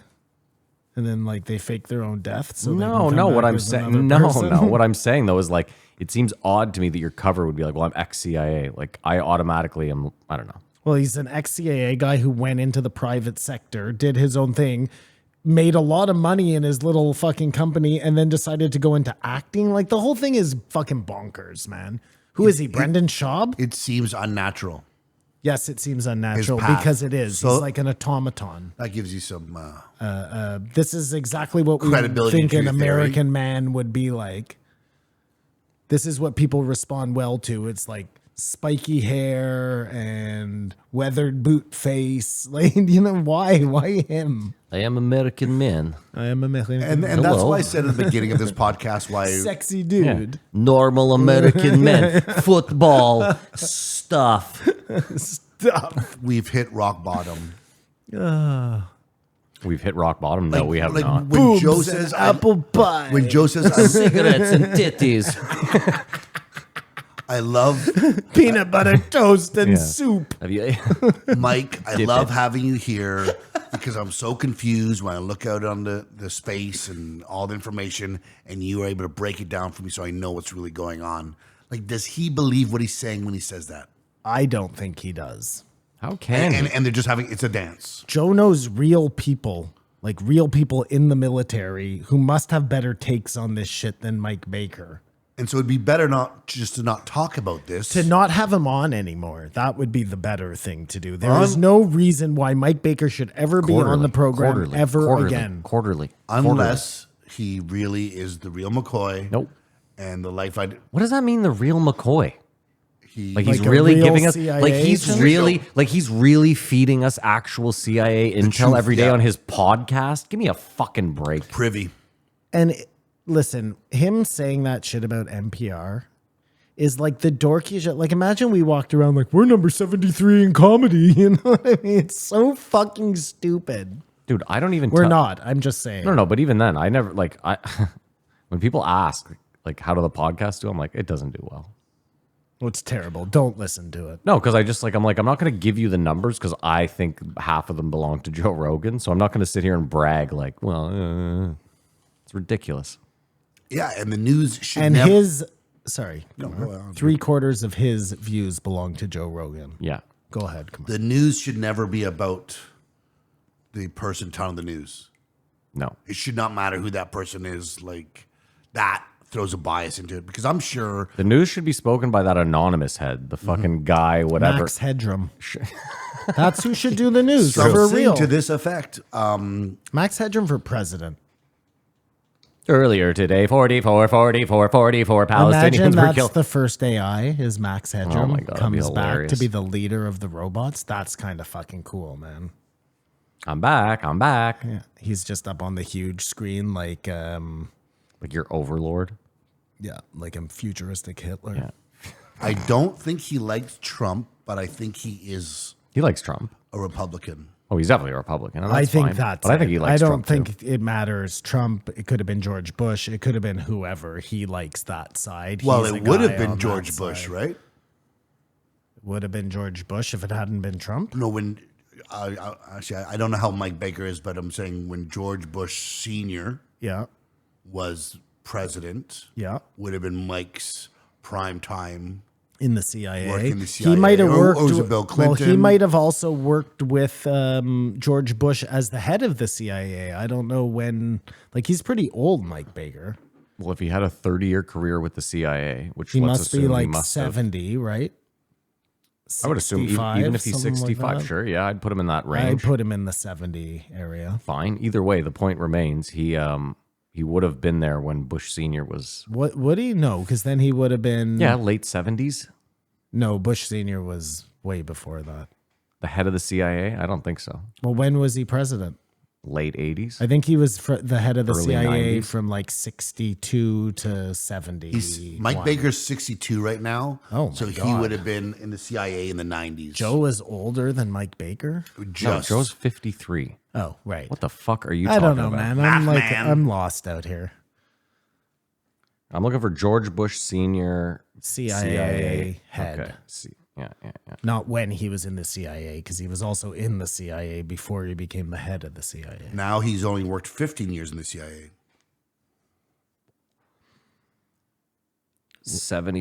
and then like they fake their own death. So they can No, come no. What back I'm as another saying, no. person? What I'm saying though is like it seems odd to me that your cover would be like, well, I'm ex-CIA. Like I automatically am. I don't know. Well, he's an ex-CIA guy who went into the private sector, did his own thing, made a lot of money in his little fucking company, and then decided to go into acting. Like the whole thing is fucking bonkers, man. Who is he? Brendan Schaub? It seems unnatural. Yes, it seems unnatural path. because it is. So- He's like an automaton. That gives you some. This is exactly what we Credibility think to an your theory. American man would be like. This is what people respond well to. It's like spiky hair and weathered boot face. Like, why? Why him? I am American man. I am a And that's Hello. why I said at the beginning of this podcast why sexy dude. Normal American men. Football stuff. Stuff. we've hit rock bottom. We've hit rock bottom. No, we have not. When Joe Boobs says and apple pie. when Joe says Cigarettes and titties. I love Peanut butter toast and Yeah. soup. Have you? Mike, I love having you here because I'm so confused when I look out on the space and all the information, and you are able to break it down for me so I know what's really going on. Like, does he believe what he's saying when he says that? I don't think he does. How can he? And they're just having, it's a dance. Joe knows real people, like real people in the military who must have better takes on this shit than Mike Baker. And so it'd be better not just to not talk about this. To not have him on anymore. That would be the better thing to do. There is no reason why Mike Baker should ever be on the program again. Quarterly. Unless he really is the real McCoy. Nope. And the life I What does that mean? The real McCoy? Like he's Like a really real giving us, CIA like he's agent? really feeding us actual CIA intel truth, every day yeah. on his podcast. Give me a fucking break. privy. And listen, him saying that shit about NPR is like the dorky shit. Like, imagine we walked around like, we're number 73 in comedy. You know what I mean? It's so fucking stupid. Dude, I don't even We're tell- not. I'm just saying. No, but even then, I never like when people ask like how do the podcasts do, I'm like, it doesn't do well. It's terrible. Don't listen to it. No, because I'm not going to give you the numbers because I think half of them belong to Joe Rogan. So I'm not going to sit here and brag like, well, it's ridiculous. Yeah, and the news should And never... his, sorry, 3/4 of his views belong to Joe Rogan. Yeah. Go ahead. Come on. The news should never be about the person telling the news. No. It should not matter who that person is. Like, that throws a bias into it because I'm sure... The news should be spoken by that anonymous head, the fucking guy, whatever. Max Headroom. That's who should do the news for Something real. to this effect. Max Headroom for president. Earlier today, 44 Palestinians Imagine were that's killed. the first AI is Max Headroom Oh my God, that'd be comes back to hilarious. be the leader of the robots. That's kind of fucking cool, man. I'm back. Yeah. He's just up on the huge screen like Like your overlord. like a futuristic Hitler. Yeah. I don't think he likes Trump, but I think he is He likes Trump. a Republican. Oh, he's definitely a Republican. and I that's think fine. that's But I think it. he likes I don't Trump think too. it matters. Trump, it could have been George Bush. It could have been whoever. He likes that side. Well, He's a it would guy have been on George that Bush, side. right? Would have been George Bush if it hadn't been Trump. No, when... actually, I don't know how Mike Baker is, but I'm saying when George Bush Sr. Yeah. was president, Yeah. would have been Mike's prime time. In the CIA. Work in the He might have CIA. Or worked. was it Bill Well, he Clinton? might have also worked with George Bush as the head of the CIA. I don't know when. Like, he's pretty old, Mike Baker. Well, if he had a 30-year career with the CIA, which He let's must be assume he like must have. 70, right? I would assume 65, even if he's something like 65, that. sure, yeah, I'd put him in that I'd range. put him in the 70 area. Fine. Either way, the point remains he would have been there when Bush Sr. was What would he? No, because then he would have been. late 70s, No, Bush Senior was way before that. the head of the CIA. I don't think so. Well, when was he president? Late 80s. I think he was the head of the Early CIA 90s. from like 62 to 70. Mike Baker's 62 right now. Oh, my so he God. would have been in the CIA in the 90s. Joe is older than Mike Baker. No, Just Joe's 53. Oh, right. What the fuck are you I talking don't know, about? man. man. I'm lost out here. I'm looking for George Bush Sr. CIA head. Okay. Yeah. Not when he was in the CIA, because he was also in the CIA before he became the head of the CIA. now he's only worked 15 years in the CIA. 70.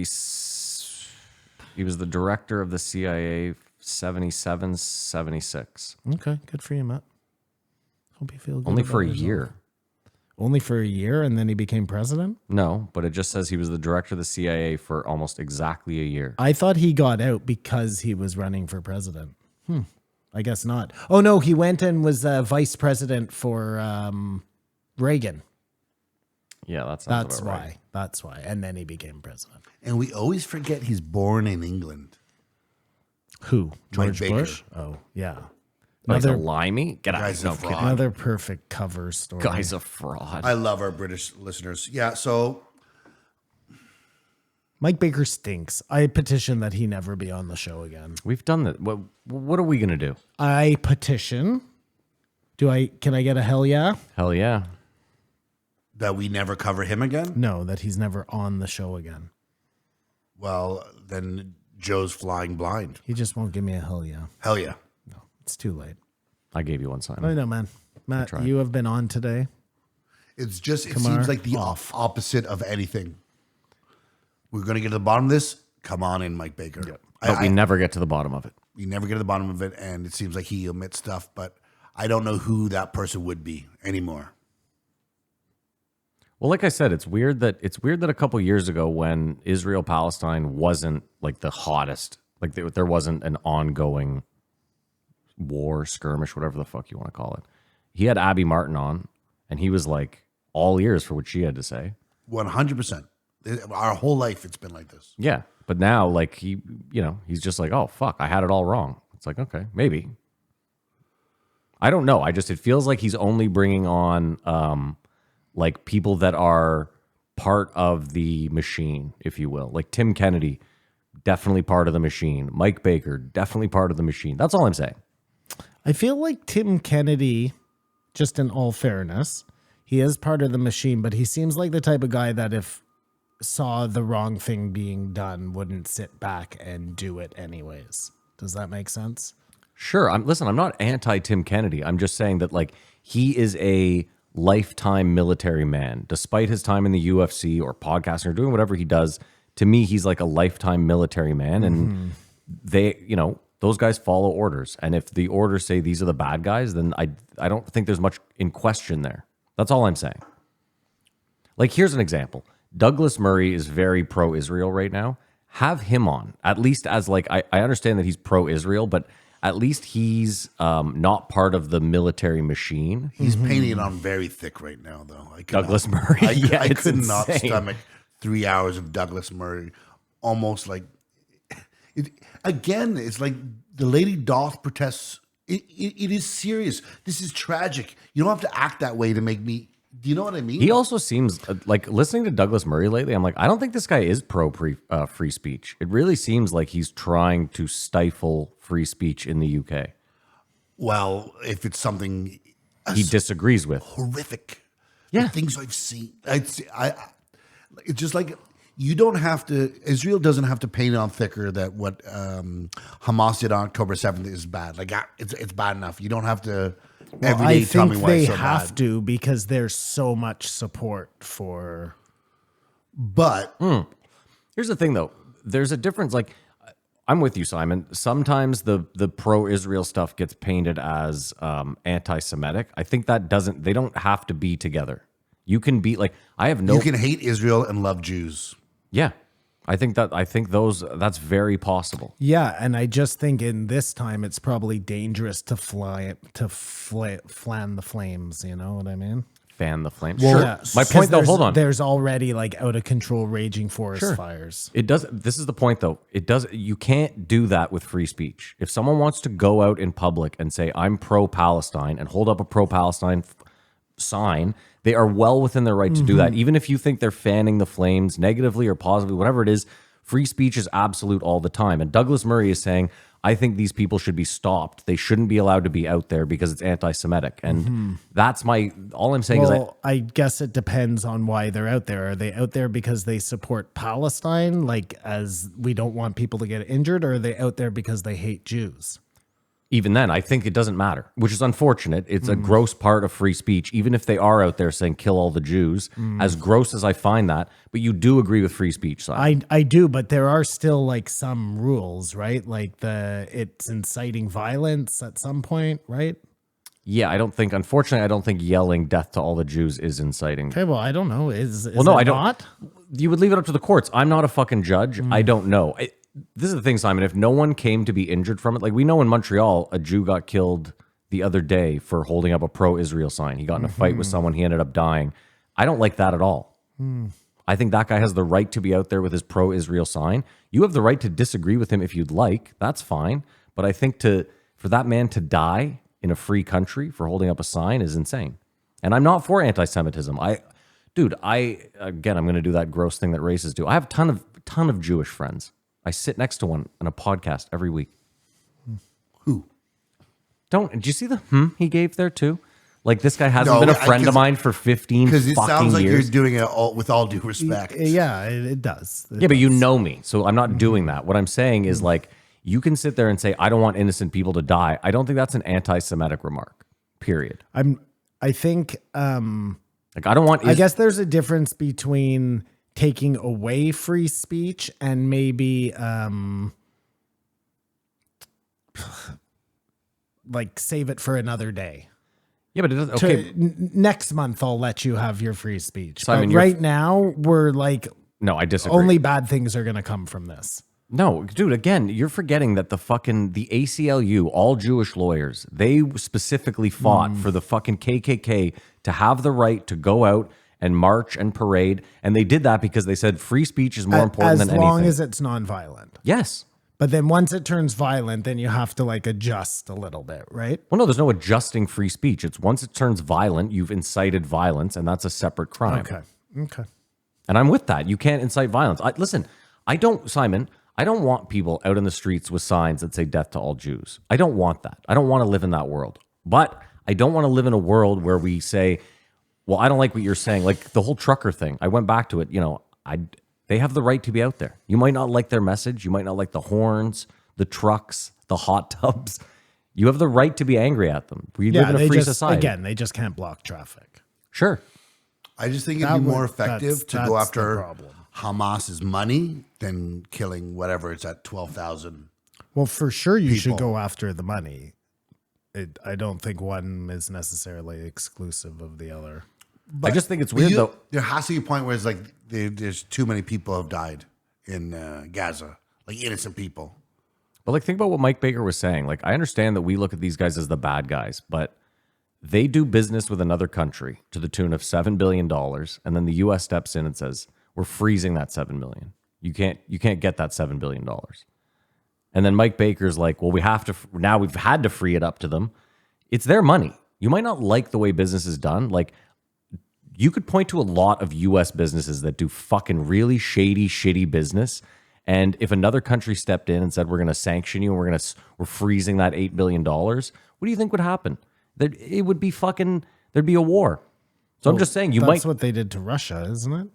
He was the director of the CIA 77, 76. Okay, good for you, Matt. Hope you feel good. Only about for a yourself. year. Only for a year, and then he became president? No, but it just says he was the director of the CIA for almost exactly a year. I thought he got out because he was running for president. I guess not. Oh, no, he went and was vice president for Reagan. Yeah, that sounds That's about why. right. That's why. And then he became president. And we always forget he's born in England. Who? Mike George Baker. Bush? Oh, yeah. Oh, he's a Another, limey? Get out. Guy's No, a kidding. fraud. another perfect cover story. Guy's a fraud. I love our British listeners. Yeah, so Mike Baker stinks. I petition that he never be on the show again. We've done that. What are we going to do? I petition. Can I get a hell yeah? Hell yeah. that we never cover him again? No, that he's never on the show again. Well, then Joe's flying blind. He just won't give me a hell yeah. Hell yeah. No, it's too late. I gave you one, I Simon. know, man. Matt, tried. you have been on today. It's just, it Kamar, seems like the opposite of anything. We're going to get to the bottom of this. Come on in, Mike Baker. But we never get to the bottom of it. We never get to the bottom of it, and it seems like he omits stuff, but I don't know who that person would be anymore. Well, like I said, it's weird that a couple years ago when Israel Palestine wasn't like the hottest, like there wasn't an ongoing war, skirmish, whatever the fuck you want to call it. He had Abby Martin on, and he was like all ears for what she had to say. 100%. Our whole life, it's been like this. Yeah, but now like he's just like, oh fuck, I had it all wrong. It's like, okay, maybe. I don't know. It feels like he's only bringing on like people that are part of the machine, if you will. Like Tim Kennedy, definitely part of the machine. Mike Baker, definitely part of the machine. That's all I'm saying. I feel like Tim Kennedy, just in all fairness, he is part of the machine, but he seems like the type of guy that if saw the wrong thing being done, wouldn't sit back and do it anyways. Does that make sense? Sure. I'm not anti Tim Kennedy. I'm just saying that like he is a lifetime military man, despite his time in the UFC or podcasting or doing whatever he does. To me, he's like a lifetime military man, and those guys follow orders. And if the orders say these are the bad guys, then I don't think there's much in question there. That's all I'm saying. Like, here's an example. Douglas Murray is very pro-Israel right now. Have him on, at least as like, I understand that he's pro-Israel, but at least he's not part of the military machine. He's painting it on very thick right now, though. Douglas Murray. I It's could not insane. stomach 3 hours of Douglas Murray. Almost like, it's like the lady doth protest. It is serious. This is tragic. You don't have to act that way to make me. Do you know what I mean? He also seems like, listening to Douglas Murray lately, I'm like, I don't think this guy is free speech. It really seems like he's trying to stifle free speech in the UK. Well, if it's something He disagrees with. horrific, Yeah. the things I've seen, it's just like you don't have to. Israel doesn't have to paint it on thicker that what Hamas did on October 7th is bad. Like it's bad enough. You don't have to every day I tell me think why they it's so have bad. to because there's so much support for. But Here's the thing, though. There's a difference. Like, I'm with you, Simon. Sometimes the pro-Israel stuff gets painted as anti-Semitic. I think they don't have to be together. You can be like, I have no. you can hate Israel and love Jews. Yeah, I think that's very possible. Yeah, and I just think in this time it's probably dangerous to fan the flames. You know what I mean? Fan the flames. Well, Sure. yeah, My 'cause point, though. Hold on. There's already like out of control raging forest fires. It does. This is the point, though. It does. You can't do that with free speech. If someone wants to go out in public and say I'm pro-Palestine and hold up a pro-Palestine sign, they are well within their right to do that. Even if you think they're fanning the flames negatively or positively, whatever it is, free speech is absolute all the time. And Douglas Murray is saying, I think these people should be stopped. They shouldn't be allowed to be out there because it's anti-Semitic. And that's all I'm saying is I guess it depends on why they're out there. Are they out there because they support Palestine, like as we don't want people to get injured, or are they out there because they hate Jews? even then, I think it doesn't matter, which is unfortunate. It's a gross part of free speech, even if they are out there saying kill all the Jews, as gross as I find that. But you do agree with free speech, Simon. I do, but there are still like some rules, right? Like it's inciting violence at some point, right? Yeah, unfortunately, I don't think yelling death to all the Jews is inciting. Okay, well, I don't know. Is Well, no, it I don't. not? You would leave it up to the courts. I'm not a fucking judge. I don't know. This is the thing, Simon. If no one came to be injured from it, like we know in Montreal, a Jew got killed the other day for holding up a pro-Israel sign. He got in a fight with someone. He ended up dying. I don't like that at all. I think that guy has the right to be out there with his pro-Israel sign. You have the right to disagree with him if you'd like. That's fine. But I think for that man to die in a free country for holding up a sign is insane. And I'm not for anti-Semitism. I'm going to do that gross thing that racists do. I have a ton of Jewish friends. I sit next to one on a podcast every week. Who? Did you see the he gave there too? Like, this guy hasn't been a friend of mine for 15 fucking years. Because it sounds like you're doing it with all due respect. Yeah, it does. Yeah, but you know me, so I'm not doing that. What I'm saying is, like, you can sit there and say, I don't want innocent people to die. I don't think that's an anti-Semitic remark, period. I think, Like, I don't want... I guess there's a difference between taking away free speech and maybe, like, save it for another day. Yeah, but it doesn't... Okay. Next month, I'll let you have your free speech. Simon, but right now, we're like... No, I disagree. Only bad things are going to come from this. No, dude, again, you're forgetting that the ACLU, all Jewish lawyers, they specifically fought for the fucking KKK to have the right to go out and march and parade. And they did that because they said free speech is more important than anything. As long as it's nonviolent. Yes. But then once it turns violent, then you have to like adjust a little bit, right? Well, no, there's no adjusting free speech. It's once it turns violent, you've incited violence, and that's a separate crime. Okay. And I'm with that. You can't incite violence. Simon, I don't want people out in the streets with signs that say death to all Jews. I don't want that. I don't want to live in that world. But I don't want to live in a world where we say, well, I don't like what you're saying. Like the whole trucker thing. I went back to it. They have the right to be out there. You might not like their message. You might not like the horns, the trucks, the hot tubs. You have the right to be angry at them. We live in a free society. Again, they just can't block traffic. Sure. I just think it'd be more effective to go after Hamas's money than killing whatever it's at 12,000. Well, for sure you should go after the money. I don't think one is necessarily exclusive of the other. But I just think it's weird, though. There has to be a point where it's like there's too many people have died in Gaza, like innocent people. But like, think about what Mike Baker was saying. Like, I understand that we look at these guys as the bad guys, but they do business with another country to the tune of $7 billion, and then the U.S. steps in and says, we're freezing that $7 billion. You can't get that $7 billion. And then Mike Baker's like, well, now we've had to free it up to them. It's their money. You might not like the way business is done. Like, you could point to a lot of U.S. businesses that do fucking really shady, shitty business. And if another country stepped in and said, we're going to sanction you and we're freezing that $8 billion, what do you think would happen? It would be there'd be a war. So I'm just saying that's what they did to Russia, isn't it?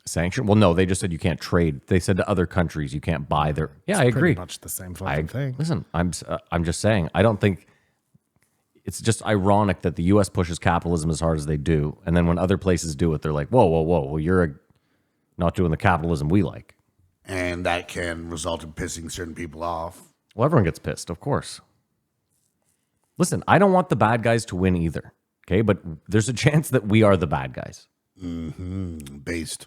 Sanction? Well, no, they just said you can't trade. They said to other countries you can't buy their. Yeah, I agree. Pretty much the same fucking thing. Listen, I'm just saying. I don't think it's just ironic that the U.S. pushes capitalism as hard as they do, and then when other places do it, they're like, whoa, well, you're not doing the capitalism we like, and that can result in pissing certain people off. Well, everyone gets pissed, of course. Listen, I don't want the bad guys to win either. Okay, but there's a chance that we are the bad guys. Based.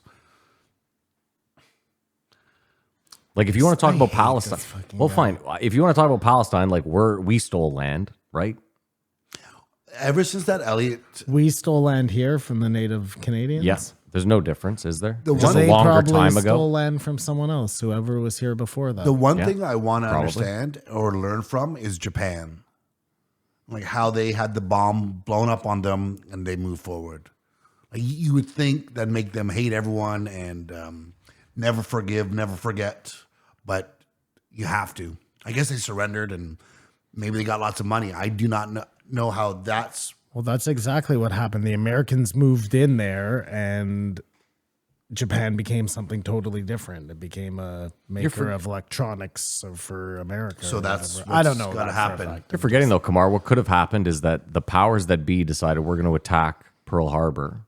Like, if you want to talk about Palestine, well, fine. If you want to talk about Palestine, like we stole land, right? Ever since that Elliot, we stole land here from the native Canadians. Yes, there's no difference, is there? Just a longer time ago. Stole land from someone else, whoever was here before that. The one thing I want to understand or learn from is Japan, like how they had the bomb blown up on them and they moved forward. Like, you would think that make them hate everyone and never forgive, never forget. But you have to. I guess they surrendered and maybe they got lots of money. I do not know how that's... Well, that's exactly what happened. The Americans moved in there and Japan became something totally different. It became a maker of electronics for America. So that's I don't know. Got to happen. You're forgetting, though, Kamar, what could have happened is that the powers that be decided we're going to attack Pearl Harbor.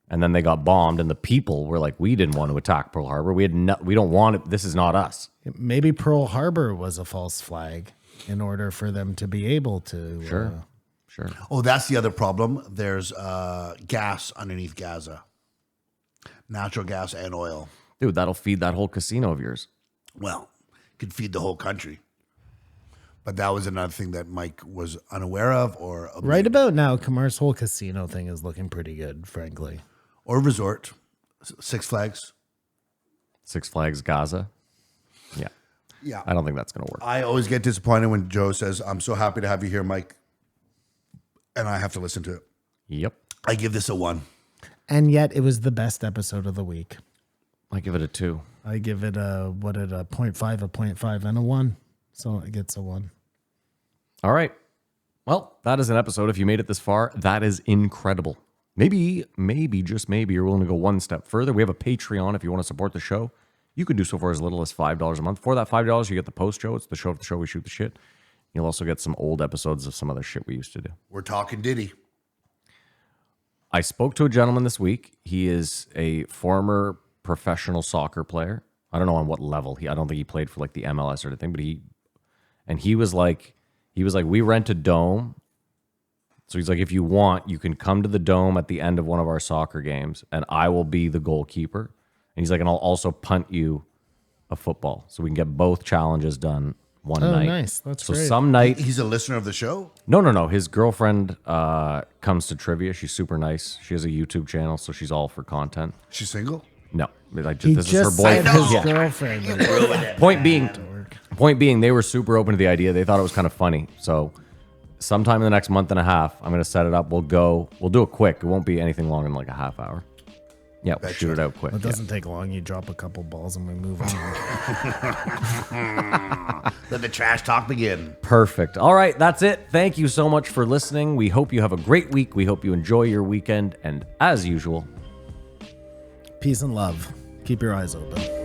And then they got bombed, and the people were like, "We didn't want to attack Pearl Harbor. We don't want it. This is not us." Maybe Pearl Harbor was a false flag in order for them to be able to. Sure. Oh, that's the other problem. There's gas underneath Gaza, natural gas and oil. Dude, that'll feed that whole casino of yours. Well, could feed the whole country. But that was another thing that Mike was unaware of, or right about now, Kamar's whole casino thing is looking pretty good, frankly. Or resort, Six Flags. Six Flags Gaza. Yeah. Yeah. I don't think that's going to work. I always get disappointed when Joe says, I'm so happy to have you here, Mike. And I have to listen to it. Yep. I give this a 1. And yet it was the best episode of the week. I give it a 2. I give it a 0.5, a 0.5, and a 1. So it gets a 1. All right. Well, that is an episode. If you made it this far, that is incredible. Maybe, just maybe, you're willing to go one step further. We have a Patreon if you want to support the show. You can do so for as little as $5 a month. For that $5, you get the post show. It's the show of the show. We shoot the shit. You'll also get some old episodes of some other shit we used to do. We're talking Diddy. I spoke to a gentleman this week. He is a former professional soccer player. I don't know on what level. I don't think he played for like the MLS or anything, but he was like, we rent a dome. So he's like, if you want, you can come to the dome at the end of one of our soccer games and I will be the goalkeeper. And he's like, and I'll also punt you a football. So we can get both challenges done one night. Oh, nice. That's so great. some night. He's a listener of the show? No. His girlfriend comes to trivia. She's super nice. She has a YouTube channel, so she's all for content. She's single? No. Like, He this just is her said boyfriend. his Yeah. girlfriend. Point being, they were super open to the idea. They thought it was kind of funny. So sometime in the next month and a half, I'm going to set it up. We'll do it quick. It won't be anything longer than like a half hour. Yeah, we'll shoot it out quick. It doesn't take long. You drop a couple balls and we move on. Let the trash talk begin. Perfect. All right, that's it. Thank you so much for listening. We hope you have a great week. We hope you enjoy your weekend. And as usual, Peace and love. Keep your eyes open.